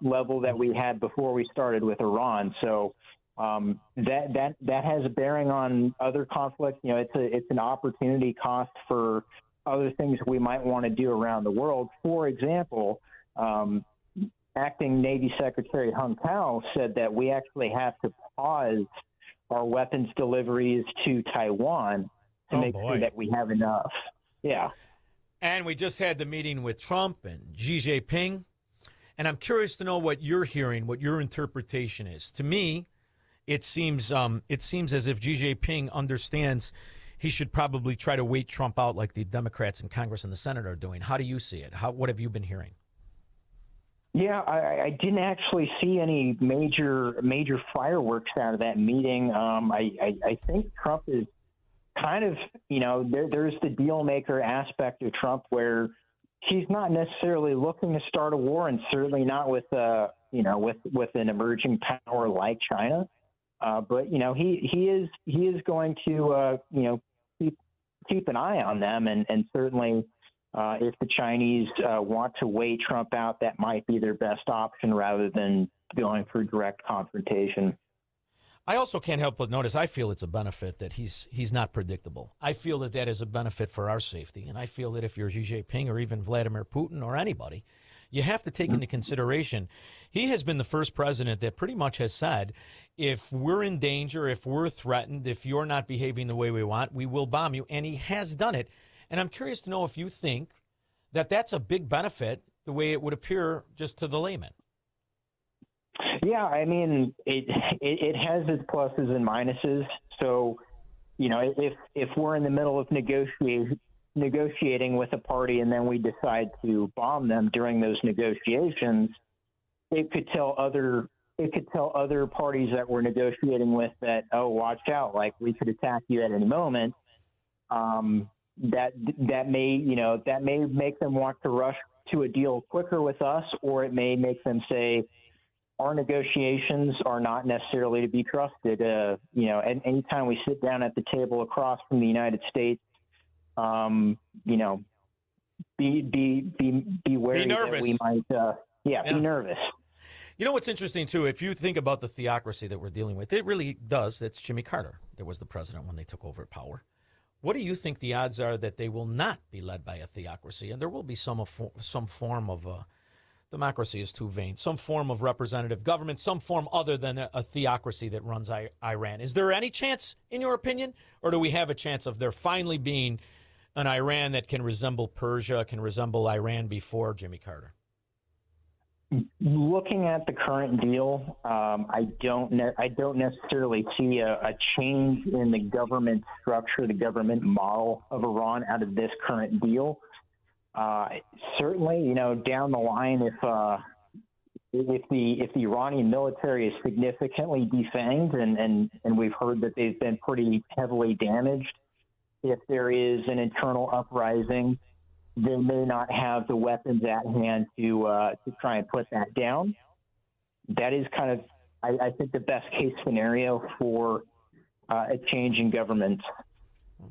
level that we had before we started with Iran. So that has a bearing on other conflicts. It's an opportunity cost for other things we might want to do around the world. For example, Acting Navy Secretary Hung Tao said that we actually have to pause our weapons deliveries to Taiwan to make sure that we have enough. Yeah. And we just had the meeting with Trump and Xi Jinping, and I'm curious to know what you're hearing, what your interpretation is. To me, it seems as if Xi Jinping understands he should probably try to wait Trump out like the Democrats in Congress and the Senate are doing. How do you see it? What have you been hearing? Yeah, I didn't actually see any major fireworks out of that meeting. I think Trump is kind of, there's the deal maker aspect of Trump where he's not necessarily looking to start a war, and certainly not with with an emerging power like China. But he is going to keep an eye on them, and certainly if the Chinese want to wait Trump out, that might be their best option rather than going for direct confrontation. I also can't help but notice, I feel it's a benefit that he's not predictable. I feel that is a benefit for our safety. And I feel that if you're Xi Jinping or even Vladimir Putin or anybody, you have to take into consideration, he has been the first president that pretty much has said, if we're in danger, if we're threatened, if you're not behaving the way we want, we will bomb you. And he has done it. And I'm curious to know if you think that that's a big benefit, the way it would appear just to the layman. Yeah, I mean, it has its pluses and minuses. So, if we're in the middle of negotiating with a party and then we decide to bomb them during those negotiations, it could tell other parties that we're negotiating with that, oh, watch out, like we could attack you at any moment. That may make them want to rush to a deal quicker with us, or it may make them say, our negotiations are not necessarily to be trusted. And anytime we sit down at the table across from the United States, be wary that we might, be nervous. You know what's interesting, too, if you think about the theocracy that we're dealing with, it really does. That's Jimmy Carter that was the president when they took over power. What do you think the odds are that they will not be led by a theocracy, and there will be some form of democracy is too vain, some form of representative government, some form other than a theocracy that runs Iran? Is there any chance, in your opinion, or do we have a chance of there finally being an Iran that can resemble Persia, can resemble Iran before Jimmy Carter? Looking at the current deal, I don't necessarily see a change in the government structure, the government model of Iran out of this current deal. Certainly, down the line, if the Iranian military is significantly defanged, and we've heard that they've been pretty heavily damaged, if there is an internal uprising, they may not have the weapons at hand to try and put that down. That is kind of, I think, the best case scenario for a change in government.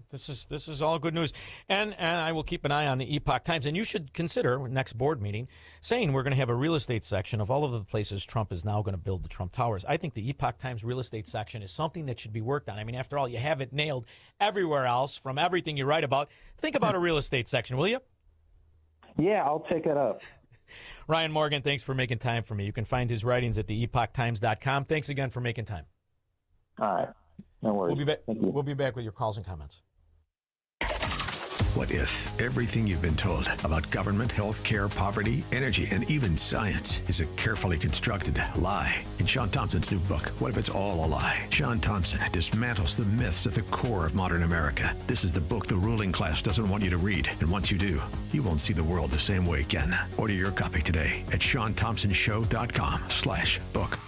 This is all good news. And I will keep an eye on the Epoch Times. And you should consider, next board meeting, saying we're going to have a real estate section of all of the places Trump is now going to build the Trump Towers. I think the Epoch Times real estate section is something that should be worked on. I mean, after all, you have it nailed everywhere else from everything you write about. Think about a real estate section, will you? Yeah, I'll take it up. Ryan Morgan, thanks for making time for me. You can find his writings at theepochtimes.com. Thanks again for making time. All right. No worries. We'll be back with your calls and comments. What if everything you've been told about government, health care, poverty, energy, and even science is a carefully constructed lie? In Shaun Thompson's new book, What If It's All a Lie? Shaun Thompson dismantles the myths at the core of modern America. This is the book the ruling class doesn't want you to read. And once you do, you won't see the world the same way again. Order your copy today at ShaunThompsonShow.com/book.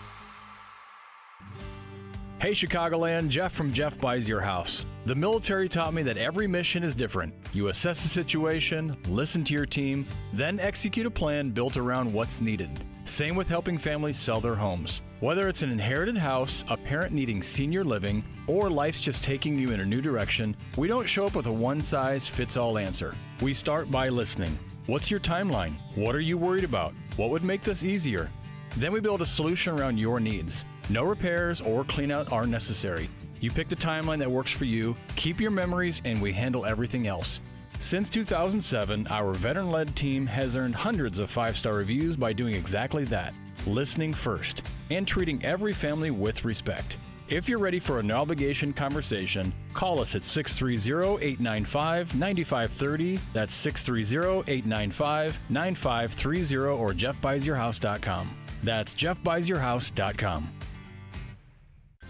Hey Chicagoland, Jeff from Jeff Buys Your House. The military taught me that every mission is different. You assess the situation, listen to your team, then execute a plan built around what's needed. Same with helping families sell their homes. Whether it's an inherited house, a parent needing senior living, or life's just taking you in a new direction, we don't show up with a one-size-fits-all answer. We start by listening. What's your timeline? What are you worried about? What would make this easier? Then we build a solution around your needs. No repairs or cleanout are necessary. You pick the timeline that works for you, keep your memories, and we handle everything else. Since 2007, our veteran-led team has earned hundreds of 5-star reviews by doing exactly that, listening first, and treating every family with respect. If you're ready for a no-obligation conversation, call us at 630-895-9530. That's 630-895-9530 or jeffbuysyourhouse.com. That's jeffbuysyourhouse.com.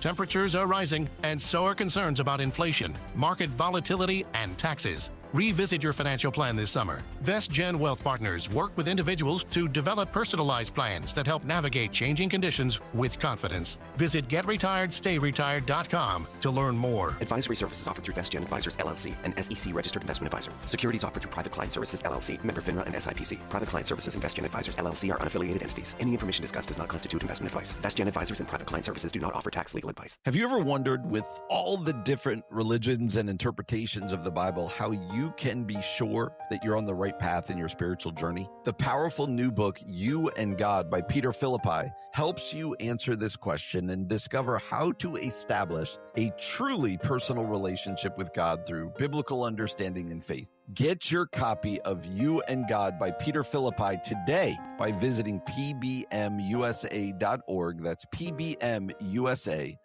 Temperatures are rising, and so are concerns about inflation, market volatility, and taxes. Revisit your financial plan this summer. VestGen Wealth Partners work with individuals to develop personalized plans that help navigate changing conditions with confidence. Visit GetRetiredStayRetired.com to learn more. Advisory services offered through VestGen Advisors, LLC, an SEC-registered investment advisor. Securities offered through Private Client Services, LLC, member FINRA and SIPC. Private Client Services and VestGen Advisors, LLC are unaffiliated entities. Any information discussed does not constitute investment advice. VestGen Advisors and Private Client Services do not offer tax legal advice. Have you ever wondered, with all the different religions and interpretations of the Bible, how you can be sure that you're on the right path in your spiritual journey? The powerful new book, You and God by Peter Philippi, helps you answer this question and discover how to establish a truly personal relationship with God through biblical understanding and faith. Get your copy of You and God by Peter Philippi today by visiting pbmusa.org. That's pbmusa.org.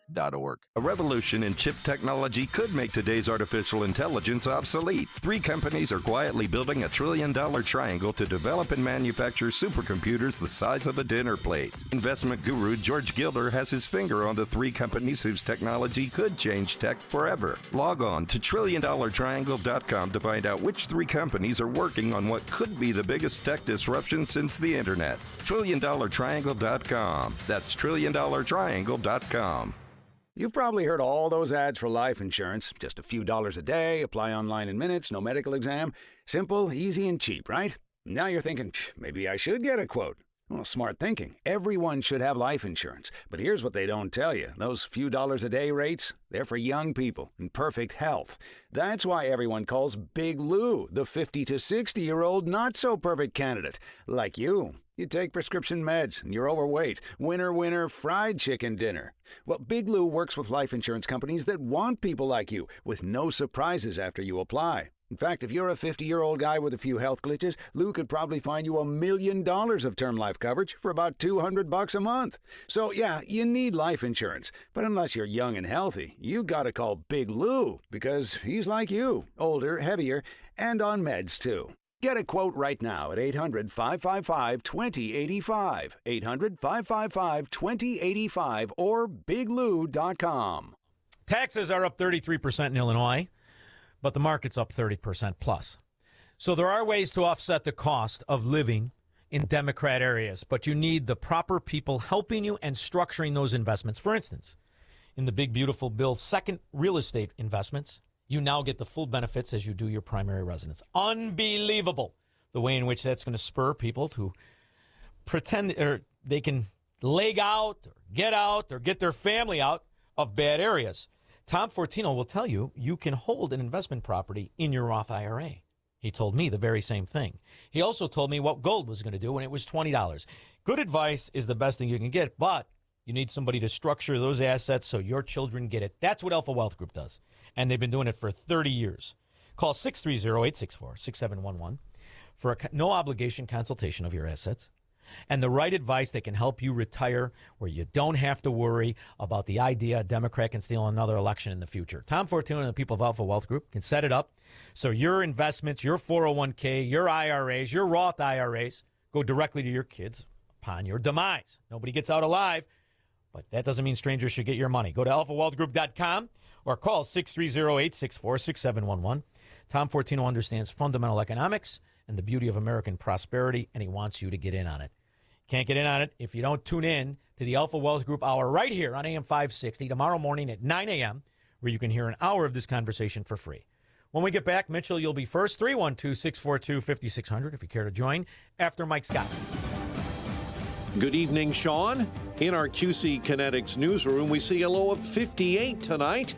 A revolution in chip technology could make today's artificial intelligence obsolete. 3 companies are quietly building a $1 trillion triangle to develop and manufacture supercomputers the size of a dinner plate. Investment guru George Gilder has his finger on the 3 companies whose technology could change tech forever. Log on to $1trilliondollartriangle.com to find out which 3 companies are working on what could be the biggest tech disruption since the internet. $1trilliondollartriangle.com. That's $1trilliondollartriangle.com. You've probably heard all those ads for life insurance. Just a few dollars a day, apply online in minutes, no medical exam. Simple, easy, and cheap, right? Now you're thinking, maybe I should get a quote. Well, smart thinking. Everyone should have life insurance. But here's what they don't tell you. Those few dollars a day rates, they're for young people in perfect health. That's why everyone calls Big Lou the 50 to 60-year-old not-so-perfect candidate. Like you. You take prescription meds, and you're overweight. Winner, winner, fried chicken dinner. Well, Big Lou works with life insurance companies that want people like you, with no surprises after you apply. In fact, if you're a 50-year-old guy with a few health glitches, Lou could probably find you $1 million of term life coverage for about $200 a month. So, yeah, you need life insurance. But unless you're young and healthy, you gotta call Big Lou, because he's like you, older, heavier, and on meds, too. Get a quote right now at 800-555-2085, 800-555-2085, or biglou.com. Taxes are up 33% in Illinois, but the market's up 30% plus. So there are ways to offset the cost of living in Democrat areas, but you need the proper people helping you and structuring those investments. For instance, in the big, beautiful bill, second real estate investments, you now get the full benefits as you do your primary residence. Unbelievable the way in which that's going to spur people to pretend or they can leg out or get their family out of bad areas. Tom Fortino will tell you you can hold an investment property in your Roth IRA. He told me the very same thing. He also told me what gold was going to do when it was $20. Good advice is the best thing you can get, but you need somebody to structure those assets so your children get it. That's what Alpha Wealth Group does, and they've been doing it for 30 years. Call 630-864-6711 for a no-obligation consultation of your assets and the right advice that can help you retire where you don't have to worry about the idea a Democrat can steal another election in the future. Tom Fortuna and the people of Alpha Wealth Group can set it up so your investments, your 401k, your IRAs, your Roth IRAs go directly to your kids upon your demise. Nobody gets out alive, but that doesn't mean strangers should get your money. Go to alphawealthgroup.com or call 630-864-6711. Tom Fortino understands fundamental economics and the beauty of American prosperity, and he wants you to get in on it. Can't get in on it if you don't tune in to the Alpha Wealth Group Hour right here on AM 560 tomorrow morning at 9 a.m., where you can hear an hour of this conversation for free. When we get back, Mitchell, you'll be first, 312-642-5600 if you care to join, after Mike Scott. Good evening, Shaun. In our QC Kinetics newsroom, we see a low of 58 tonight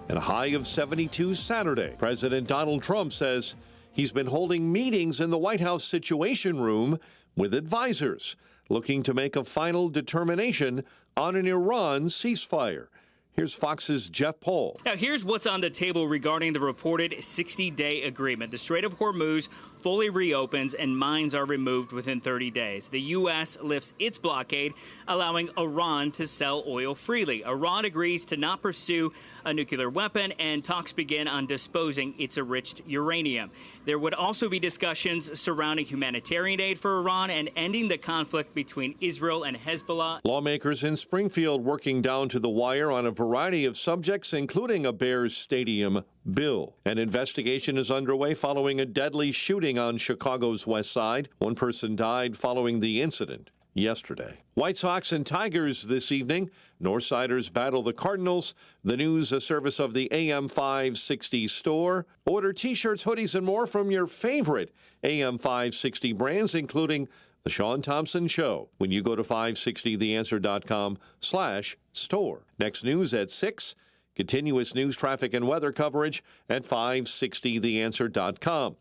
and a high of 72 Saturday. President Donald Trump says he's been holding meetings in the White House Situation Room with advisors, looking to make a final determination on an Iran ceasefire. Here's Fox's Jeff Paul. Now, here's what's on the table regarding the reported 60-day agreement. The Strait of Hormuz fully reopens and mines are removed within 30 days. The U.S. lifts its blockade, allowing Iran to sell oil freely. Iran agrees to not pursue a nuclear weapon, and talks begin on disposing its enriched uranium. There would also be discussions surrounding humanitarian aid for Iran and ending the conflict between Israel and Hezbollah. Lawmakers in Springfield working down to the wire on a variety of subjects, including a Bears stadium bill. An investigation is underway following a deadly shooting on Chicago's West Side. One person died following the incident yesterday. White Sox and Tigers this evening. Northsiders battle the Cardinals. The news, a service of the AM 560 store. Order T-shirts, hoodies, and more from your favorite AM 560 brands, including The Shaun Thompson Show, when you go to 560theanswer.com/store. Next news at 6. Continuous news, traffic, and weather coverage at 560theanswer.com.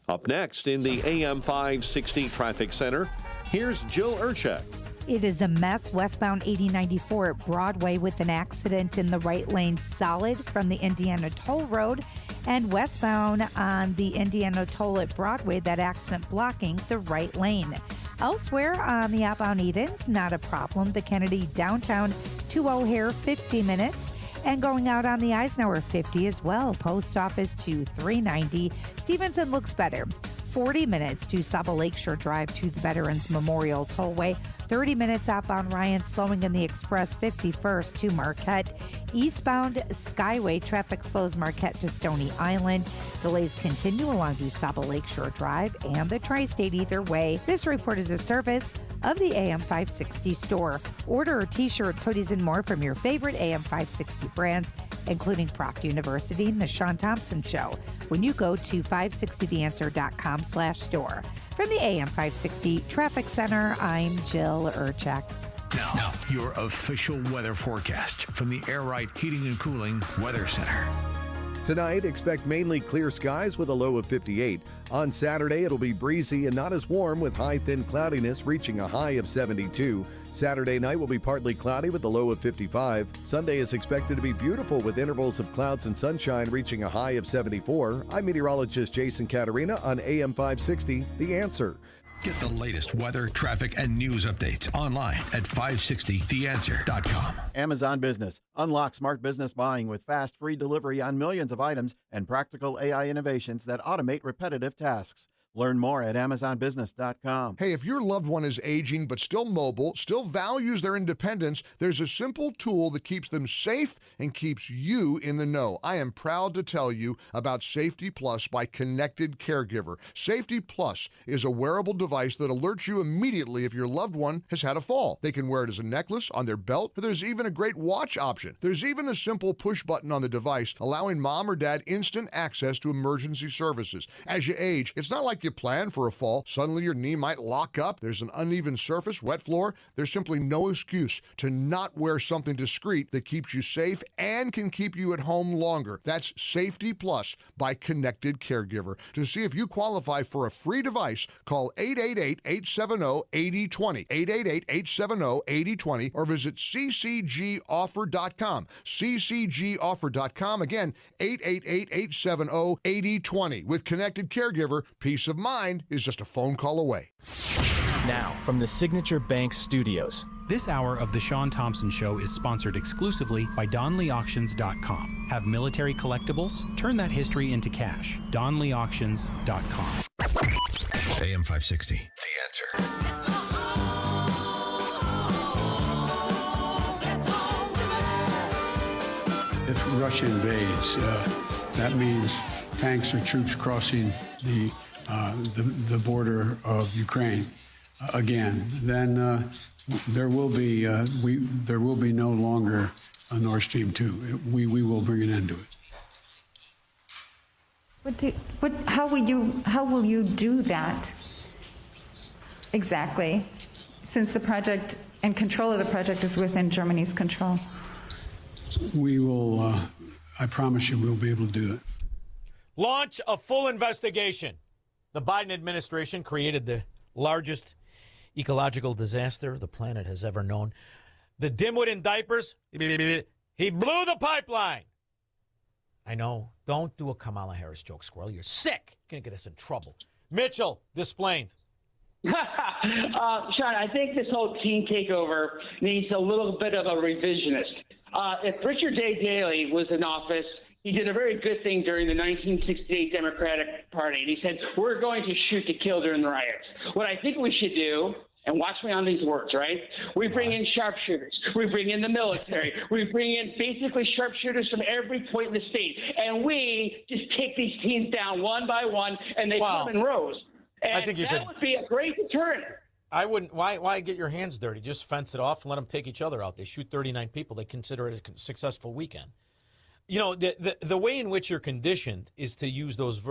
Up next in the AM 560 Traffic Center, here's Jill Urchak. It is a mess westbound 8094 at Broadway with an accident in the right lane solid from the Indiana Toll Road, and westbound on the Indiana Toll at Broadway, that accident blocking the right lane. Elsewhere on the outbound Edens, not a problem. The Kennedy downtown to O'Hare, 50 minutes. And going out on the Eisenhower, 50 as well. Post Office to 390. Stevenson looks better. 40 minutes to Saba Lakeshore Drive to the Veterans Memorial Tollway. 30 minutes outbound Ryan, slowing in the Express 51st to Marquette. Eastbound Skyway, traffic slows Marquette to Stony Island. Delays continue along to Saba Lakeshore Drive and the Tri-State either way. This report is a service of the AM 560 store. Order T-shirts, hoodies, and more from your favorite AM 560 brands, including Proft University and The Shaun Thompson Show, when you go to 560theanswer.com/store. From the AM 560 Traffic Center, I'm Jill Urchak. Now, your official weather forecast from the Air Right Heating and Cooling Weather Center. Tonight, expect mainly clear skies with a low of 58. On Saturday, it'll be breezy and not as warm with high thin cloudiness reaching a high of 72. Saturday night will be partly cloudy with a low of 55. Sunday is expected to be beautiful with intervals of clouds and sunshine reaching a high of 74. I'm meteorologist Jason Caterina on AM 560, The Answer. Get the latest weather, traffic, and news updates online at 560theanswer.com. Amazon Business. Unlock smart business buying with fast, free delivery on millions of items and practical AI innovations that automate repetitive tasks. Learn more at amazonbusiness.com. Hey, if your loved one is aging but still mobile, still values their independence, there's a simple tool that keeps them safe and keeps you in the know. I am proud to tell you about Safety Plus by Connected Caregiver. Safety Plus is a wearable device that alerts you immediately if your loved one has had a fall. They can wear it as a necklace, on their belt, or there's even a great watch option. There's even a simple push button on the device allowing mom or dad instant access to emergency services. As you age, it's not like like you planned for a fall, suddenly your knee might lock up, there's an uneven surface, wet floor, there's simply no excuse to not wear something discreet that keeps you safe and can keep you at home longer. That's Safety Plus by Connected Caregiver. To see if you qualify for a free device, call 888-870-8020, 888-870-8020, or visit ccgoffer.com, ccgoffer.com. Again, 888-870-8020. With Connected Caregiver, peace of mind is just a phone call away. Now, from the Signature Bank Studios. This hour of The Shaun Thompson Show is sponsored exclusively by DonleyAuctions.com. Have military collectibles? Turn that history into cash. DonleyAuctions.com. AM 560, The Answer. If Russia invades, that means tanks or troops crossing the border of Ukraine again. Then there will be no longer a Nord Stream 2. We will bring an end to it. How will you do that exactly? Since the project and control of the project is within Germany's control. We will. I promise you, we'll be able to do it. Launch a full investigation. The Biden administration created the largest ecological disaster the planet has ever known. The dimwit in diapers, he blew the pipeline. I know. Don't do a Kamala Harris joke, Squirrel. You're sick. You're going to get us in trouble. Mitchell, Desplaines. Shaun, I think this whole teen takeover needs a little bit of a revisionist. If Richard J. Daley was in office, he did a very good thing during the 1968 Democratic Party. And he said, we're going to shoot to kill during the riots. What I think we should do, and watch me on these words, right? We bring in sharpshooters. We bring in the military. We bring in basically sharpshooters from every point in the state. And we just take these teens down one by one, and they come in rows. And I think you that would be a great deterrent. I wouldn't. Why get your hands dirty? Just fence it off and let them take each other out. They shoot 39 people. They consider it a successful weekend. You know, the way in which you're conditioned is to use those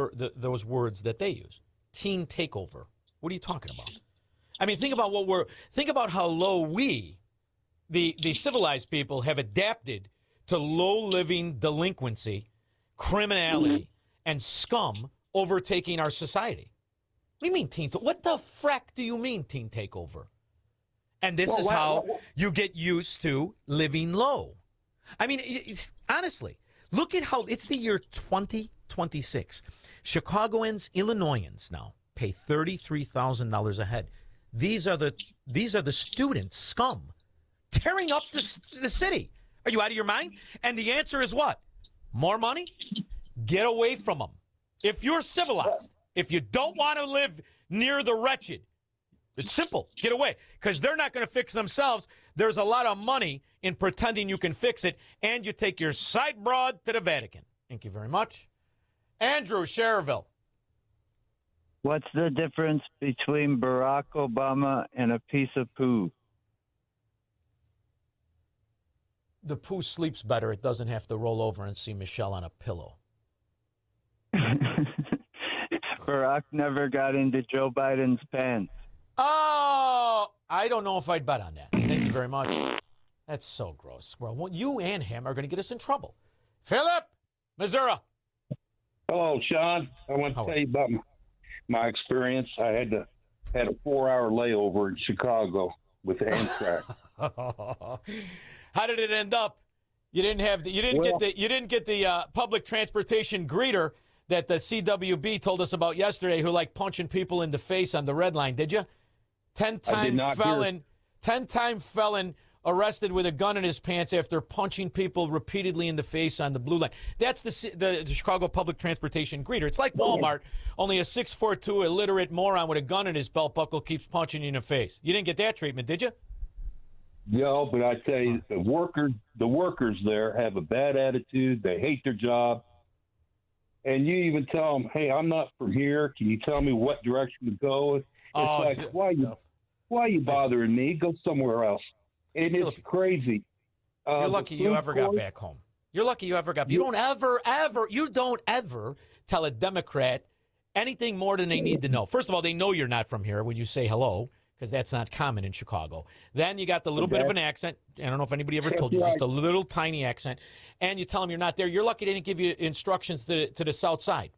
words that they use. Teen takeover. What are you talking about? I mean, think about how low we, the civilized people, have adapted to low living delinquency, criminality, and scum overtaking our society. What do you mean teen? What the frack do you mean teen takeover? And this is how you get used to living low. I mean, honestly, look at how it's the year 2026. Chicagoans, Illinoisans now pay $33,000 a head. These are the students, scum, tearing up the city. Are you out of your mind? And the answer is what? More money? Get away from them. If you're civilized, if you don't want to live near the wretched, it's simple. Get away. Because they're not going to fix themselves. There's a lot of money in pretending you can fix it, and you take your side broad to the Vatican. Thank you very much. Andrew, Cherville. What's the difference between Barack Obama and a piece of poo? The poo sleeps better. It doesn't have to roll over and see Michelle on a pillow. Barack never got into Joe Biden's pants. Oh, I don't know if I'd bet on that. Thank you very much. That's so gross. Well, you and him are going to get us in trouble. Philip, Missouri. Hello, Shaun. I want to tell you about my experience. I had a 4-hour layover in Chicago with Amtrak. How did it end up? You didn't get the public transportation greeter that the CWB told us about yesterday, who liked punching people in the face on the red line, did you? 10-time felon arrested with a gun in his pants after punching people repeatedly in the face on the blue line. That's the Chicago public transportation greeter. It's like Walmart, only a 6'2" illiterate moron with a gun in his belt buckle keeps punching you in the face. You didn't get that treatment, did you? No, but I tell you, the workers there have a bad attitude. They hate their job. And you even tell them, hey, I'm not from here. Can you tell me what direction to go? It's why are you bothering me? Go somewhere else. And it's crazy. You're lucky you ever got back home. You're lucky you ever got. You don't ever tell a Democrat Anything more than they need to know. First of all, they know you're not from here when you say hello, because that's not common in Chicago. Then you got the little bit of an accent. I don't know if anybody ever told you, just a little tiny accent. And you tell them you're not there. You're lucky they didn't give you instructions to the south side.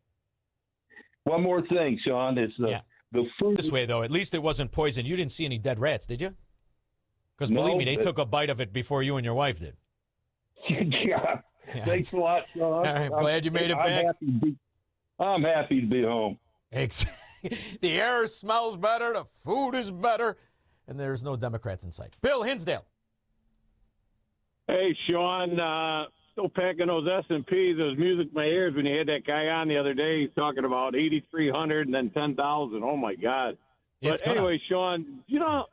One more thing, Shaun. It's the food. This way, though, at least it wasn't poison. You didn't see any dead rats, did you? Because believe me, they took a bite of it before you and your wife did. Yeah. Thanks a lot, Shaun. I'm glad you made it back. I'm happy to be home. The air smells better, the food is better, and there's no Democrats in sight. Bill Hinsdale. Hey, Shaun, still packing those S&Ps, those music in my ears when you had that guy on the other day. He's talking about 8,300 and then 10,000. Oh, my God. But anyway, Shaun, do you know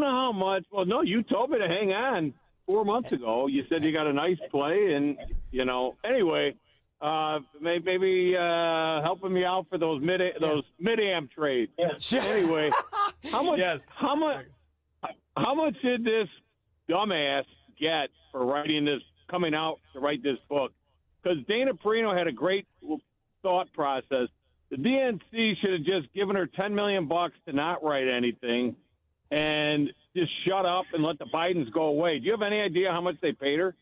how much? Well, no, you told me to hang on 4 months ago. You said you got a nice play, and, anyway, maybe helping me out for those mid-am trades. Anyway, how much did this dumbass get for coming out to write this book? Because Dana Perino had a great thought process. The DNC should have just given her $10 million to not write anything and just shut up and let the Bidens go away. Do you have any idea how much they paid her?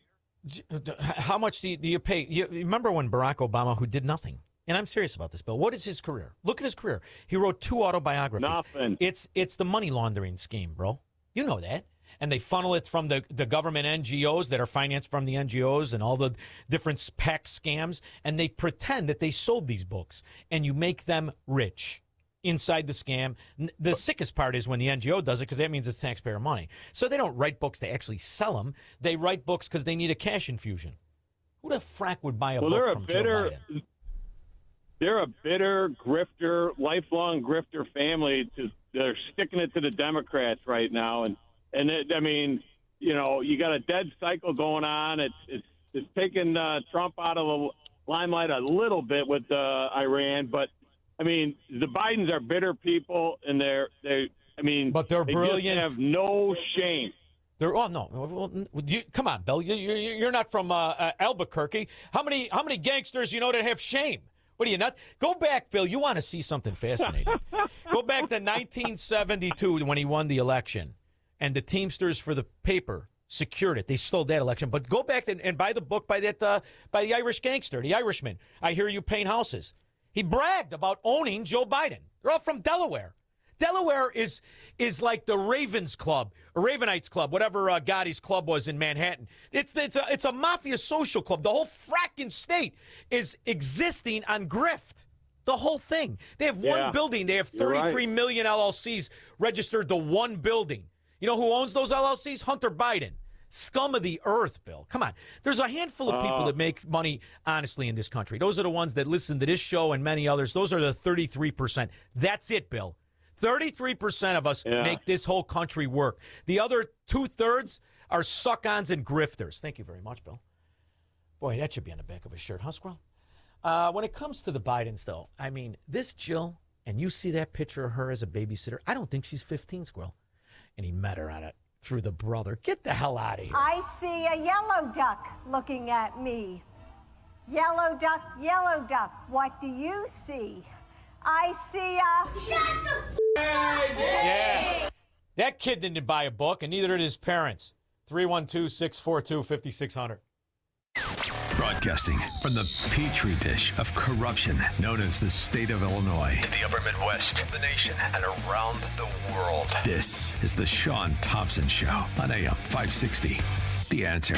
How much do you pay? You remember when Barack Obama, who did nothing, and I'm serious about this, Bill, what is his career? Look at his career. He wrote 2 autobiographies. Nothing. It's the money laundering scheme, bro. You know that. And they funnel it from the government NGOs that are financed from the NGOs and all the different PAC scams, and they pretend that they sold these books, and you make them rich inside the scam. The sickest part is when the NGO does it, because that means it's taxpayer money. So they don't write books to actually sell them. They write books because they need a cash infusion. Who the frack would buy a book from Joe Biden? They're a bitter grifter, lifelong grifter family. They're sticking it to the Democrats right now, and you got a dead cycle going on. It's taking Trump out of the limelight a little bit with Iran, but I mean, the Bidens are bitter people, and they're brilliant. Just have no shame. Come on, Bill. You're not from Albuquerque. How many gangsters you know that have shame? What are you not? Go back, Bill. You want to see something fascinating? Go back to 1972 when he won the election, and the Teamsters for the paper secured it. They stole that election. But go back and buy the book by the Irish gangster, the Irishman. I hear you paint houses. He bragged about owning Joe Biden. They're all from Delaware. Delaware is like the Ravens Club, or Ravenites Club, whatever Gotti's club was in Manhattan. It's a mafia social club. The whole fracking state is existing on grift. The whole thing. They have one building. They have 33 million LLCs registered to one building. You know who owns those LLCs? Hunter Biden. Scum of the earth, Bill. Come on. There's a handful of people that make money honestly in this country. Those are the ones that listen to this show and many others. Those are the 33%. That's it, Bill. 33% of us make this whole country work. The other 2/3 are suck-ons and grifters. Thank you very much, Bill. Boy, that should be on the back of a shirt, huh, Squirrel? When it comes to the Bidens, though, I mean, this Jill, and you see that picture of her as a babysitter, I don't think she's 15, Squirrel. And he met her on it. Through the brother. Get the hell out of here. I see a yellow duck looking at me. Yellow duck, what do you see? I see a... Shut the up! Yeah. That kid didn't buy a book, and neither did his parents. 312-642-5600. Broadcasting from the petri dish of corruption known as the state of Illinois. In the upper Midwest, the nation, and around the world. This is the Shaun Thompson Show on AM 560. The Answer.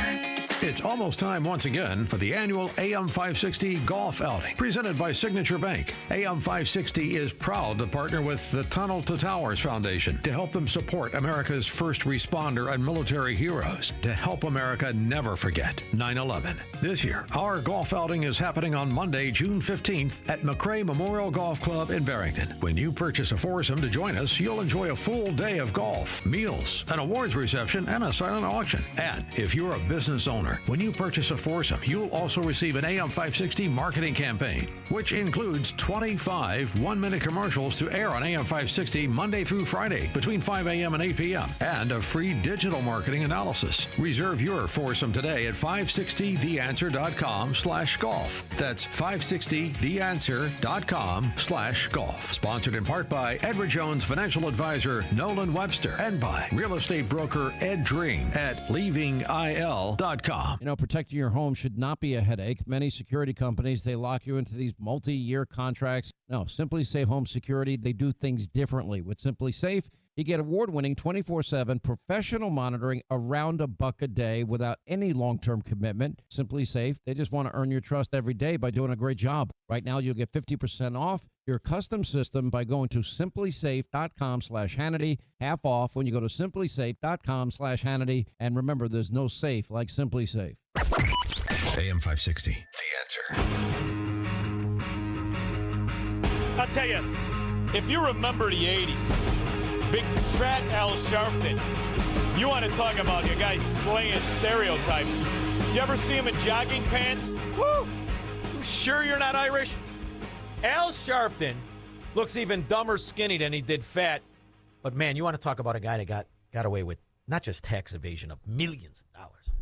It's almost time once again for the annual AM 560 golf outing presented by Signature Bank. AM 560 is proud to partner with the Tunnel to Towers Foundation to help them support America's first responder and military heroes, to help America never forget 9/11. This year, our golf outing is happening on Monday, June 15th at McRae Memorial Golf Club in Barrington. When you purchase a foursome to join us, you'll enjoy a full day of golf, meals, an awards reception, and a silent auction. And if you're a business owner listener. When you purchase a foursome, you'll also receive an AM 560 marketing campaign, which includes 25 one-minute commercials to air on AM 560 Monday through Friday between 5 a.m. and 8 p.m. and a free digital marketing analysis. Reserve your foursome today at 560theanswer.com/golf. That's 560theanswer.com/golf. Sponsored in part by Edward Jones Financial Advisor Nolan Webster and by real estate broker Ed Dream at leavingil.com. You know, protecting your home should not be a headache. Many security companies, they lock you into these multi-year contracts. No, Simply Safe Home Security, they do things differently. With Simply Safe, you get award-winning 24/7 professional monitoring around $1 a day without any long-term commitment. Simply Safe, they just want to earn your trust every day by doing a great job. Right now, you'll get 50% off your custom system by going to simplysafe.com/Hannity. Half off when you go to simplysafe.com/Hannity. And remember, there's no safe like Simply Safe. AM 560, The Answer. I'll tell you, if you remember the 80s, big fat Al Sharpton, you want to talk about your guys slaying stereotypes. Did you ever see him in jogging pants? Woo! You sure you're not Irish? Al Sharpton looks even dumber skinny than he did fat. But, man, you want to talk about a guy that got away with not just tax evasion of millions of dollars.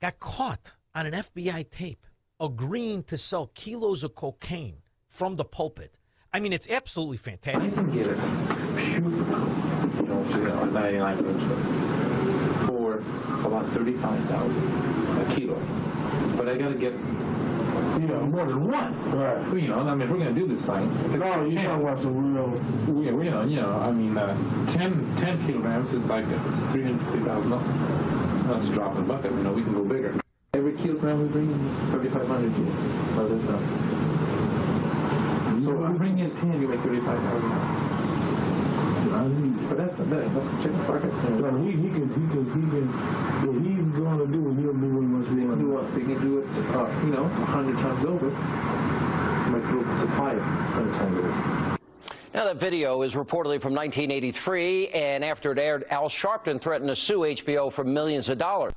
Got caught on an FBI tape agreeing to sell kilos of cocaine from the pulpit. I mean, it's absolutely fantastic. I can get it, a 99 for about $35,000 a kilo. But I got to get, more than one. Right. I mean, if we're going to do this thing, no, you're talking about some real. 10 kilograms is like it's $350,000. That's a drop in the bucket. We can go bigger. Every kilogram we bring in 3,500. So I bring in 10, you make 35,000. But that's a check the pocket. He can. What he's going to do, he'll do what he wants to do. They can do it, 100 times over. Like the supply 100 times over. Now, that video is reportedly from 1983, and after it aired, Al Sharpton threatened to sue HBO for millions of dollars.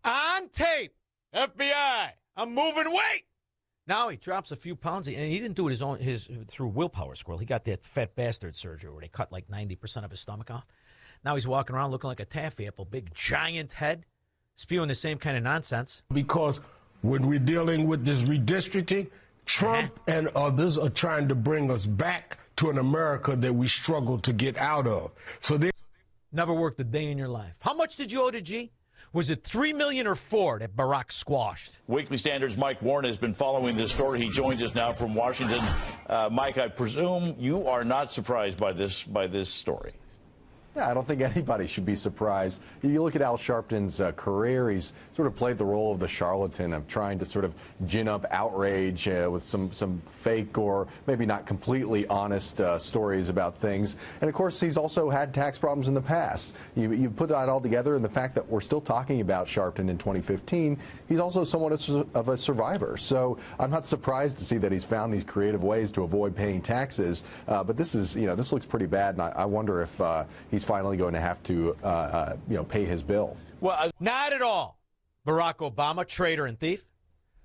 On tape, FBI, I'm moving weight. Now he drops a few pounds, and he didn't do it through willpower, Squirrel. He got that fat bastard surgery where they cut like 90% of his stomach off. Now he's walking around looking like a taffy apple, big giant head, spewing the same kind of nonsense. Because when we're dealing with this redistricting, Trump and others are trying to bring us back to an America that we struggle to get out of. So they never worked a day in your life. How much did you owe to G? Was it $3 million or $4 that Barack squashed? Weekly Standard's Mike Warren has been following this story. He joins us now from Washington. Mike, I presume you are not surprised by this story. Yeah, I don't think anybody should be surprised. You look at Al Sharpton's career, he's sort of played the role of the charlatan of trying to sort of gin up outrage with some fake or maybe not completely honest stories about things. And, of course, he's also had tax problems in the past. You put that all together, and the fact that we're still talking about Sharpton in 2015, he's also somewhat of a survivor. So I'm not surprised to see that he's found these creative ways to avoid paying taxes. But this is, this looks pretty bad, and I wonder if he's finally going to have to, pay his bill. Well, not at all. Barack Obama, traitor and thief,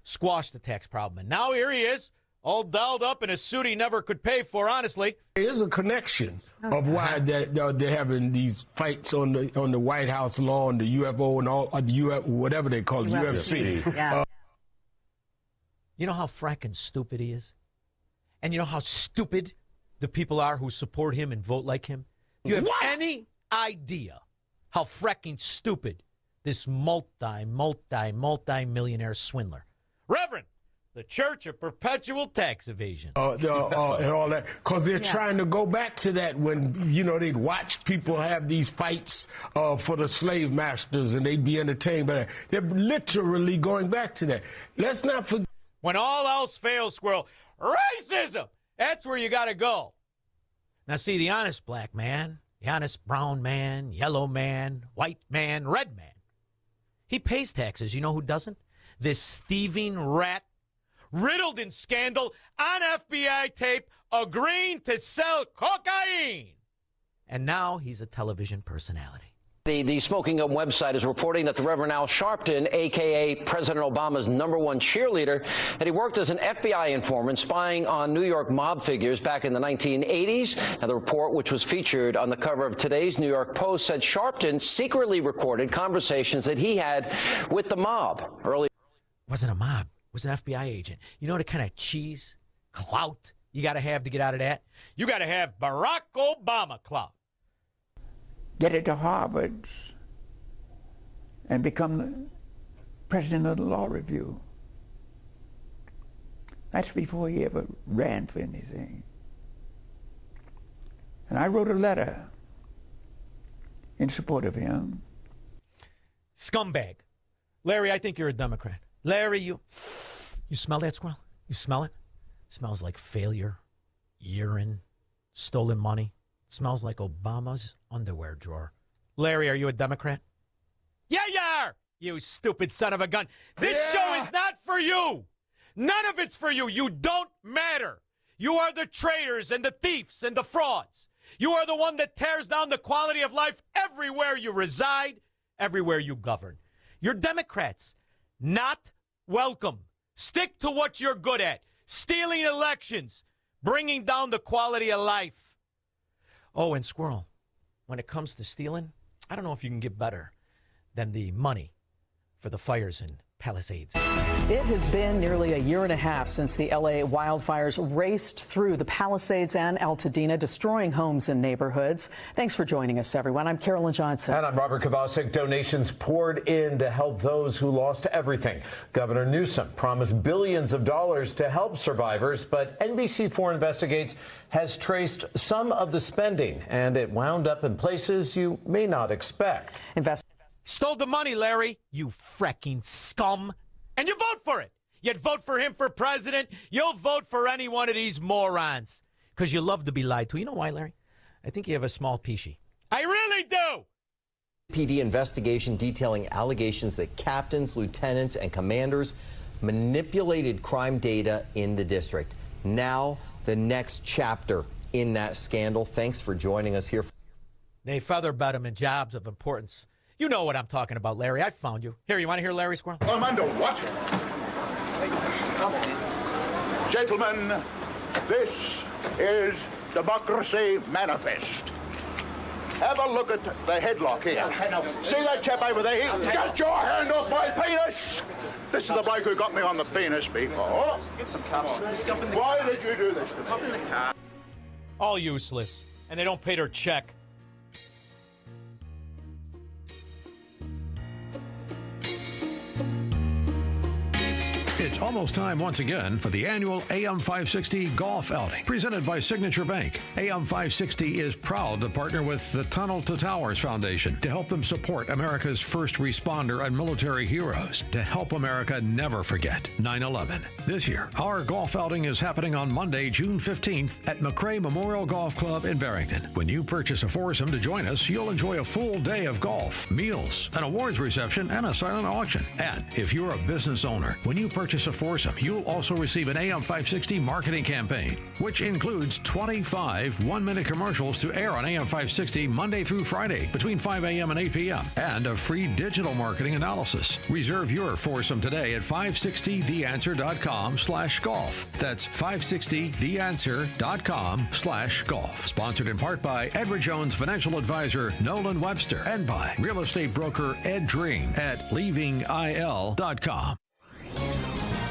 squashed the tax problem. And now here he is, all dolled up in a suit he never could pay for, honestly. There is a connection of why they're having these fights on the White House lawn, the UFO and all, the whatever they call it, UFC. Yeah. You know how fracking stupid he is? And you know how stupid the people are who support him and vote like him? Do you have any idea how fracking stupid this multi-millionaire swindler, Reverend, the Church of Perpetual Tax Evasion, and all that, because they're trying to go back to that when, they'd watch people have these fights for the slave masters and they'd be entertained by that. They're literally going back to that. Let's not forget. When all else fails, Squirrel, racism, that's where you got to go. Now, see, the honest black man, the honest brown man, yellow man, white man, red man, he pays taxes. You know who doesn't? This thieving rat, riddled in scandal, on FBI tape, agreeing to sell cocaine. And now he's a television personality. The Smoking Gun website is reporting that the Reverend Al Sharpton, a.k.a. President Obama's #1 cheerleader, that he worked as an FBI informant spying on New York mob figures back in the 1980s. Now, the report, which was featured on the cover of today's New York Post, said Sharpton secretly recorded conversations that he had with the mob early. Wasn't a mob. Was an FBI agent. You know the kind of cheese, clout you got to have to get out of that? You got to have Barack Obama clout. Get into Harvard and become the president of the law review. That's before he ever ran for anything. And I wrote a letter in support of him. Scumbag. Larry, I think you're a Democrat. Larry, you smell that, squirrel? You smell it? It smells like failure, urine, stolen money. It smells like Obama's underwear drawer. Larry, are you a Democrat? Yeah, you are, you stupid son of a gun. This show is not for you. None of it's for you. You don't matter. You are the traitors and the thieves and the frauds. You are the one that tears down the quality of life everywhere you reside, everywhere you govern. You're Democrats. Not welcome. Stick to what you're good at. Stealing elections. Bringing down the quality of life. Oh, and Squirrel, when it comes to stealing, I don't know if you can get better than the money for the fires in Palisades. It has been nearly a year and a half since the L.A. wildfires raced through the Palisades and Altadena, destroying homes and neighborhoods. Thanks for joining us, everyone. I'm Carolyn Johnson. And I'm Robert Kovacic. Donations poured in to help those who lost everything. Governor Newsom promised billions of dollars to help survivors, but NBC4 Investigates has traced some of the spending, and it wound up in places you may not expect. Stole the money, Larry, you fracking scum. And you vote for it. You'd vote for him for president. You'll vote for any one of these morons. Because you love to be lied to. You know why, Larry? I think you have a small peachy. I really do. PD investigation detailing allegations that captains, lieutenants, and commanders manipulated crime data in the district. Now, the next chapter in that scandal. Thanks for joining us here. They featherbed him in jobs of importance. You know what I'm talking about, Larry. I found you. Here, you want to hear Larry Squirrel? I'm under what? Gentlemen, this is Democracy Manifest. Have a look at the headlock here. See that chap over there? Get your hand off my penis! This is the bloke who got me on the penis before. Get some cups. Why did you do this? Hop in the car. All useless. And they don't pay their check. It's almost time once again for the annual AM 560 Golf Outing, presented by Signature Bank. AM 560 is proud to partner with the Tunnel to Towers Foundation to help them support America's first responder and military heroes, to help America never forget 9/11. This year, our golf outing is happening on Monday, June 15th at McRae Memorial Golf Club in Barrington. When you purchase a foursome to join us, you'll enjoy a full day of golf, meals, an awards reception, and a silent auction. And if you're a business owner, when you purchase a foursome, you'll also receive an AM 560 marketing campaign, which includes 25 one-minute commercials to air on AM 560 Monday through Friday between 5 a.m. and 8 p.m. and a free digital marketing analysis. Reserve your foursome today at 560theanswer.com/golf. That's 560theanswer.com/golf. Sponsored in part by Edward Jones Financial Advisor Nolan Webster and by real estate broker Ed Dream at leavingil.com.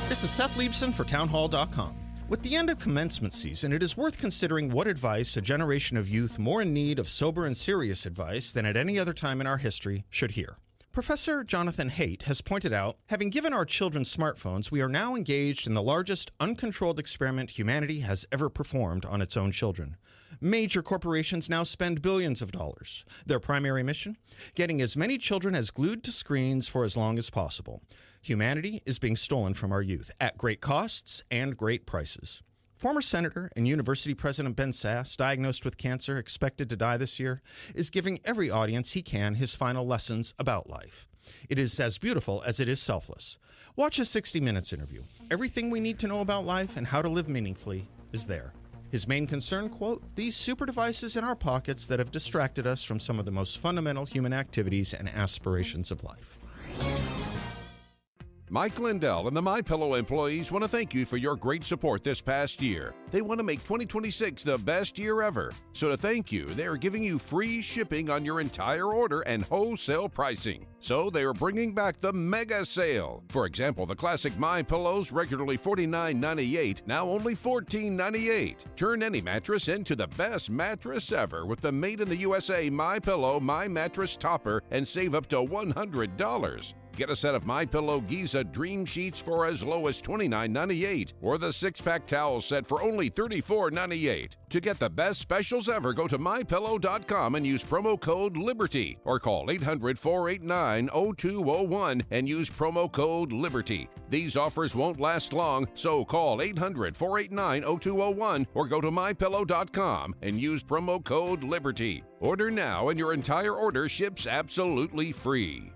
This is Seth Liebson for townhall.com. With the end of commencement season, it is worth considering what advice a generation of youth more in need of sober and serious advice than at any other time in our history should hear. Professor Jonathan Haidt has pointed out, having given our children smartphones, we are now engaged in the largest uncontrolled experiment humanity has ever performed on its own children. Major corporations now spend billions of dollars. Their primary mission? Getting as many children as glued to screens for as long as possible. Humanity is being stolen from our youth at great costs and great prices. Former Senator and University President Ben Sasse, diagnosed with cancer, expected to die this year, is giving every audience he can his final lessons about life. It is as beautiful as it is selfless. Watch a 60 Minutes interview. Everything we need to know about life and how to live meaningfully is there. His main concern, quote, these super devices in our pockets that have distracted us from some of the most fundamental human activities and aspirations of life. Mike Lindell and the MyPillow employees want to thank you for your great support this past year. They want to make 2026 the best year ever. So to thank you, they are giving you free shipping on your entire order and wholesale pricing. So they are bringing back the mega sale. For example, the classic MyPillows, regularly $49.98, now only $14.98. Turn any mattress into the best mattress ever with the Made in the USA MyPillow My Mattress Topper and save up to $100. Get a set of MyPillow Giza Dream Sheets for as low as $29.98 or the 6-pack towel set for only $34.98. To get the best specials ever, go to MyPillow.com and use promo code LIBERTY or call 800-489-0201 and use promo code LIBERTY. These offers won't last long, so call 800-489-0201 or go to MyPillow.com and use promo code LIBERTY. Order now and your entire order ships absolutely free.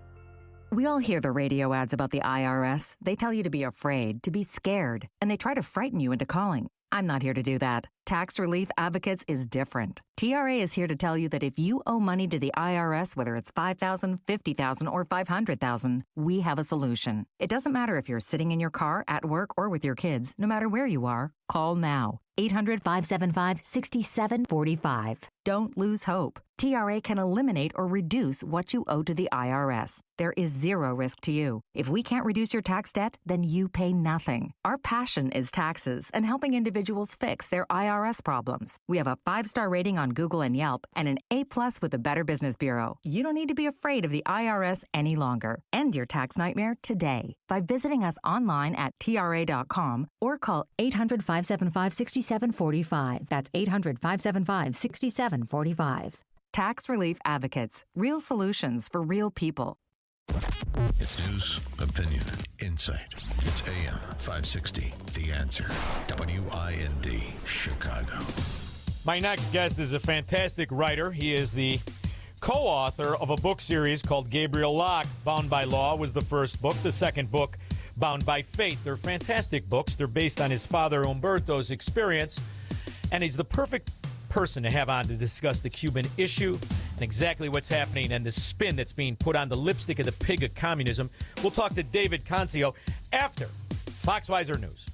We all hear the radio ads about the IRS. They tell you to be afraid, to be scared, and they try to frighten you into calling. I'm not here to do that. Tax Relief Advocates is different. TRA is here to tell you that if you owe money to the IRS, whether it's $5,000, $50,000, or $500,000, we have a solution. It doesn't matter if you're sitting in your car, at work, or with your kids. No matter where you are, call now. 800-575-6745. Don't lose hope. TRA can eliminate or reduce what you owe to the IRS. There is zero risk to you. If we can't reduce your tax debt, then you pay nothing. Our passion is taxes and helping individuals fix their IRS problems. We have a 5-star rating on Google and Yelp and an A+ with the Better Business Bureau. You don't need to be afraid of the IRS any longer. End your tax nightmare today by visiting us online at TRA.com or call 800-575-6745. That's 800-575-6745. Tax Relief Advocates. Real solutions for real people. It's news, opinion, insight. It's AM 560, The Answer. WIND, Chicago. My next guest is a fantastic writer. He is the co-author of a book series called Gabriel Locke. Bound by Law was the first book. The second book, Bound by Fate. They're fantastic books. They're based on his father Umberto's experience. And he's the perfect person to have on to discuss the Cuban issue and exactly what's happening and the spin that's being put on the lipstick of the pig of communism. We'll talk to David Concio after Foxweiser News.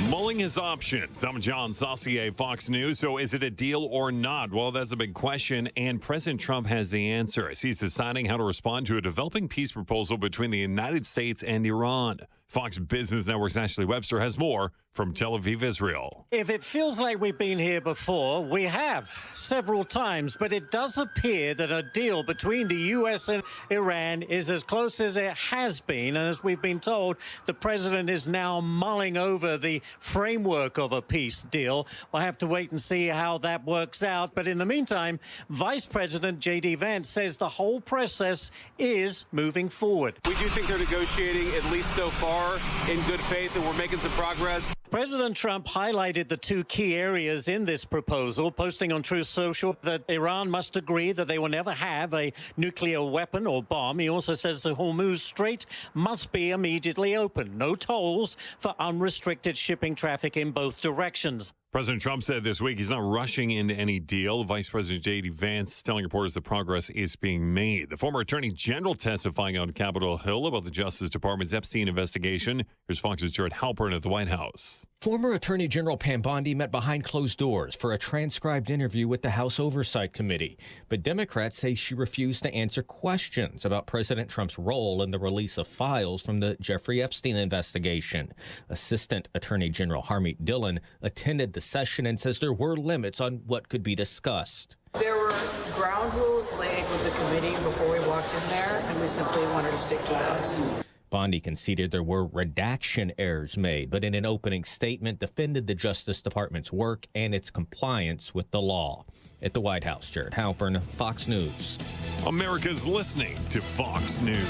Mulling his options. I'm John Saucier, Fox News. So is it a deal or not? Well, that's a big question, and President Trump has the answer as he's deciding how to respond to a developing peace proposal between the United States and Iran. Fox Business Network's Ashley Webster has more from Tel Aviv, Israel. If it feels like we've been here before, we have several times, but it does appear that a deal between the U.S. and Iran is as close as it has been. And as we've been told, the president is now mulling over the framework of a peace deal. We'll have to wait and see how that works out. But in the meantime, Vice President J.D. Vance says the whole process is moving forward. We do think they're negotiating, at least so far, in good faith, and we're making some progress. President Trump highlighted the two key areas in this proposal, posting on Truth Social that Iran must agree that they will never have a nuclear weapon or bomb. He also says the Hormuz Strait must be immediately open. No tolls for unrestricted shipping traffic in both directions. President Trump said this week he's not rushing into any deal. Vice President J.D. Vance telling reporters the progress is being made. The former Attorney General testifying on Capitol Hill about the Justice Department's Epstein investigation. Here's Fox's Jared Halpern at the White House. Former Attorney General Pam Bondi met behind closed doors for a transcribed interview with the House Oversight Committee. But Democrats say she refused to answer questions about President Trump's role in the release of files from the Jeffrey Epstein investigation. Assistant Attorney General Harmeet Dillon attended the session and says there were limits on what could be discussed. There were ground rules laid with the committee before we walked in there, and we simply wanted to stick to those. Bondi conceded there were redaction errors made, but in an opening statement defended the Justice Department's work and its compliance with the law. At the White House, Jared Halpern, Fox News. America's listening to Fox News.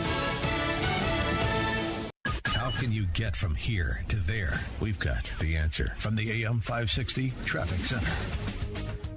How can you get from here to there? We've got the answer from the AM 560 Traffic Center.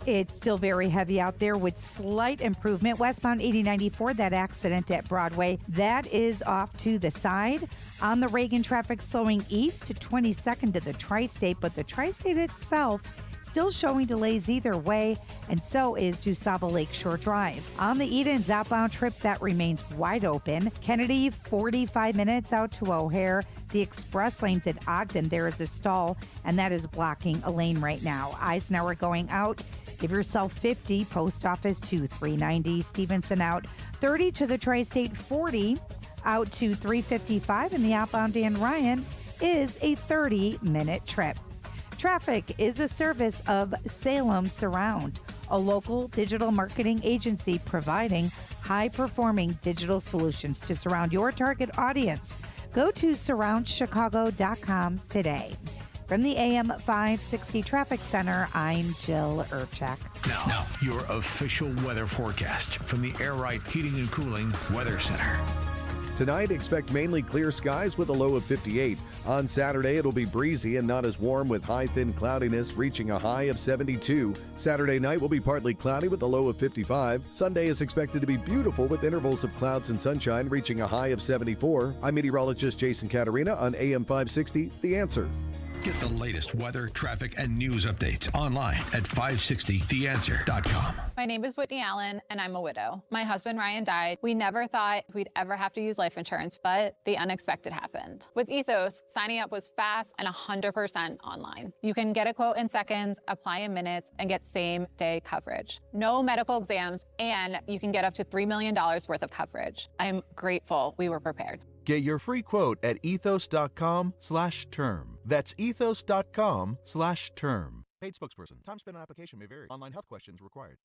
It's still very heavy out there with slight improvement. Westbound 8094, that accident at Broadway, that is off to the side. On the Reagan, traffic slowing east to 22nd to the Tri-State, but the Tri-State itself still showing delays either way, and so is DuSable Lakeshore Drive. On the Edens outbound trip, that remains wide open. Kennedy, 45 minutes out to O'Hare. The express lanes at Ogden, there is a stall, and that is blocking a lane right now. Eisenhower going out. Give yourself 50, post office to 390. Stevenson out 30 to the Tri-State, 40 out to 355, and the outbound Dan Ryan is a 30-minute trip. Traffic is a service of Salem Surround, a local digital marketing agency providing high-performing digital solutions to surround your target audience. Go to surroundchicago.com today. From the AM 560 Traffic Center, I'm Jill Urchak. Now, your official weather forecast from the Air Right Heating and Cooling Weather Center. Tonight, expect mainly clear skies with a low of 58. On Saturday, it'll be breezy and not as warm with high thin cloudiness reaching a high of 72. Saturday night will be partly cloudy with a low of 55. Sunday is expected to be beautiful with intervals of clouds and sunshine reaching a high of 74. I'm meteorologist Jason Caterina on AM 560, The Answer. Get the latest weather, traffic, and news updates online at 560theanswer.com. My name is Whitney Allen, and I'm a widow. My husband, Ryan, died. We never thought we'd ever have to use life insurance, but the unexpected happened. With Ethos, signing up was fast and 100% online. You can get a quote in seconds, apply in minutes, and get same-day coverage. No medical exams, and you can get up to $3 million worth of coverage. I'm grateful we were prepared. Get your free quote at ethos.com/term. That's ethos.com/term. Paid spokesperson. Time spent on application may vary. Online health questions required.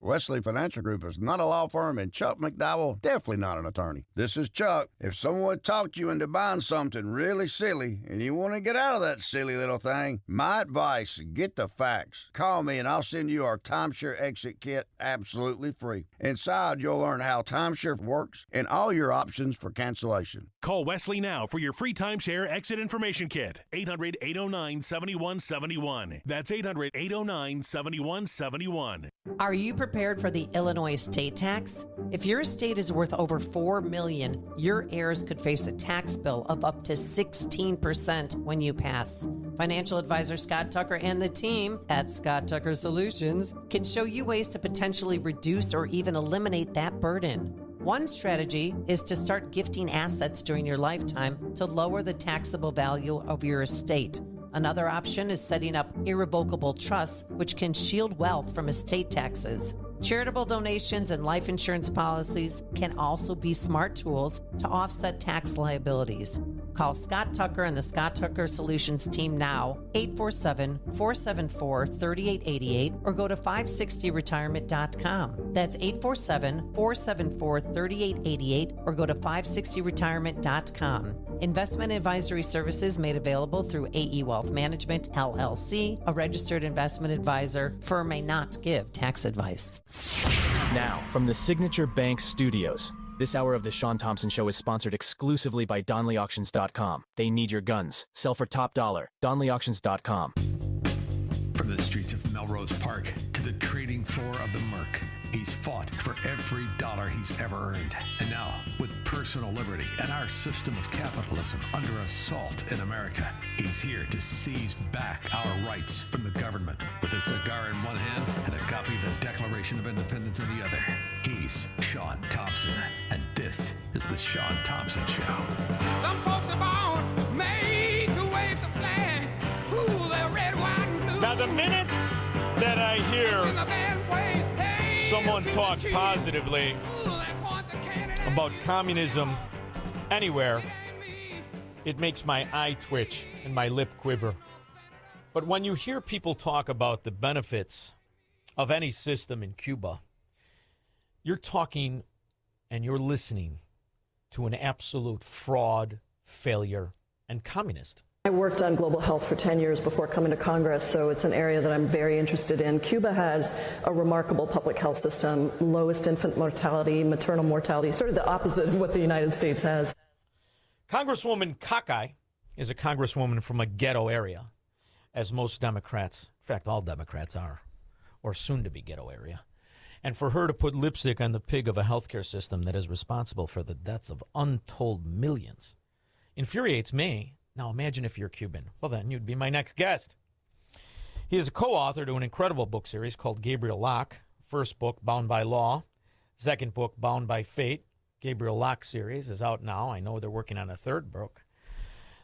Wesley Financial Group is not a law firm, and Chuck McDowell definitely not an attorney. This is Chuck. If someone talked you into buying something really silly and you want to get out of that silly little thing, my advice, get the facts. Call me and I'll send you our timeshare exit kit absolutely free. Inside, you'll learn how timeshare works and all your options for cancellation. Call Wesley now for your free timeshare exit information kit. 800-809-7171. That's 800-809-7171. Are you prepared for the Illinois estate tax? If your estate is worth over $4 million, your heirs could face a tax bill of up to 16% when you pass. Financial advisor Scott Tucker and the team at Scott Tucker Solutions can show you ways to potentially reduce or even eliminate that burden. One strategy is to start gifting assets during your lifetime to lower the taxable value of your estate. Another option is setting up irrevocable trusts, which can shield wealth from estate taxes. Charitable donations and life insurance policies can also be smart tools to offset tax liabilities. Call Scott Tucker and the Scott Tucker Solutions team now, 847-474-3888, or go to 560retirement.com. That's 847-474-3888, or go to 560retirement.com. Investment advisory services made available through AE Wealth Management, LLC, a registered investment advisor. Firm may not give tax advice. Now, from the Signature Bank Studios, this hour of the Shaun Thompson Show is sponsored exclusively by DonleyAuctions.com. They need your guns. Sell for top dollar. DonleyAuctions.com. From the streets of Melrose Park to the trading floor of the Merc, he's fought for every dollar he's ever earned. And now, with personal liberty and our system of capitalism under assault in America, he's here to seize back our rights from the government. With a cigar in one hand and a copy of the Declaration of Independence in the other, he's Shaun Thompson. And this is the Shaun Thompson Show. Some folks are born made to wave the flag. Ooh, they're red, white, and blue. Now, the minute that I hear someone talk positively about communism anywhere, it makes my eye twitch and my lip quiver. But when you hear people talk about the benefits of any system in Cuba, you're talking and you're listening to an absolute fraud, failure, and communist. I worked on global health for 10 years before coming to Congress, so it's an area that I'm very interested in. Cuba has a remarkable public health system, lowest infant mortality, maternal mortality, sort of the opposite of what the United States has. Congresswoman Kakai is a congresswoman from a ghetto area, as most Democrats, in fact, all Democrats are, or soon-to-be ghetto area. And for her to put lipstick on the pig of a healthcare system that is responsible for the deaths of untold millions infuriates me. Now imagine if you're Cuban. Well, then you'd be my next guest. He is a co-author to an incredible book series called Gabriel Locke. First book, Bound by Law. Second book, Bound by Fate. Gabriel Locke series is out now. I know they're working on a third book.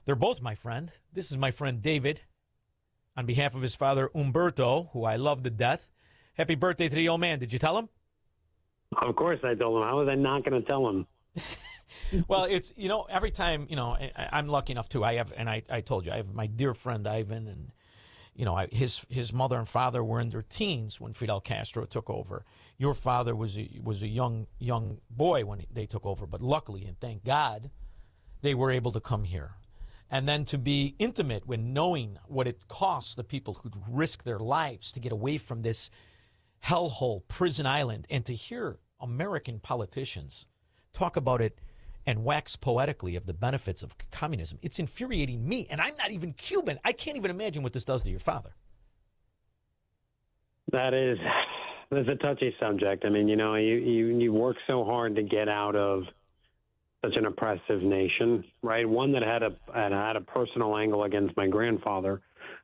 They're both my friend. This is my friend David. On behalf of his father, Umberto, who I love to death. Happy birthday to the old man. Did you tell him? Of course I told him. How was I not going to tell him? Well, it's, every time, I'm lucky enough too. I told you, I have my dear friend Ivan, and, his mother and father were in their teens when Fidel Castro took over. Your father was a young boy when they took over, but luckily, and thank God, they were able to come here. And then to be intimate when knowing what it costs the people who risk their lives to get away from this hellhole, prison island, and to hear American politicians talk about it and wax poetically of the benefits of communism. It's infuriating me, and I'm not even Cuban. I can't even imagine what this does to your father. That's a touchy subject. I mean, you work so hard to get out of such an oppressive nation, right? One that had a personal angle against my grandfather,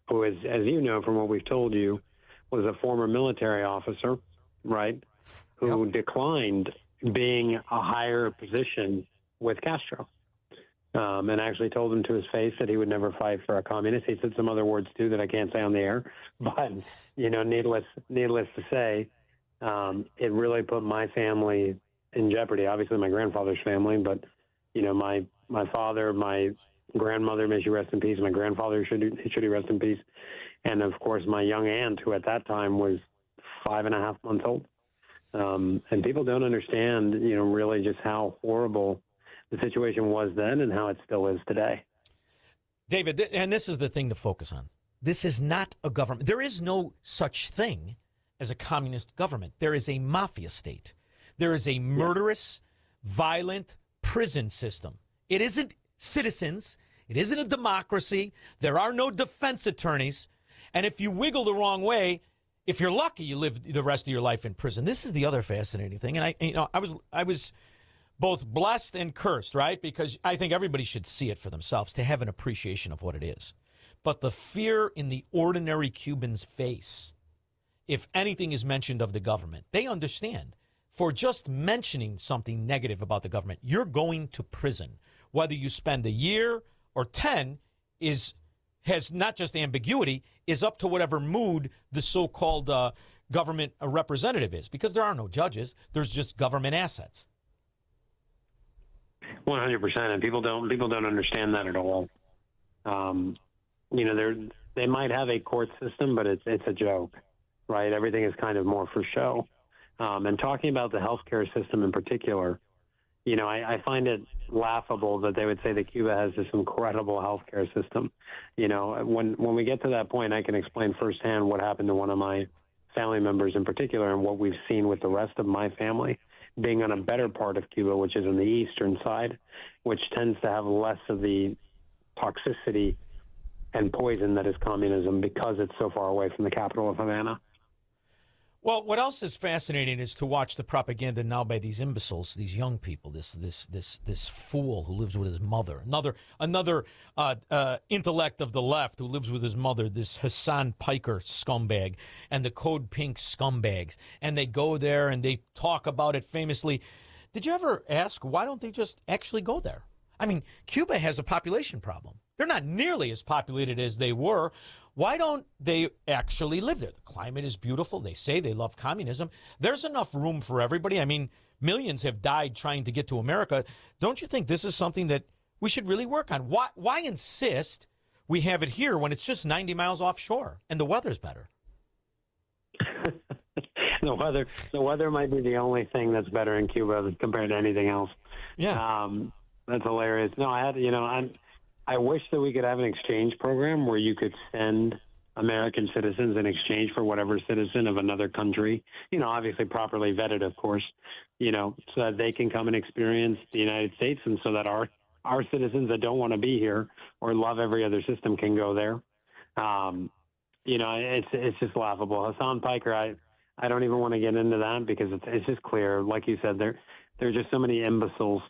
who is, as you know from what we've told you, was a former military officer, right? Who declined being a higher position with Castro, and actually told him to his face that he would never fight for a communist. He said some other words too that I can't say on the air, but needless to say, it really put my family in jeopardy. Obviously, my grandfather's family, but my father, my grandmother, may she rest in peace. My grandfather, should he rest in peace, and of course my young aunt, who at that time was 5.5 months old. And people don't understand, really just how horrible the situation was then and how it still is today. David, and this is the thing to focus on. This is not a government. There is no such thing as a communist government. There is a mafia state. There is a murderous, violent prison system. It isn't citizens. It isn't a democracy. There are no defense attorneys. And if you wiggle the wrong way, if you're lucky, you live the rest of your life in prison. This is the other fascinating thing. And I was both blessed and cursed, right? Because I think everybody should see it for themselves to have an appreciation of what it is. But the fear in the ordinary Cuban's face, if anything is mentioned of the government, they understand. For just mentioning something negative about the government, you're going to prison. Whether you spend a year or 10 has not just ambiguity, is up to whatever mood the so-called government representative is, because there are no judges. There's just government assets. 100%, and people don't understand that at all. They might have a court system, but it's a joke, right? Everything is kind of more for show. And talking about the healthcare system in particular, I find it laughable that they would say that Cuba has this incredible healthcare system. When we get to that point, I can explain firsthand what happened to one of my family members in particular and what we've seen with the rest of my family being on a better part of Cuba, which is on the eastern side, which tends to have less of the toxicity and poison that is communism because it's so far away from the capital of Havana. Well, what else is fascinating is to watch the propaganda now by these imbeciles, these young people, this fool who lives with his mother, another intellect of the left who lives with his mother, this Hassan Piker scumbag, and the Code Pink scumbags, and they go there and they talk about it famously. Did you ever ask why don't they just actually go there? I mean, Cuba has a population problem. They're not nearly as populated as they were. Why don't they actually live there? The climate is beautiful. They say they love communism. There's enough room for everybody. I mean, millions have died trying to get to America. Don't you think this is something that we should really work on? Why insist we have it here when it's just 90 miles offshore and the weather's better? The weather might be the only thing that's better in Cuba compared to anything else. Yeah. That's hilarious. No, I wish that we could have an exchange program where you could send American citizens in exchange for whatever citizen of another country, obviously properly vetted, of course, so that they can come and experience the United States, and so that our citizens that don't want to be here or love every other system can go there. It's just laughable. Hassan Piker, I don't even want to get into that because it's just clear. Like you said, there are just so many imbeciles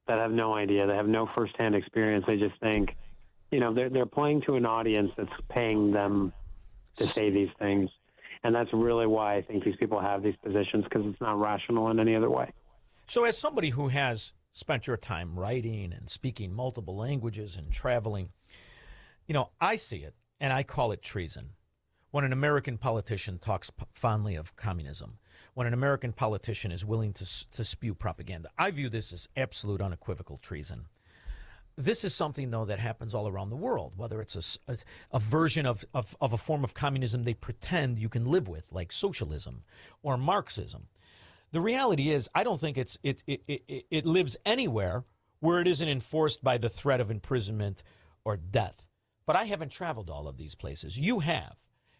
that have no idea. They have no firsthand experience. They just think, they're playing to an audience that's paying them to say these things. And that's really why I think these people have these positions, because it's not rational in any other way. So as somebody who has spent your time writing and speaking multiple languages and traveling, I see it, and I call it treason. When an American politician talks fondly of communism, when an American politician is willing to spew propaganda, I view this as absolute unequivocal treason. This is something, though, that happens all around the world, whether it's a version of a form of communism they pretend you can live with, like socialism or Marxism. The reality is, I don't think it lives anywhere where it isn't enforced by the threat of imprisonment or death. But I haven't traveled all of these places. You have.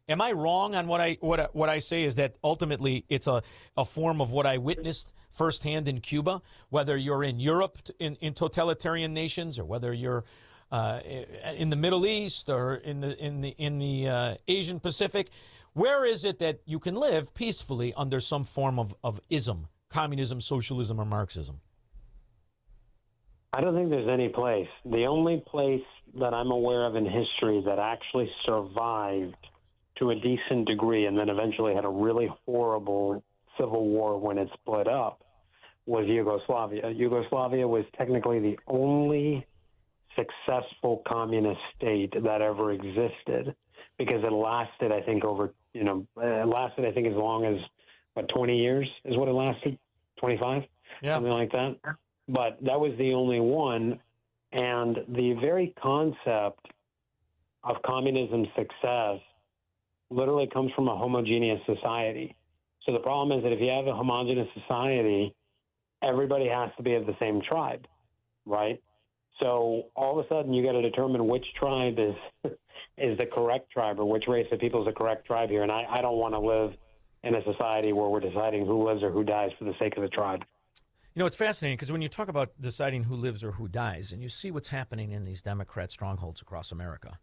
Am I wrong on what I say is that ultimately it's a form of what I witnessed firsthand in Cuba, whether you're in Europe in totalitarian nations, or whether you're in the Middle East or in the Asian Pacific? Where is it that you can live peacefully under some form of ism, communism, socialism, or Marxism? I don't think there's any place. The only place that I'm aware of in history that actually survived to a decent degree and then eventually had a really horrible civil war when it split up was Yugoslavia. Yugoslavia was technically the only successful communist state that ever existed, because it lasted, I think, as long as, 20 years is what it lasted? 25? Yeah. Something like that. But that was the only one. And the very concept of communism success literally comes from a homogeneous society. So the problem is that if you have a homogeneous society, everybody has to be of the same tribe, right? So all of a sudden you got to determine which tribe is the correct tribe, or which race of people is the correct tribe here. And I don't want to live in a society where we're deciding who lives or who dies for the sake of the tribe. It's fascinating because when you talk about deciding who lives or who dies, and you see what's happening in these Democrat strongholds across America,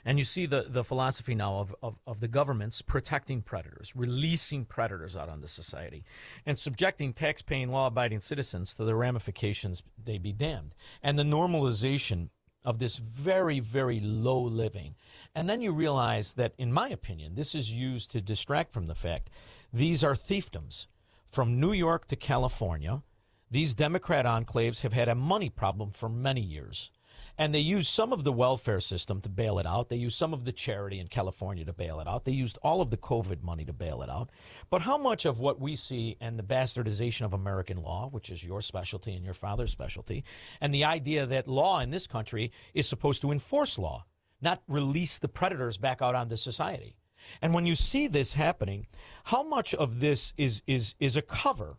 and you see the philosophy now of the governments protecting predators, releasing predators out onto society, and subjecting tax-paying, law-abiding citizens to the ramifications they be damned, and the normalization of this very, very low living. And then you realize that, in my opinion, this is used to distract from the fact these are fiefdoms. From New York to California, these Democrat enclaves have had a money problem for many years. And they used some of the welfare system to bail it out. They used some of the charity in California to bail it out. They used all of the COVID money to bail it out. But how much of what we see and the bastardization of American law, which is your specialty and your father's specialty, and the idea that law in this country is supposed to enforce law, not release the predators back out onto society. And when you see this happening, how much of this is a cover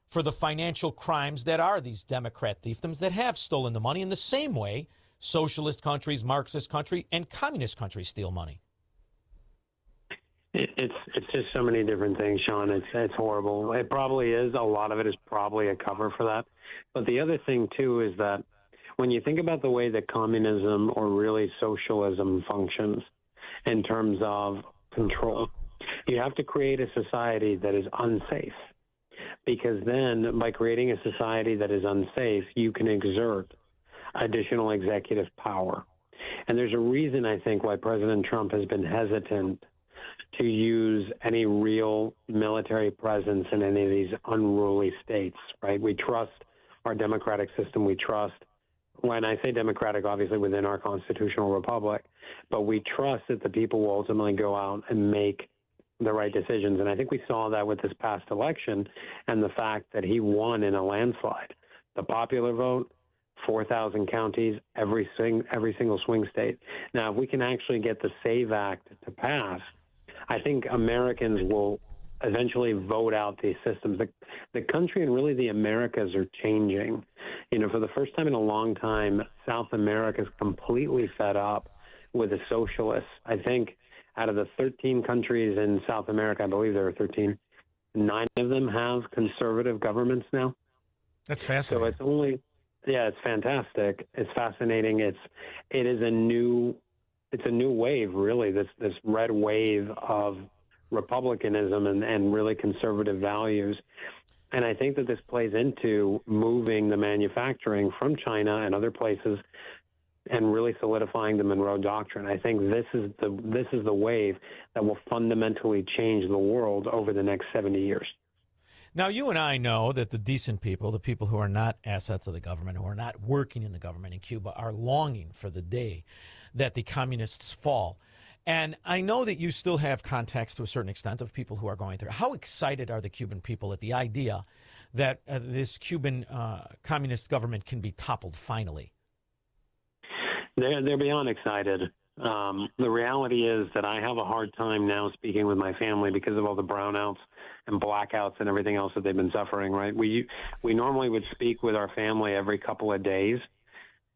for the financial crimes that are these Democrat fiefdoms that have stolen the money in the same way socialist countries, Marxist country, and communist countries steal money? It's just so many different things, Shaun. It's horrible. It probably is. A lot of it is probably a cover for that. But the other thing, too, is that when you think about the way that communism or really socialism functions in terms of control, you have to create a society that is unsafe. Because then, by creating a society that is unsafe, you can exert additional executive power. And there's a reason, I think, why President Trump has been hesitant to use any real military presence in any of these unruly states, right? We trust our democratic system. We trust, when I say democratic, obviously within our constitutional republic, but we trust that the people will ultimately go out and make the right decisions. And I think we saw that with this past election and the fact that he won in a landslide. The popular vote, 4,000 counties, every single swing state. Now, if we can actually get the SAVE Act to pass, I think Americans will eventually vote out these systems. The country and really the Americas are changing. For the first time in a long time, South America is completely fed up with the socialists. I think out of the 13 countries in South America, I believe there are 13, 9 of them have conservative governments now. That's fascinating. So it's fantastic. It's fascinating. It is a new wave, really, this red wave of republicanism and really conservative values. And I think that this plays into moving the manufacturing from China and other places and really solidifying the Monroe Doctrine. I think this is the wave that will fundamentally change the world over the next 70 years. Now, you and I know that the decent people, the people who are not assets of the government, who are not working in the government in Cuba, are longing for the day that the communists fall. And I know that you still have contacts to a certain extent of people who are going through. How excited are the Cuban people at the idea that this Cuban communist government can be toppled finally? They're beyond excited. The reality is that I have a hard time now speaking with my family because of all the brownouts and blackouts and everything else that they've been suffering, right? We normally would speak with our family every couple of days,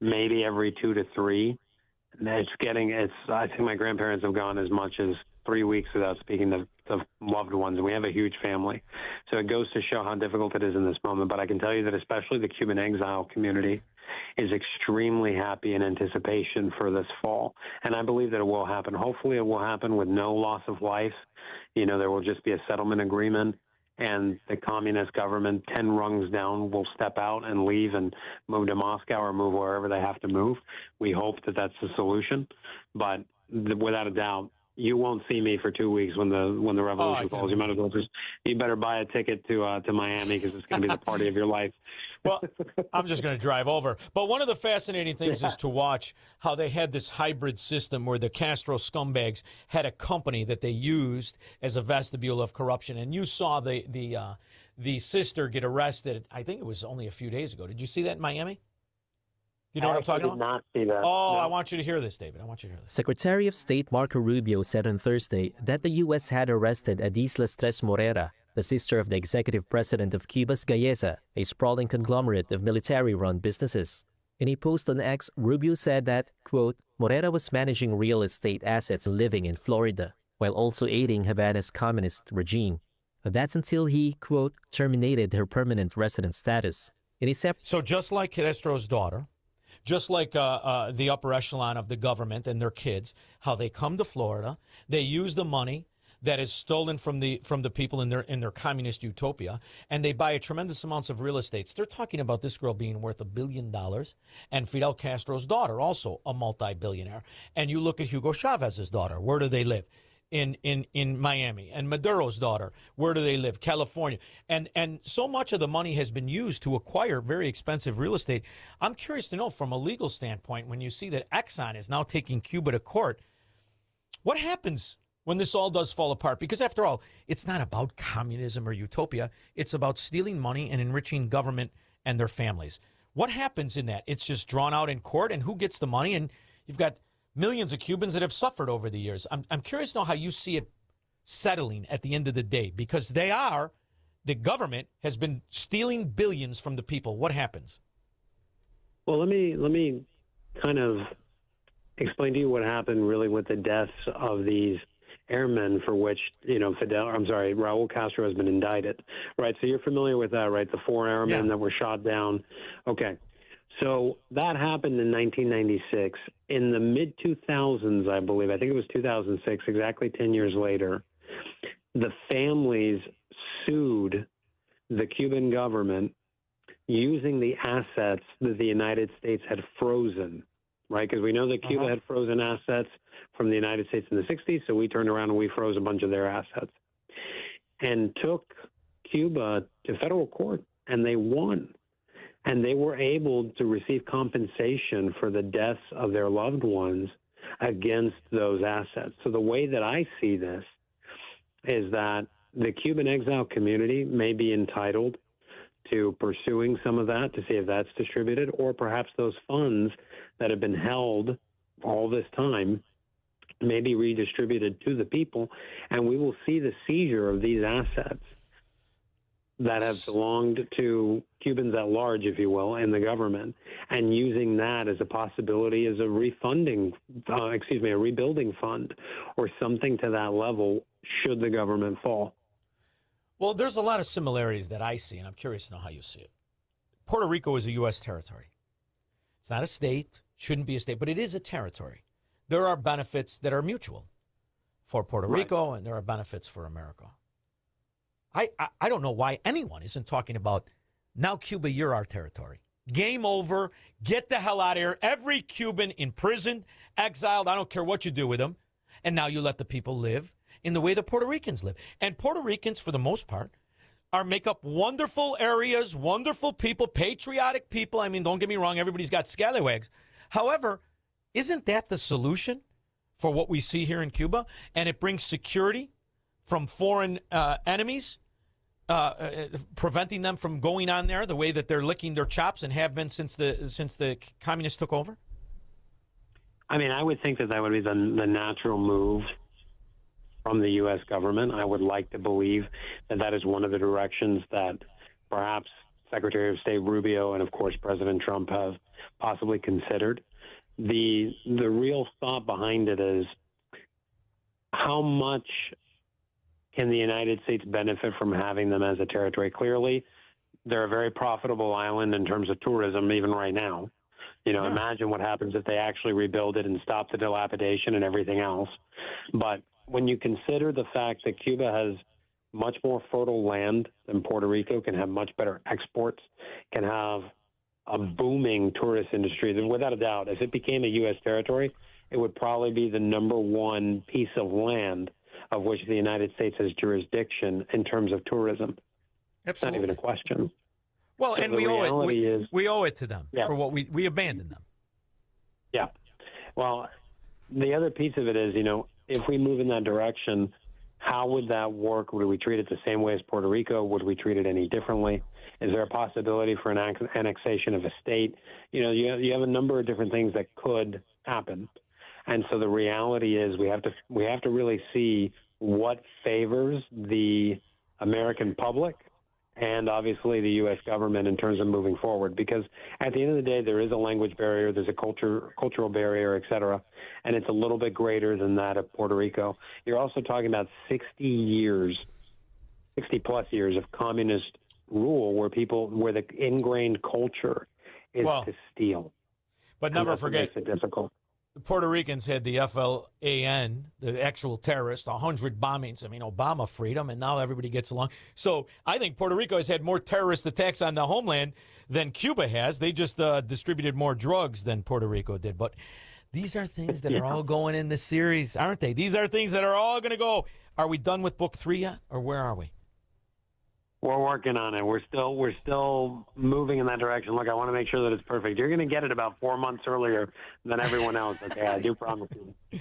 maybe every 2 to 3. And I think my grandparents have gone as much as 3 weeks without speaking to loved ones, and we have a huge family. So it goes to show how difficult it is in this moment. But I can tell you that especially the Cuban exile community is extremely happy in anticipation for this fall. And I believe that it will happen. Hopefully it will happen with no loss of life. There will just be a settlement agreement, and the communist government 10 rungs down will step out and leave and move to Moscow or move wherever they have to move. We hope that that's the solution. But without a doubt, you won't see me for 2 weeks when the revolution falls. You might as well you better buy a ticket to Miami because it's going to be the party of your life. Well, I'm just going to drive over. But one of the fascinating things is to watch how they had this hybrid system where the Castro scumbags had a company that they used as a vestibule of corruption. And you saw the sister get arrested. I think it was only a few days ago. Did you see that in Miami? You know what I'm talking about? I did not see that. Oh, no. I want you to hear this, David. I want you to hear this. Secretary of State Marco Rubio said on Thursday that the U.S. had arrested Adisla Tres Morera, the sister of the executive president of Cuba's Galleza, a sprawling conglomerate of military-run businesses. In a post on X, Rubio said that, quote, Morera was managing real estate assets living in Florida, while also aiding Havana's communist regime. That's until he, quote, terminated her permanent resident status. So just like Castro's daughter, just like the upper echelon of the government and their kids, how they come to Florida, they use the money that is stolen from the people in their communist utopia, and they buy a tremendous amounts of real estate. They're talking about this girl being worth $1 billion, and Fidel Castro's daughter, also a multi-billionaire. And you look at Hugo Chavez's daughter. Where do they live? In Miami. And Maduro's daughter, where do they live? California. And so much of the money has been used to acquire very expensive real estate. I'm curious to know, from a legal standpoint, when you see that Exxon is now taking Cuba to court, what happens when this all does fall apart? Because after all, it's not about communism or utopia. It's about stealing money and enriching government and their families. What happens in that? It's just drawn out in court, and who gets the money? And you've got millions of Cubans that have suffered over the years. I'm curious to know how you see it settling at the end of the day, because the government has been stealing billions from the people. What happens? Well, let me kind of explain to you what happened really with the deaths of these airmen for which, Raul Castro has been indicted, right? So you're familiar with that, right? The 4 airmen that were shot down. Okay. So that happened in 1996. In the mid-2000s, I believe, I think it was 2006, exactly 10 years later, the families sued the Cuban government using the assets that the United States had frozen, right? Because we know that Cuba had frozen assets from the United States in the 60s, so we turned around and we froze a bunch of their assets and took Cuba to federal court, and they won. And they were able to receive compensation for the deaths of their loved ones against those assets. So the way that I see this is that the Cuban exile community may be entitled to pursuing some of that to see if that's distributed, or perhaps those funds that have been held all this time may be redistributed to the people, and we will see the seizure of these assets that have belonged to Cubans at large, if you will, in the government, and using that as a possibility as a rebuilding fund or something to that level should the government fall. Well, there's a lot of similarities that I see, and I'm curious to know how you see it. Puerto Rico is a U.S. territory. It's not a state, shouldn't be a state, but it is a territory. There are benefits that are mutual. for Puerto Rico, and there are benefits for America. I don't know why anyone isn't talking about, now Cuba, you're our territory. Game over. Get the hell out of here. Every Cuban imprisoned, exiled, I don't care what you do with them. And now you let the people live in the way the Puerto Ricans live. And Puerto Ricans, for the most part, make up wonderful areas, wonderful people, patriotic people. I mean, don't get me wrong, everybody's got scallywags. However, isn't that the solution for what we see here in Cuba? And it brings security from foreign enemies, preventing them from going on there the way that they're licking their chops and have been since the communists took over? I mean, I would think that would be the natural move from the U.S. government. I would like to believe that is one of the directions that perhaps Secretary of State Rubio and, of course, President Trump have possibly considered. The real thought behind it is, how much can the United States benefit from having them as a territory? Clearly, they're a very profitable island in terms of tourism, even right now. Imagine what happens if they actually rebuild it and stop the dilapidation and everything else. But when you consider the fact that Cuba has much more fertile land than Puerto Rico, can have much better exports, can have a booming tourist industry, then without a doubt, if it became a U.S. territory, it would probably be the number one piece of land of which the United States has jurisdiction in terms of tourism. Absolutely. It's not even a question. Well, so and we owe it. We owe it to them Yeah. for what we abandoned them. Yeah. Well, the other piece of it is, if we move in that direction, how would that work? Would we treat it the same way as Puerto Rico? Would we treat it any differently? Is there a possibility for an annexation of a state? You have a number of different things that could happen. And so the reality is we have to really see what favors the American public and obviously the U.S. government in terms of moving forward. Because at the end of the day, there is a language barrier, there's a cultural barrier, et cetera, and it's a little bit greater than that of Puerto Rico. You're also talking about 60 plus years of communist rule where the ingrained culture is to steal. But never forget, makes it difficult. The Puerto Ricans had the FLAN, the actual terrorists, 100 bombings. I mean, Obama freed them, and now everybody gets along. So I think Puerto Rico has had more terrorist attacks on the homeland than Cuba has. They just distributed more drugs than Puerto Rico did. But these are things that are all going in the series, aren't they? These are things that are all going to go. Are we done with book 3 yet, or where are we? We're working on it. We're still moving in that direction. Look, I want to make sure that it's perfect. You're going to get it about 4 months earlier than everyone else. Okay, I do promise you.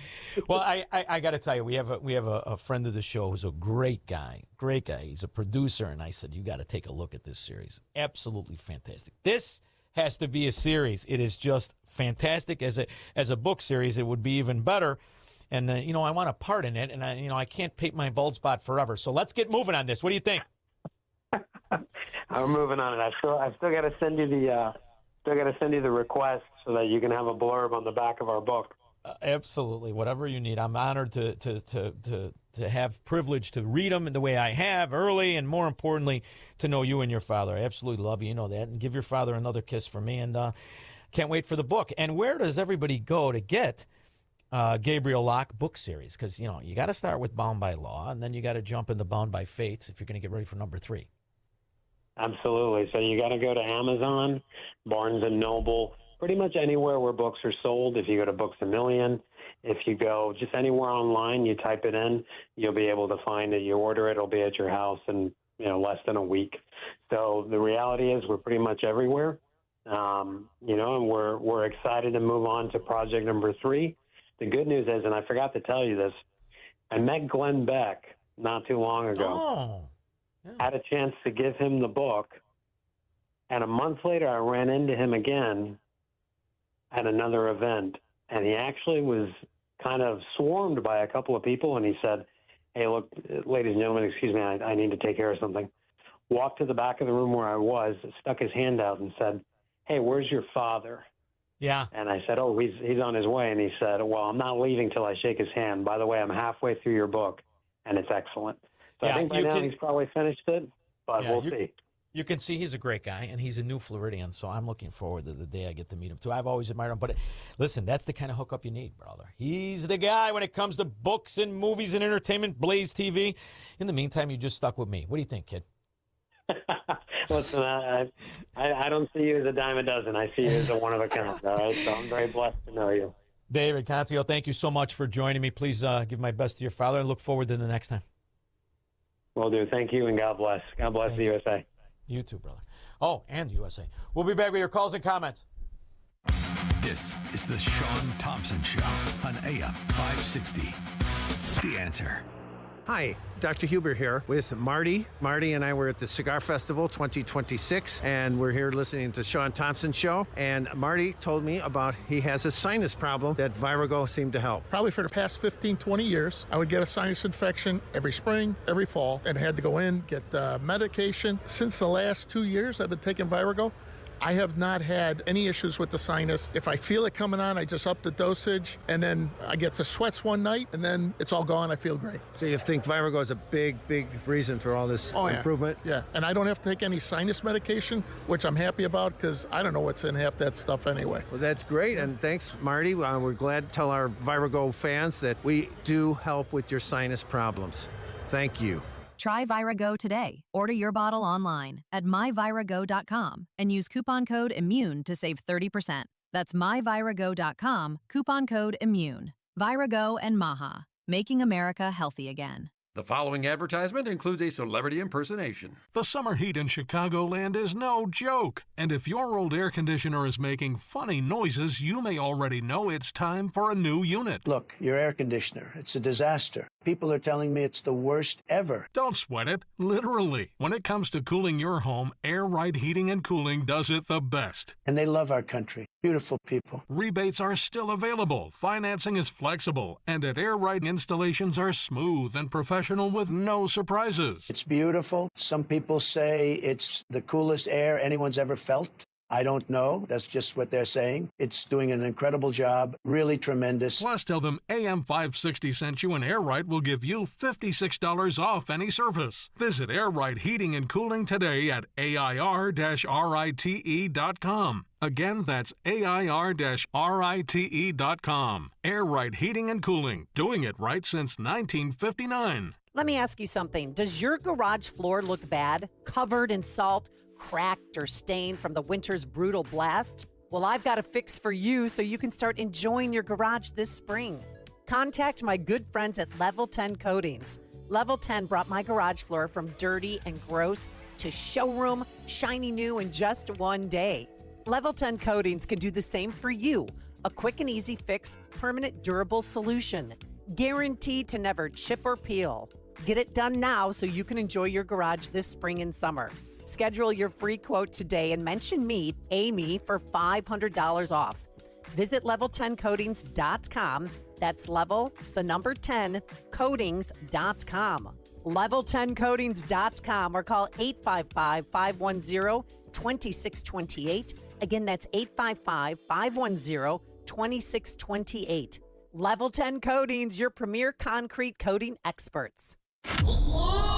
Well, I got to tell you, we have a friend of the show who's a great guy. He's a producer, and I said, you got to take a look at this series. Absolutely fantastic. This has to be a series. It is just fantastic. As a book series, it would be even better. And I want a part in it, and I can't paint my bald spot forever. So let's get moving on this. What do you think? I'm moving on it. I still got to send you the request so that you can have a blurb on the back of our book. Absolutely, whatever you need. I'm honored to have privilege to read them in the way I have early, and more importantly, to know you and your father. I absolutely love you. You know that, and give your father another kiss for me. And can't wait for the book. And where does everybody go to get Gabriel Locke book series? Because you got to start with Bound by Law, and then you got to jump into Bound by Fates if you're going to get ready for number 3. Absolutely. So you got to go to Amazon, Barnes & Noble, pretty much anywhere where books are sold. If you go to Books A Million, if you go just anywhere online, you type it in, you'll be able to find it. You order it, it'll be at your house in less than a week. So the reality is we're pretty much everywhere, and we're excited to move on to project number 3. The good news is, and I forgot to tell you this, I met Glenn Beck not too long ago. Oh. Had a chance to give him the book, and a month later I ran into him again at another event, and he actually was kind of swarmed by a couple of people, and he said, hey, look, ladies and gentlemen, excuse me, I need to take care of something. Walked to the back of the room where I was, stuck his hand out and said, hey, where's your father? Yeah. And I said, oh, he's on his way. And he said, well, I'm not leaving till I shake his hand. By the way, I'm halfway through your book, and it's excellent. So I think by now he's probably finished it, but we'll see. You can see he's a great guy, and he's a new Floridian, so I'm looking forward to the day I get to meet him, too. I've always admired him, but listen, that's the kind of hookup you need, brother. He's the guy when it comes to books and movies and entertainment, Blaze TV. In the meantime, you just stuck with me. What do you think, kid? Listen, I don't see you as a dime a dozen. I see you as a one of a kind, all right? So I'm very blessed to know you. David Concio, thank you so much for joining me. Please give my best to your father and look forward to the next time. Will do. Thank you, and God bless. God bless the USA. You too, brother. Oh, and USA. We'll be back with your calls and comments. This is the Shaun Thompson Show on AM 560. The Answer. Hi, Dr. Huber here with Marty. Marty and I were at the Cigar Festival 2026, and we're here listening to Shaun Thompson Show. And Marty told me about he has a sinus problem that Virago seemed to help. Probably for the past 15, 20 years, I would get a sinus infection every spring, every fall, and had to go in, get medication. Since the last 2 years, I've been taking Virago. I have not had any issues with the sinus. If I feel it coming on, I just up the dosage, and then I get the sweats one night, and then it's all gone. I feel great. So you think Virago is a big reason for all this improvement? Yeah, and I don't have to take any sinus medication, which I'm happy about because I don't know what's in half that stuff anyway. Well, that's great, and thanks, Marty. We're glad to tell our Virago fans that we do help with your sinus problems. Thank you. Try Virago today. Order your bottle online at myvirago.com and use coupon code IMMUNE to save 30%. That's myvirago.com, coupon code IMMUNE. Virago and Maha, making America healthy again. The following advertisement includes a celebrity impersonation. The summer heat in Chicagoland is no joke. And if your old air conditioner is making funny noises, you may already know it's time for a new unit. Look, your air conditioner, it's a disaster. People are telling me it's the worst ever. Don't sweat it, literally. When it comes to cooling your home, Air Right Heating and Cooling does it the best. And they love our country. Beautiful people. Rebates are still available, financing is flexible, and at Air Right installations are smooth and professional with no surprises. It's beautiful. Some people say it's the coolest air anyone's ever felt. I don't know. That's just what they're saying. It's doing an incredible job. Really tremendous. Plus, tell them AM 560 sent you, and Air Right will give you $56 off any service. Visit Air Right Heating and Cooling today at AIR-RITE.com. Again, that's AIR-RITE.com. Air Right Heating and Cooling, doing it right since 1959. Let me ask you something. Does your garage floor look bad? Covered in salt, cracked, or stained from the winter's brutal blast? Well, I've got a fix for you so you can start enjoying your garage this spring. Contact my good friends at Level 10 Coatings. Level 10 brought my garage floor from dirty and gross to showroom, shiny new in just one day. Level 10 Coatings can do the same for you. A quick and easy fix, permanent durable solution. Guaranteed to never chip or peel. Get it done now so you can enjoy your garage this spring and summer. Schedule your free quote today and mention me, Amy, for $500 off. Visit level10coatings.com. That's level, the number 10, coatings.com. Level10coatings.com or call 855-510-2628. Again, that's 855-510-2628. Level 10 Coatings, your premier concrete coating experts.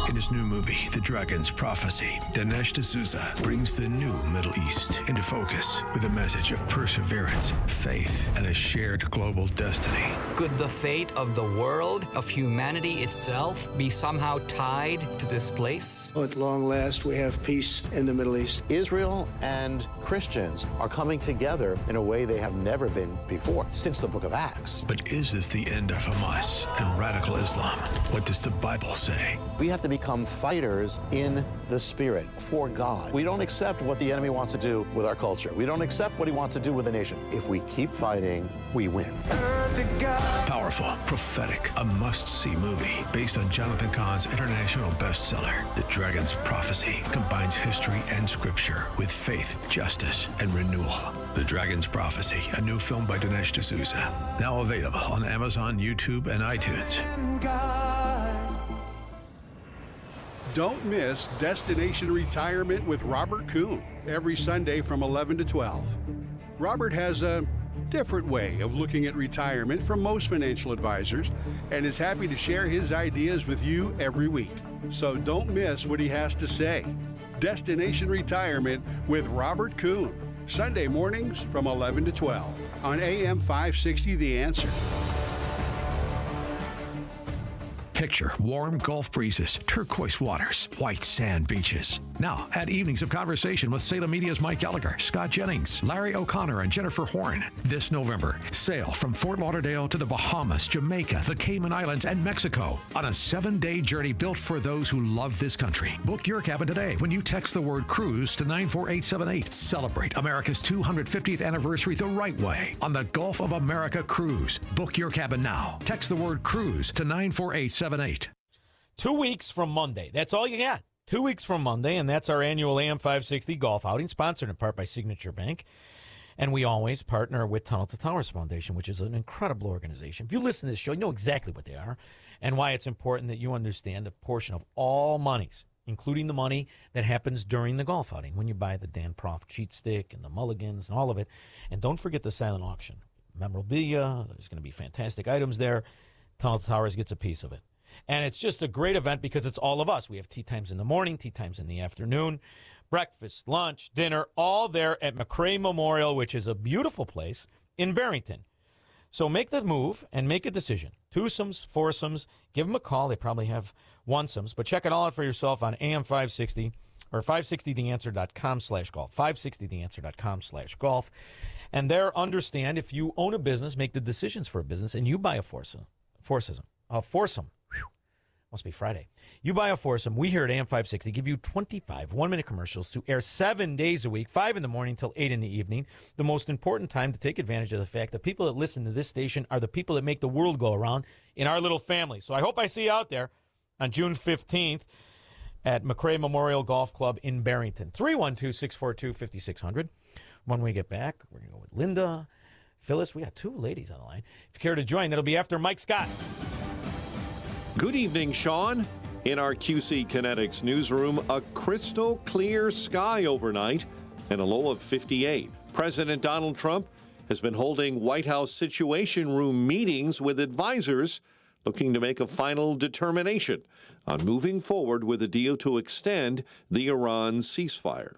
In his new movie, The Dragon's Prophecy, Dinesh D'Souza brings the new Middle East into focus with a message of perseverance, faith, and a shared global destiny. Could the fate of the world, of humanity itself, be somehow tied to this place? At long last, we have peace in the Middle East. Israel and Christians are coming together in a way they have never been before, since the book of Acts. But is this the end of Hamas and radical Islam? What does the Bible say? We have to become fighters in the spirit for God. We don't accept what the enemy wants to do with our culture. We don't accept what he wants to do with the nation. If we keep fighting, we win. Powerful, prophetic, a must-see movie based on Jonathan Cahn's international bestseller, The Dragon's Prophecy, combines history and scripture with faith, justice, and renewal. The Dragon's Prophecy, a new film by Dinesh D'Souza, now available on Amazon, YouTube, and iTunes. Don't miss Destination Retirement with Robert Kuhn every Sunday from 11 to 12. Robert has a different way of looking at retirement from most financial advisors and is happy to share his ideas with you every week. So don't miss what he has to say. Destination Retirement with Robert Kuhn. Sunday mornings from 11 to 12 on AM 560 The Answer. Picture warm Gulf breezes, turquoise waters, white sand beaches. Now, add evenings of conversation with Salem Media's Mike Gallagher, Scott Jennings, Larry O'Connor, and Jennifer Horn. This November, sail from Fort Lauderdale to the Bahamas, Jamaica, the Cayman Islands, and Mexico on a 7-day journey built for those who love this country. Book your cabin today when you text the word cruise to 94878. Celebrate America's 250th anniversary the right way on the Gulf of America Cruise. Book your cabin now. Text the word cruise to 94878. 2 weeks from Monday. That's all you got. 2 weeks from Monday, and that's our annual AM 560 golf outing, sponsored in part by Signature Bank. And we always partner with Tunnel to Towers Foundation, which is an incredible organization. If you listen to this show, you know exactly what they are and why it's important that you understand a portion of all monies, including the money that happens during the golf outing when you buy the Dan Proft cheat stick and the mulligans and all of it. And don't forget the silent auction. Memorabilia, there's going to be fantastic items there. Tunnel to Towers gets a piece of it. And it's just a great event because it's all of us. We have tea times in the morning, tea times in the afternoon, breakfast, lunch, dinner, all there at McRae Memorial, which is a beautiful place in Barrington. So make the move and make a decision. Twosomes, foursomes, give them a call. They probably have onesomes, but check it all out for yourself on AM 560 or 560theanswer.com/golf, 560theanswer.com/golf. And there, understand, if you own a business, make the decisions for a business, and you buy a foursome. Must be Friday. You buy a foursome. We here at AM 560 give you 25 one-minute commercials to air 7 days a week, 5 in the morning till 8 in the evening. The most important time to take advantage of the fact that people that listen to this station are the people that make the world go around in our little family. So I hope I see you out there on June 15th at McRae Memorial Golf Club in Barrington. 312-642-5600. When we get back, we're going to go with Linda, Phyllis. We got 2 ladies on the line. If you care to join, that'll be after Mike Scott. Good evening, Shaun. In our QC Kinetics newsroom, a crystal clear sky overnight and a low of 58. President Donald Trump has been holding White House Situation Room meetings with advisors looking to make a final determination on moving forward with a deal to extend the Iran ceasefire.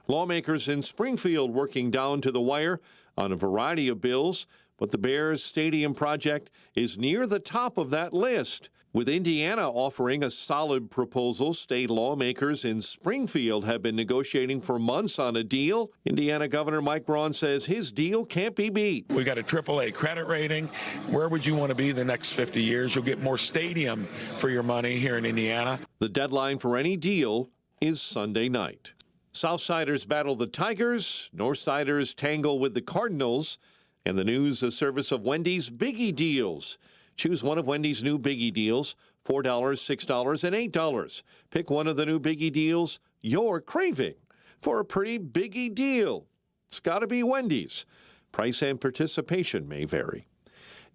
Lawmakers in Springfield working down to the wire on a variety of bills, but the Bears Stadium project is near the top of that list. With Indiana offering a solid proposal, state lawmakers in Springfield have been negotiating for months on a deal. Indiana Governor Mike Braun says his deal can't be beat. We got a AAA credit rating. Where would you want to be the next 50 years? You'll get more stadium for your money here in Indiana. The deadline for any deal is Sunday night. Southsiders battle the Tigers, Northsiders tangle with the Cardinals, and the news, a service of Wendy's Biggie Deals. Choose one of Wendy's new Biggie Deals, $4, $6, and $8. Pick one of the new Biggie Deals you're craving for a pretty biggie deal. It's got to be Wendy's. Price and participation may vary.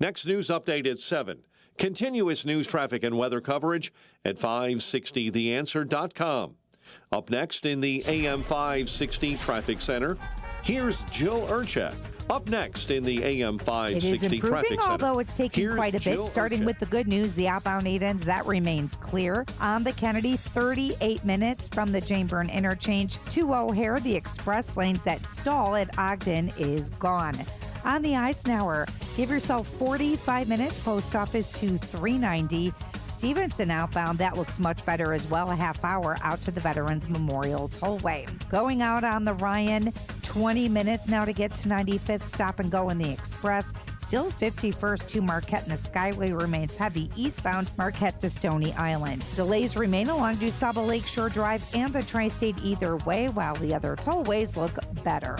Next news update at 7. Continuous news, traffic, and weather coverage at 560theanswer.com. Up next in the AM 560 Traffic Center, here's Jill Urchak. Up next in the AM 560 It is improving, Traffic Center. although it's taking quite a bit. Jill Starting Urchak. with the good news, the outbound 8 ends, that remains clear. On the Kennedy, 38 minutes from the Jane Byrne interchange to O'Hare. The express lanes that stall at Ogden is gone. On the Eisenhower, give yourself 45 minutes. Post office to 390. Stevenson outbound, that looks much better as well. A half hour out to the Veterans Memorial Tollway. Going out on the Ryan, 20 minutes now to get to 95th. Stop and go in the Express. Still 51st to Marquette, and the Skyway remains heavy eastbound Marquette to Stony Island. Delays remain along DuSable Lakeshore Drive and the Tri-State either way, while the other tollways look better.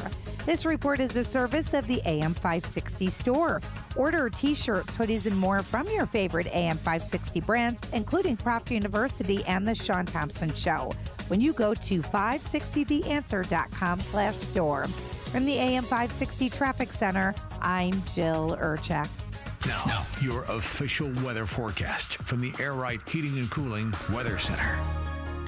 This report is a service of the AM 560 store. Order t-shirts, hoodies, and more from your favorite AM 560 brands, including Proft University and the Shaun Thompson Show, when you go to 560theanswer.com/store. From the AM 560 Traffic Center, I'm Jill Urchak. Now, your official weather forecast from the Air Right Heating and Cooling Weather Center.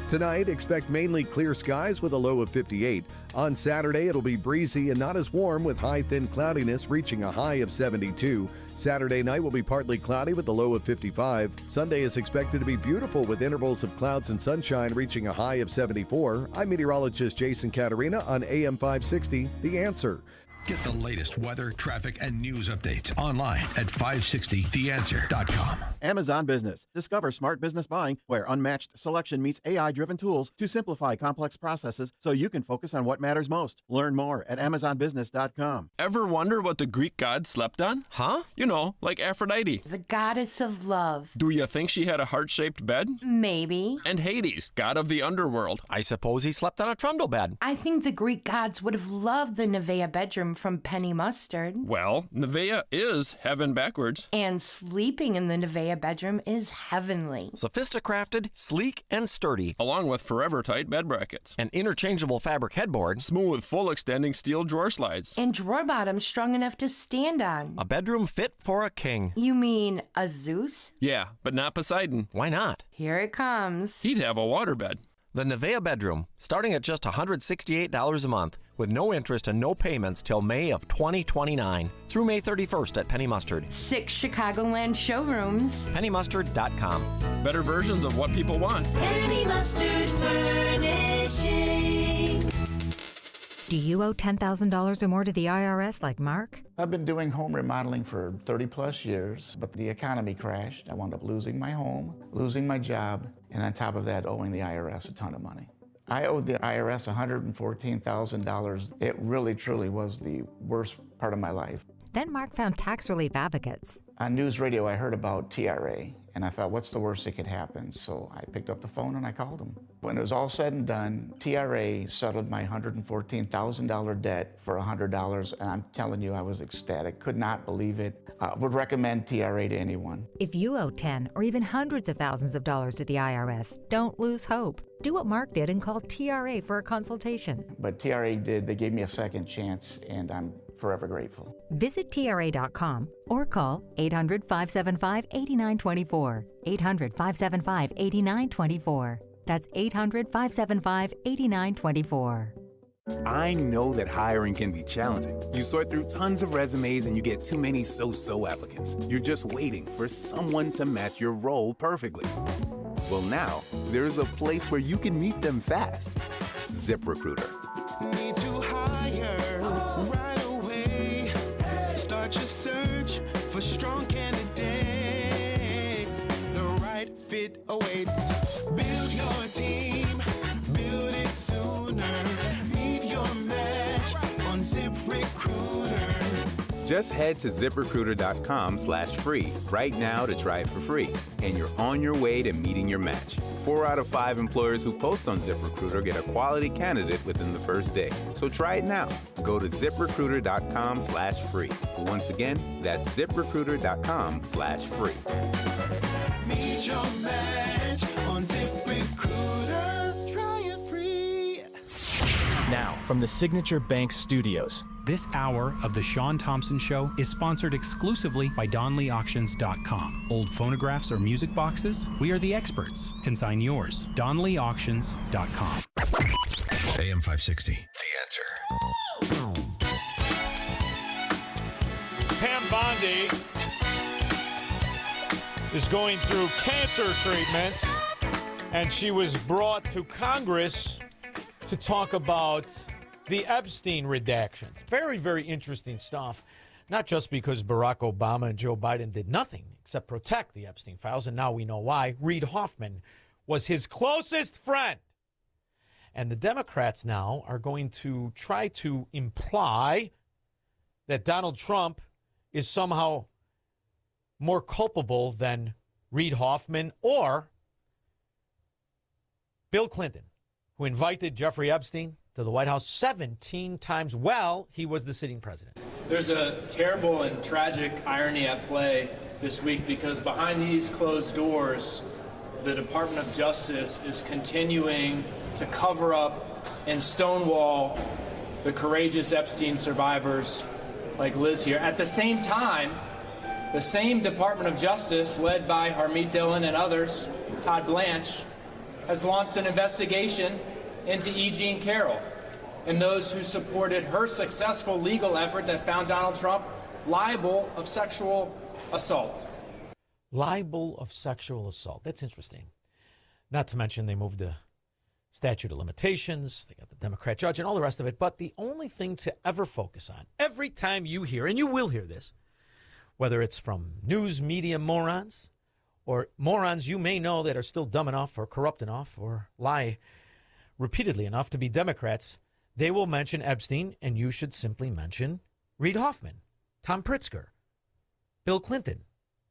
Tonight, expect mainly clear skies with a low of 58. On Saturday, it'll be breezy and not as warm with high thin cloudiness reaching a high of 72. Saturday night will be partly cloudy with a low of 55. Sunday is expected to be beautiful with intervals of clouds and sunshine reaching a high of 74. I'm meteorologist Jason Caterina on AM 560, The Answer. Get the latest weather, traffic, and news updates online at 560theanswer.com. Amazon Business. Discover smart business buying where unmatched selection meets AI-driven tools to simplify complex processes so you can focus on what matters most. Learn more at amazonbusiness.com. Ever wonder what the Greek god slept on? Huh? You know, like Aphrodite. The goddess of love. Do you think she had a heart-shaped bed? Maybe. And Hades, god of the underworld. I suppose he slept on a trundle bed. I think the Greek gods would have loved the Nevaeh bedroom from Penny Mustard. Well, Nevaeh is heaven backwards. And sleeping in the Nevaeh bedroom is heavenly. Sophisticrafted, sleek, and sturdy. Along with forever tight bed brackets. An interchangeable fabric headboard. Smooth, full extending steel drawer slides. And drawer bottoms strong enough to stand on. A bedroom fit for a king. You mean a Zeus? Yeah, but not Poseidon. Why not? Here it comes. He'd have a waterbed. The Nevaeh bedroom, starting at just $168 a month, with no interest and no payments till May of 2029, through May 31st at Penny Mustard. 6 Chicagoland showrooms. PennyMustard.com. Better versions of what people want. Penny Mustard Furnishing. Do you owe $10,000 or more to the IRS like Mark? I've been doing home remodeling for 30 plus years, but the economy crashed. I wound up losing my home, losing my job, and on top of that, owing the IRS a ton of money. I owed the IRS $114,000. It really, truly was the worst part of my life. Then Mark found tax relief advocates. On news radio, I heard about TRA, and I thought, what's the worst that could happen? So I picked up the phone and I called them. When it was all said and done, TRA settled my $114,000 debt for $100, and I'm telling you, I was ecstatic, could not believe it. Would recommend TRA to anyone. If you owe 10 or even hundreds of thousands of dollars to the IRS, don't lose hope. Do what Mark did and call TRA for a consultation. But TRA did, they gave me a second chance, and I'm forever grateful. Visit TRA.com or call 800-575-8924. 800-575-8924. That's 800-575-8924. I know that hiring can be challenging. You sort through tons of resumes and you get too many so-so applicants. You're just waiting for someone to match your role perfectly. Well, now, there's a place where you can meet them fast. ZipRecruiter. Need to hire right away. Start your search for strong candidates. The right fit awaits. Build your team, build it sooner. Meet your match on ZipRecruiter. Just head to ZipRecruiter.com/free right now to try it for free. And you're on your way to meeting your match. 4 out of 5 employers who post on ZipRecruiter get a quality candidate within the first day. So try it now. Go to ZipRecruiter.com/free. Once again, that's ZipRecruiter.com/free. Meet your match on ZipRecruiter. Try it free. Now, from the Signature Bank Studios. This hour of The Shaun Thompson Show is sponsored exclusively by DonleyAuctions.com. Old phonographs or music boxes? We are the experts. Consign yours. DonleyAuctions.com. AM 560, The Answer. Pam Bondi is going through cancer treatments, and she was brought to Congress to talk about the Epstein redactions. Very, very interesting stuff. Not just because Barack Obama and Joe Biden did nothing except protect the Epstein files, and now we know why. Reid Hoffman was his closest friend. And the Democrats now are going to try to imply that Donald Trump is somehow more culpable than Reid Hoffman or Bill Clinton, who invited Jeffrey Epstein to the White House 17 times while he was the sitting president. There's a terrible and tragic irony at play this week because behind these closed doors, the Department of Justice is continuing to cover up and stonewall the courageous Epstein survivors like Liz here. At the same time, the same Department of Justice, led by Harmeet Dillon and others, Todd Blanche, has launched an investigation into E. Jean Carroll and those who supported her successful legal effort that found Donald Trump liable of sexual assault. Libel of sexual assault. That's interesting. Not to mention they moved the statute of limitations. They got the Democrat judge and all the rest of it. But the only thing to ever focus on, every time you hear, and you will hear this, whether it's from news media morons or morons you may know that are still dumb enough or corrupt enough or lie repeatedly enough to be Democrats, they will mention Epstein, and you should simply mention Reid Hoffman, Tom Pritzker, Bill Clinton,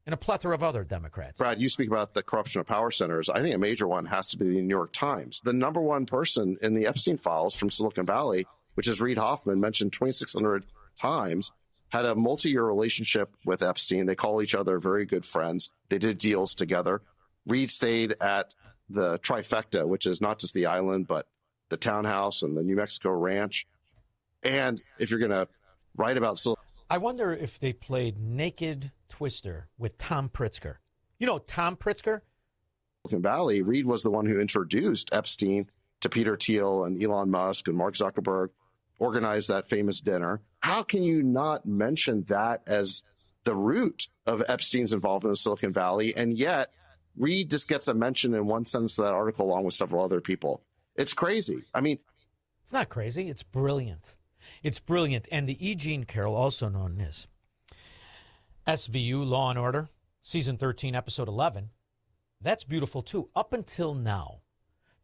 and a plethora of other Democrats. Brad, you speak about the corruption of power centers. I think a major one has to be the New York Times. The number one person in the Epstein files from Silicon Valley, which is Reid Hoffman, mentioned 2,600 times, had a multi-year relationship with Epstein. They call each other very good friends. They did deals together. Reid stayed at the trifecta, which is not just the island, but the townhouse and the New Mexico ranch. And if you're going to write about I wonder if they played Naked Twister with Tom Pritzker. You know Tom Pritzker? Silicon Valley, Reid was the one who introduced Epstein to Peter Thiel and Elon Musk and Mark Zuckerberg, organized that famous dinner. How can you not mention that as the root of Epstein's involvement in Silicon Valley? And yet, Reid just gets a mention in one sentence of that article along with several other people. It's crazy. I mean, it's not crazy. It's brilliant. It's brilliant. And the E. Jean Carroll, also known as SVU, Law and Order, Season 13, Episode 11, that's beautiful too, up until now.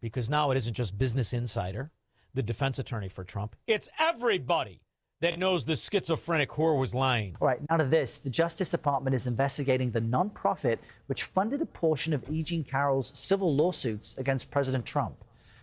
Because now it isn't just Business Insider, the defense attorney for Trump. It's everybody that knows the schizophrenic whore was lying. All right, now to this. The Justice Department is investigating the nonprofit which funded a portion of E. Jean Carroll's civil lawsuits against President Trump.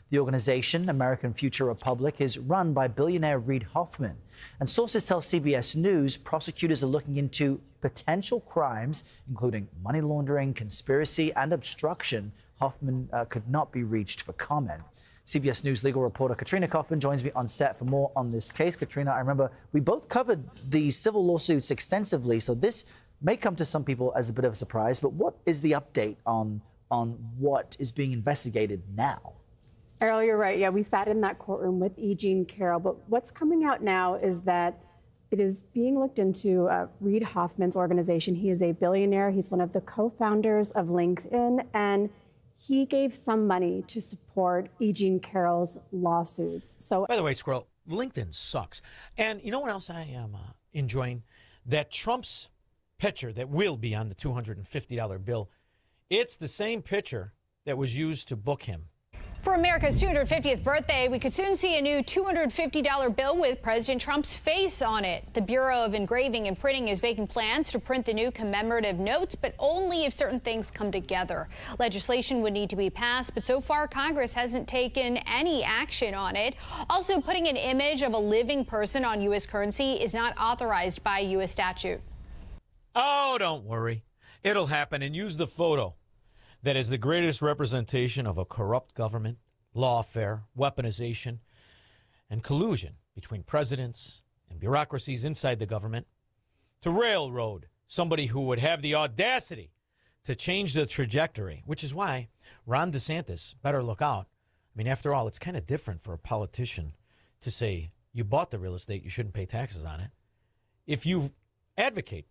The organization, American Future Republic, is run by billionaire Reid Hoffman. And sources tell CBS News prosecutors are looking into potential crimes, including money laundering, conspiracy, and obstruction. Hoffman could not be reached for comment. CBS News legal reporter Katrina Kaufman joins me on set for more on this case. Katrina, I remember we both covered the civil lawsuits extensively, so this may come to some people as a bit of a surprise. But what is the update on what is being investigated now? Errol, you're right. Yeah, we sat in that courtroom with E. Jean Carroll. But what's coming out now is that it is being looked into Reid Hoffman's organization. He is a billionaire. He's one of the co-founders of LinkedIn. And he gave some money to support E. Jean Carroll's lawsuits. So, by the way, Squirrel, LinkedIn sucks. And you know what else I am enjoying? That Trump's picture that will be on the $250 bill, it's the same picture that was used to book him. For America's 250th birthday, we could soon see a new $250 bill with President Trump's face on it. The Bureau of Engraving and Printing is making plans to print the new commemorative notes, but only if certain things come together. Legislation would need to be passed, but so far Congress hasn't taken any action on it. Also, putting an image of a living person on U.S. currency is not authorized by U.S. statute. Oh, don't worry. It'll happen, and use the photo that is the greatest representation of a corrupt government, lawfare, weaponization, and collusion between presidents and bureaucracies inside the government to railroad somebody who would have the audacity to change the trajectory, which is why Ron DeSantis better look out. I mean, after all, it's kind of different for a politician to say, you bought the real estate, you shouldn't pay taxes on it. If you advocate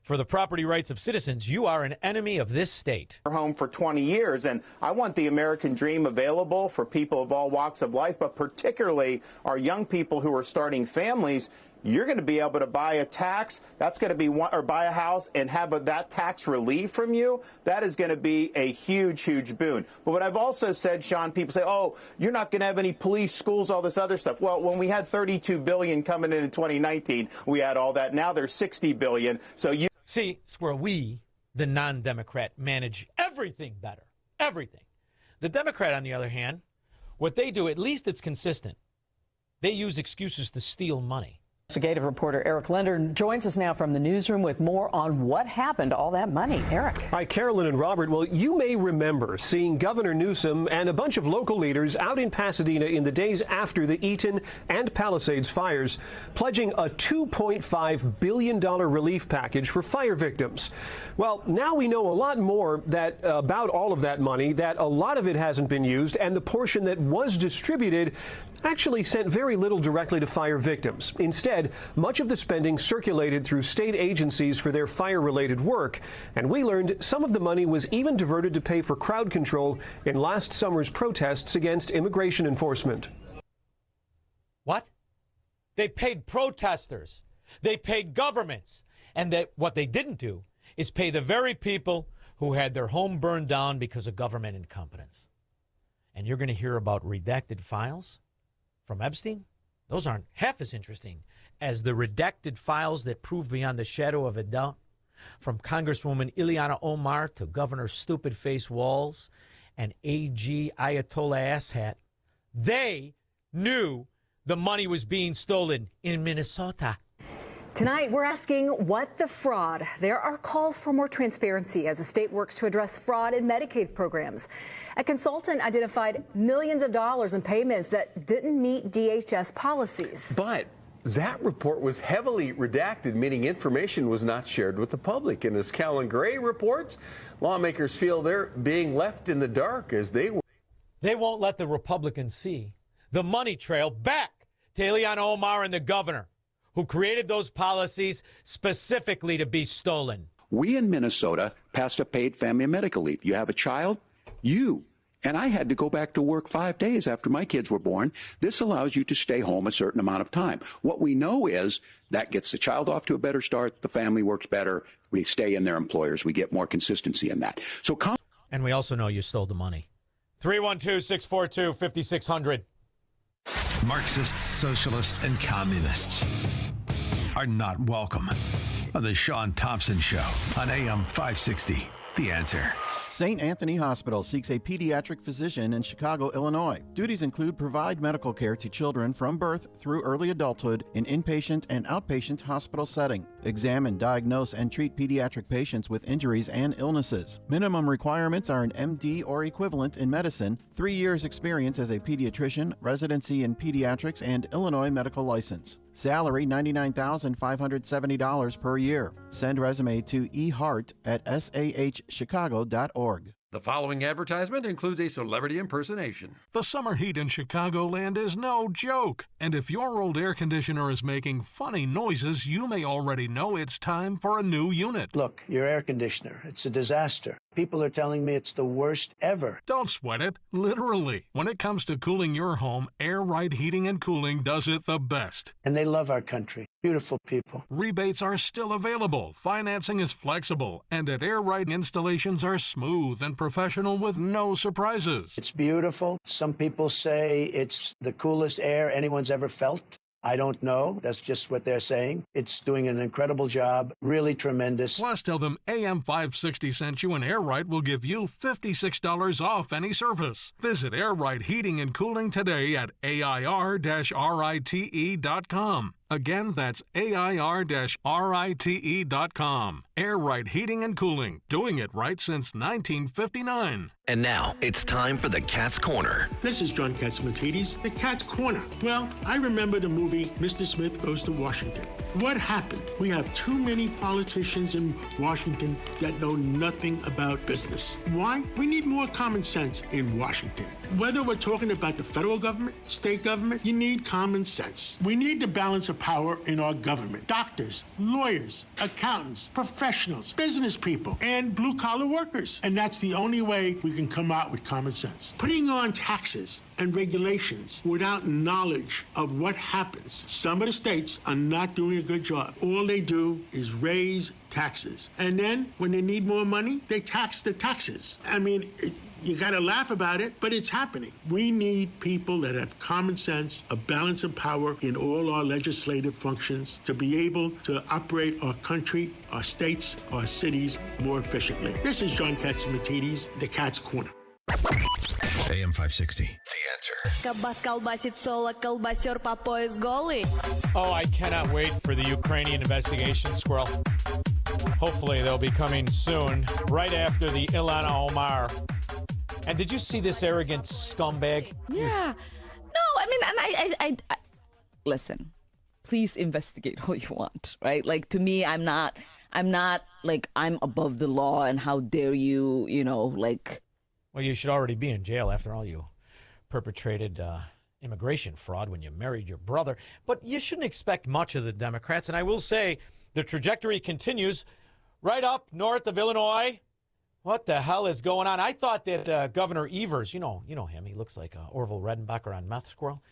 for the property rights of citizens, you are an enemy of this state. Home for 20 years, and I want the American dream available for people of all walks of life, but particularly our young people who are starting families. You're going to be able to buy a tax. That's going to be or buy a house and have that tax relief from you. That is going to be a huge, huge boon. But what I've also said, Shaun, people say, oh, you're not going to have any police, schools, all this other stuff. Well, when we had $32 billion coming in 2019, we had all that. Now there's $60 billion. So you see, Squirrel, we, the non-Democrat, manage everything better. Everything. The Democrat, on the other hand, what they do, at least it's consistent. They use excuses to steal money. Investigative reporter Eric Leonard joins us now from the newsroom with more on what happened to all that money. Eric. Hi, Carolyn and Robert. Well, you may remember seeing Governor Newsom and a bunch of local leaders out in Pasadena in the days after the Eaton and Palisades fires, pledging a $2.5 billion relief package for fire victims. Well, now we know a lot more about all of that money, that a lot of it hasn't been used, and the portion that was distributed actually sent very little directly to fire victims. Instead, said much of the spending circulated through state agencies for their fire-related work. And we learned some of the money was even diverted to pay for crowd control in last summer's protests against immigration enforcement. What? They paid protesters. They paid governments. And what they didn't do is pay the very people who had their home burned down because of government incompetence. And you're going to hear about redacted files from Epstein? Those aren't half as interesting as the redacted files that prove beyond the shadow of a doubt, from Congresswoman Ileana Omar to Governor Stupid Face Walls and AG Ayatollah Asshat. They knew the money was being stolen in Minnesota. Tonight, we're asking what the fraud. There are calls for more transparency as the state works to address fraud in Medicaid programs. A consultant identified millions of dollars in payments that didn't meet DHS policies. But that report was heavily redacted, meaning information was not shared with the public. And as Callan Gray reports, lawmakers feel they're being left in the dark as they won't let the Republicans see the money trail back to Ileana Omar and the governor, who created those policies specifically to be stolen. We in Minnesota passed a paid family medical leave. You have a child, and I had to go back to work 5 days after my kids were born. This allows you to stay home a certain amount of time. What we know is that gets the child off to a better start. The family works better. We stay in their employers. We get more consistency in that. And we also know you stole the money. 312-642-5600. Marxists, socialists, and communists are not welcome on the Shaun Thompson Show on AM 560. The Answer. St. Anthony Hospital seeks a pediatric physician in Chicago, Illinois. Duties include provide medical care to children from birth through early adulthood in inpatient and outpatient hospital setting. Examine, diagnose, and treat pediatric patients with injuries and illnesses. Minimum requirements are an MD or equivalent in medicine, 3 years experience as a pediatrician, residency in pediatrics, and Illinois medical license. Salary $99,570 per year. Send resume to ehart@sahchicago.org. The following advertisement includes a celebrity impersonation. The summer heat in Chicagoland is no joke. And if your old air conditioner is making funny noises, you may already know it's time for a new unit. Look, your air conditioner, it's a disaster. People are telling me it's the worst ever. Don't sweat it, literally. When it comes to cooling your home, Air Right Heating and Cooling does it the best. And they love our country. Beautiful people. Rebates are still available, financing is flexible, and at Air Right installations are smooth and professional with no surprises. It's beautiful. Some people say it's the coolest air anyone's ever felt. I don't know. That's just what they're saying. It's doing an incredible job, really tremendous. Plus, tell them AM 560 sent you, and Air Right will give you $56 off any service. Visit Air Right Heating and Cooling today at AIR-RITE.com. Again, that's AIR-RITE.com. Air Right Heating and Cooling, doing it right since 1959. And now it's time for the Cat's Corner. This is John Catsimatidis, the Cat's Corner. Well, I remember the movie Mr. Smith Goes to Washington. What happened? We have too many politicians in Washington that know nothing about business. Why? We need more common sense in Washington. Whether we're talking about the federal government, state government, you need common sense. We need the balance of power in our government. Doctors, lawyers, accountants, professionals, business people, and blue-collar workers. And that's the only way we can come out with common sense. Putting on taxes and regulations without knowledge of what happens. Some of the states are not doing a good job. All they do is raise taxes. And then when they need more money, they tax the taxes. I mean, you got to laugh about it, but it's happening. We need people that have common sense, a balance of power in all our legislative functions to be able to operate our country, our states, our cities more efficiently. This is John Catsimatidis, the Cat's Corner. AM 560. Колбасит соло, колбасер по пояс голый. Oh, I cannot wait for the Ukrainian investigation, Squirrel. Hopefully they'll be coming soon, right after the Ileana Omar. And did you see this arrogant scumbag? Yeah. No, I mean, and I listen, please investigate all you want, right? Like, to me, I'm not like, I'm above the law and how dare you, like. Well, you should already be in jail after all you perpetrated immigration fraud when you married your brother. But you shouldn't expect much of the Democrats. And I will say the trajectory continues right up north of Illinois. What the hell is going on? I thought that Governor Evers, you know him. He looks like Orville Redenbacher on Meth Squirrel.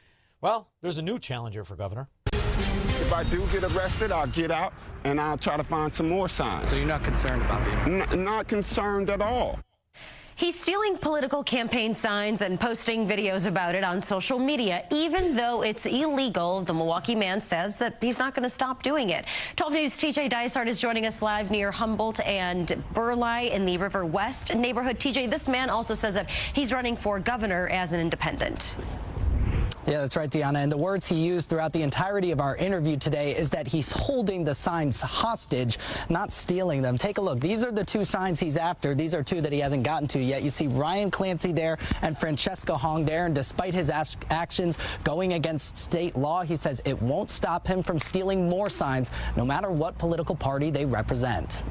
Well, there's a new challenger for governor. If I do get arrested, I'll get out and I'll try to find some more signs. So you're not concerned about being not concerned at all. He's stealing political campaign signs and posting videos about it on social media, even though it's illegal. The Milwaukee man says that he's not going to stop doing it. 12 News' TJ Dysart is joining us live near Humboldt and Burleigh in the River West neighborhood. TJ, this man also says that he's running for governor as an independent. Yeah, that's right, Deanna. And the words he used throughout the entirety of our interview today is that he's holding the signs hostage, not stealing them. Take a look. These are the two signs he's after. These are two that he hasn't gotten to yet. You see Ryan Clancy there and Francesca Hong there. And despite his actions going against state law, he says it won't stop him from stealing more signs, no matter what political party they represent.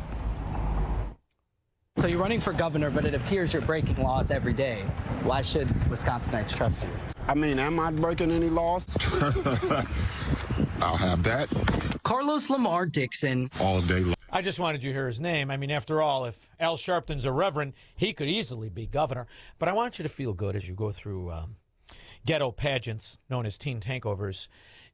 So you're running for governor, but it appears you're breaking laws every day. Why should Wisconsinites trust you? I mean, am I breaking any laws? I'll have that. Carlos Lamar Dixon. All day long. I just wanted you to hear his name. I mean, after all, if Al Sharpton's a reverend, he could easily be governor. But I want you to feel good as you go through ghetto pageants known as teen takeovers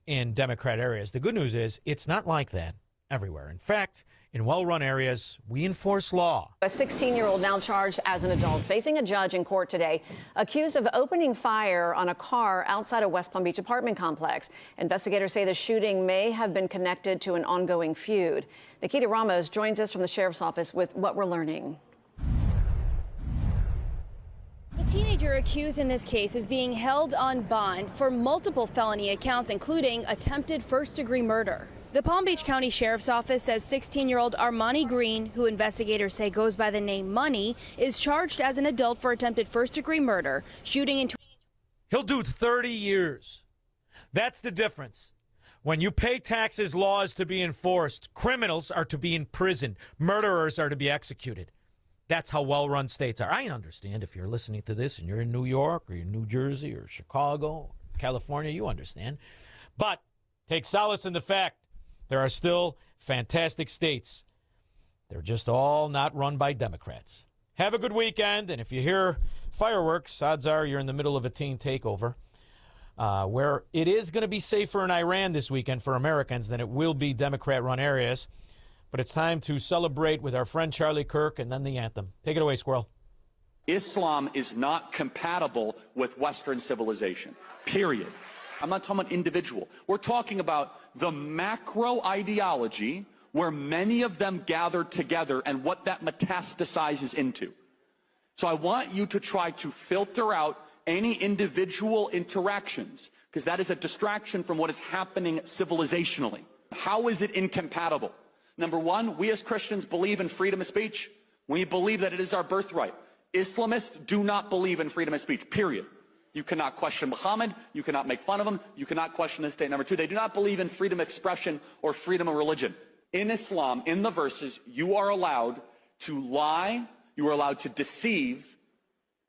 in Democrat areas. The good news is it's not like that everywhere. In fact, in well-run areas, we enforce law. A 16-year-old now charged as an adult, facing a judge in court today, accused of opening fire on a car outside a West Palm Beach apartment complex. Investigators say the shooting may have been connected to an ongoing feud. Nikita Ramos joins us from the sheriff's office with what we're learning. The teenager accused in this case is being held on bond for multiple felony accounts, including attempted first-degree murder. The Palm Beach County Sheriff's Office says 16-year-old Armani Green, who investigators say goes by the name Money, is charged as an adult for attempted first-degree murder, shooting in... He'll do 30 years. That's the difference. When you pay taxes, law is to be enforced. Criminals are to be in prison. Murderers are to be executed. That's how well-run states are. I understand if you're listening to this and you're in New York or you're in New Jersey or Chicago, California, you understand. But take solace in the fact there are still fantastic states. They're just all not run by Democrats. Have a good weekend, and if you hear fireworks, odds are you're in the middle of a teen takeover, where it is going to be safer in Iran this weekend for Americans than it will be Democrat-run areas. But it's time to celebrate with our friend Charlie Kirk and then the anthem. Take it away, Squirrel. Islam is not compatible with Western civilization, period. I'm not talking about individual. We're talking about the macro ideology where many of them gathered together and what that metastasizes into. So I want you to try to filter out any individual interactions, because that is a distraction from what is happening civilizationally. How is it incompatible? Number one, we as Christians believe in freedom of speech. We believe that it is our birthright. Islamists do not believe in freedom of speech, period. You cannot question Muhammad. You cannot make fun of him. You cannot question the state. Number two, they do not believe in freedom of expression or freedom of religion. In Islam, in the verses, you are allowed to lie. You are allowed to deceive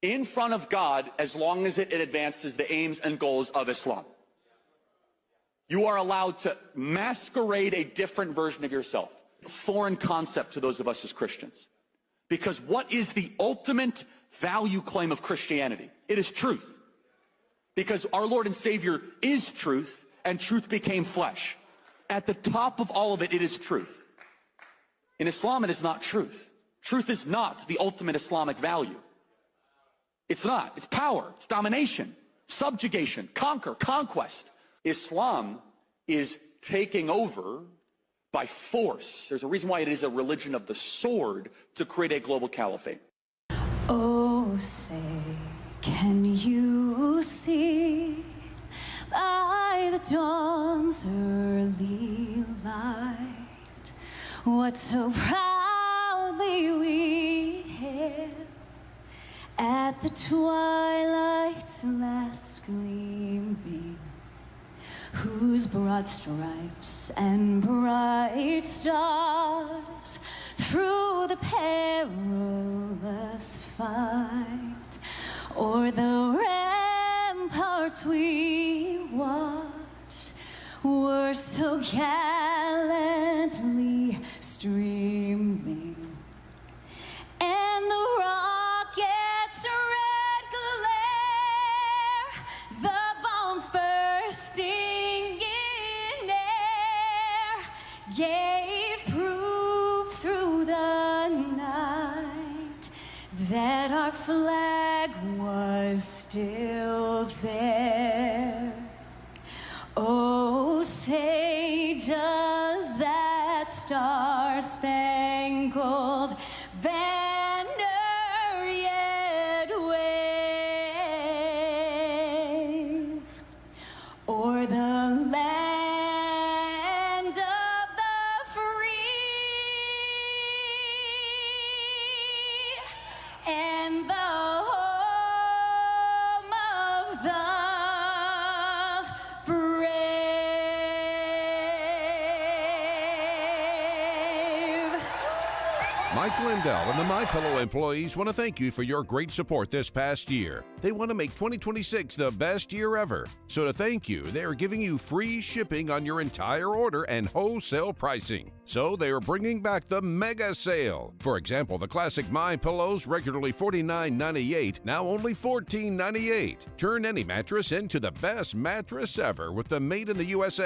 in front of God as long as it advances the aims and goals of Islam. You are allowed to masquerade a different version of yourself. A foreign concept to those of us as Christians. Because what is the ultimate value claim of Christianity? It is truth. Because our Lord and Savior is truth, and truth became flesh. At the top of all of it, it is truth. In Islam, it is not truth. Truth is not the ultimate Islamic value. It's not. It's power. It's domination, subjugation, conquest. Islam is taking over by force. There's a reason why it is a religion of the sword to create a global caliphate. Oh, say, can you see by the dawn's early light what so proudly we hailed at the twilight's last gleaming, whose broad stripes and bright stars through the perilous fight o'er the ramparts ramparts we watched were so gallantly streaming, and the rocket's red glare, the bombs bursting in air, gave proof through the night that our flag was still there. Oh, say does that star-spangled banner yet wave o'er the land of the free and the home of the brave? Mike Lindell and the MyPillow employees want to thank you for your great support this past year. They want to make 2026 the best year ever. So to thank you, they are giving you free shipping on your entire order and wholesale pricing. So they are bringing back the mega sale. For example, the classic MyPillows, regularly $49.98, now only $14.98. Turn any mattress into the best mattress ever with the Made in the USA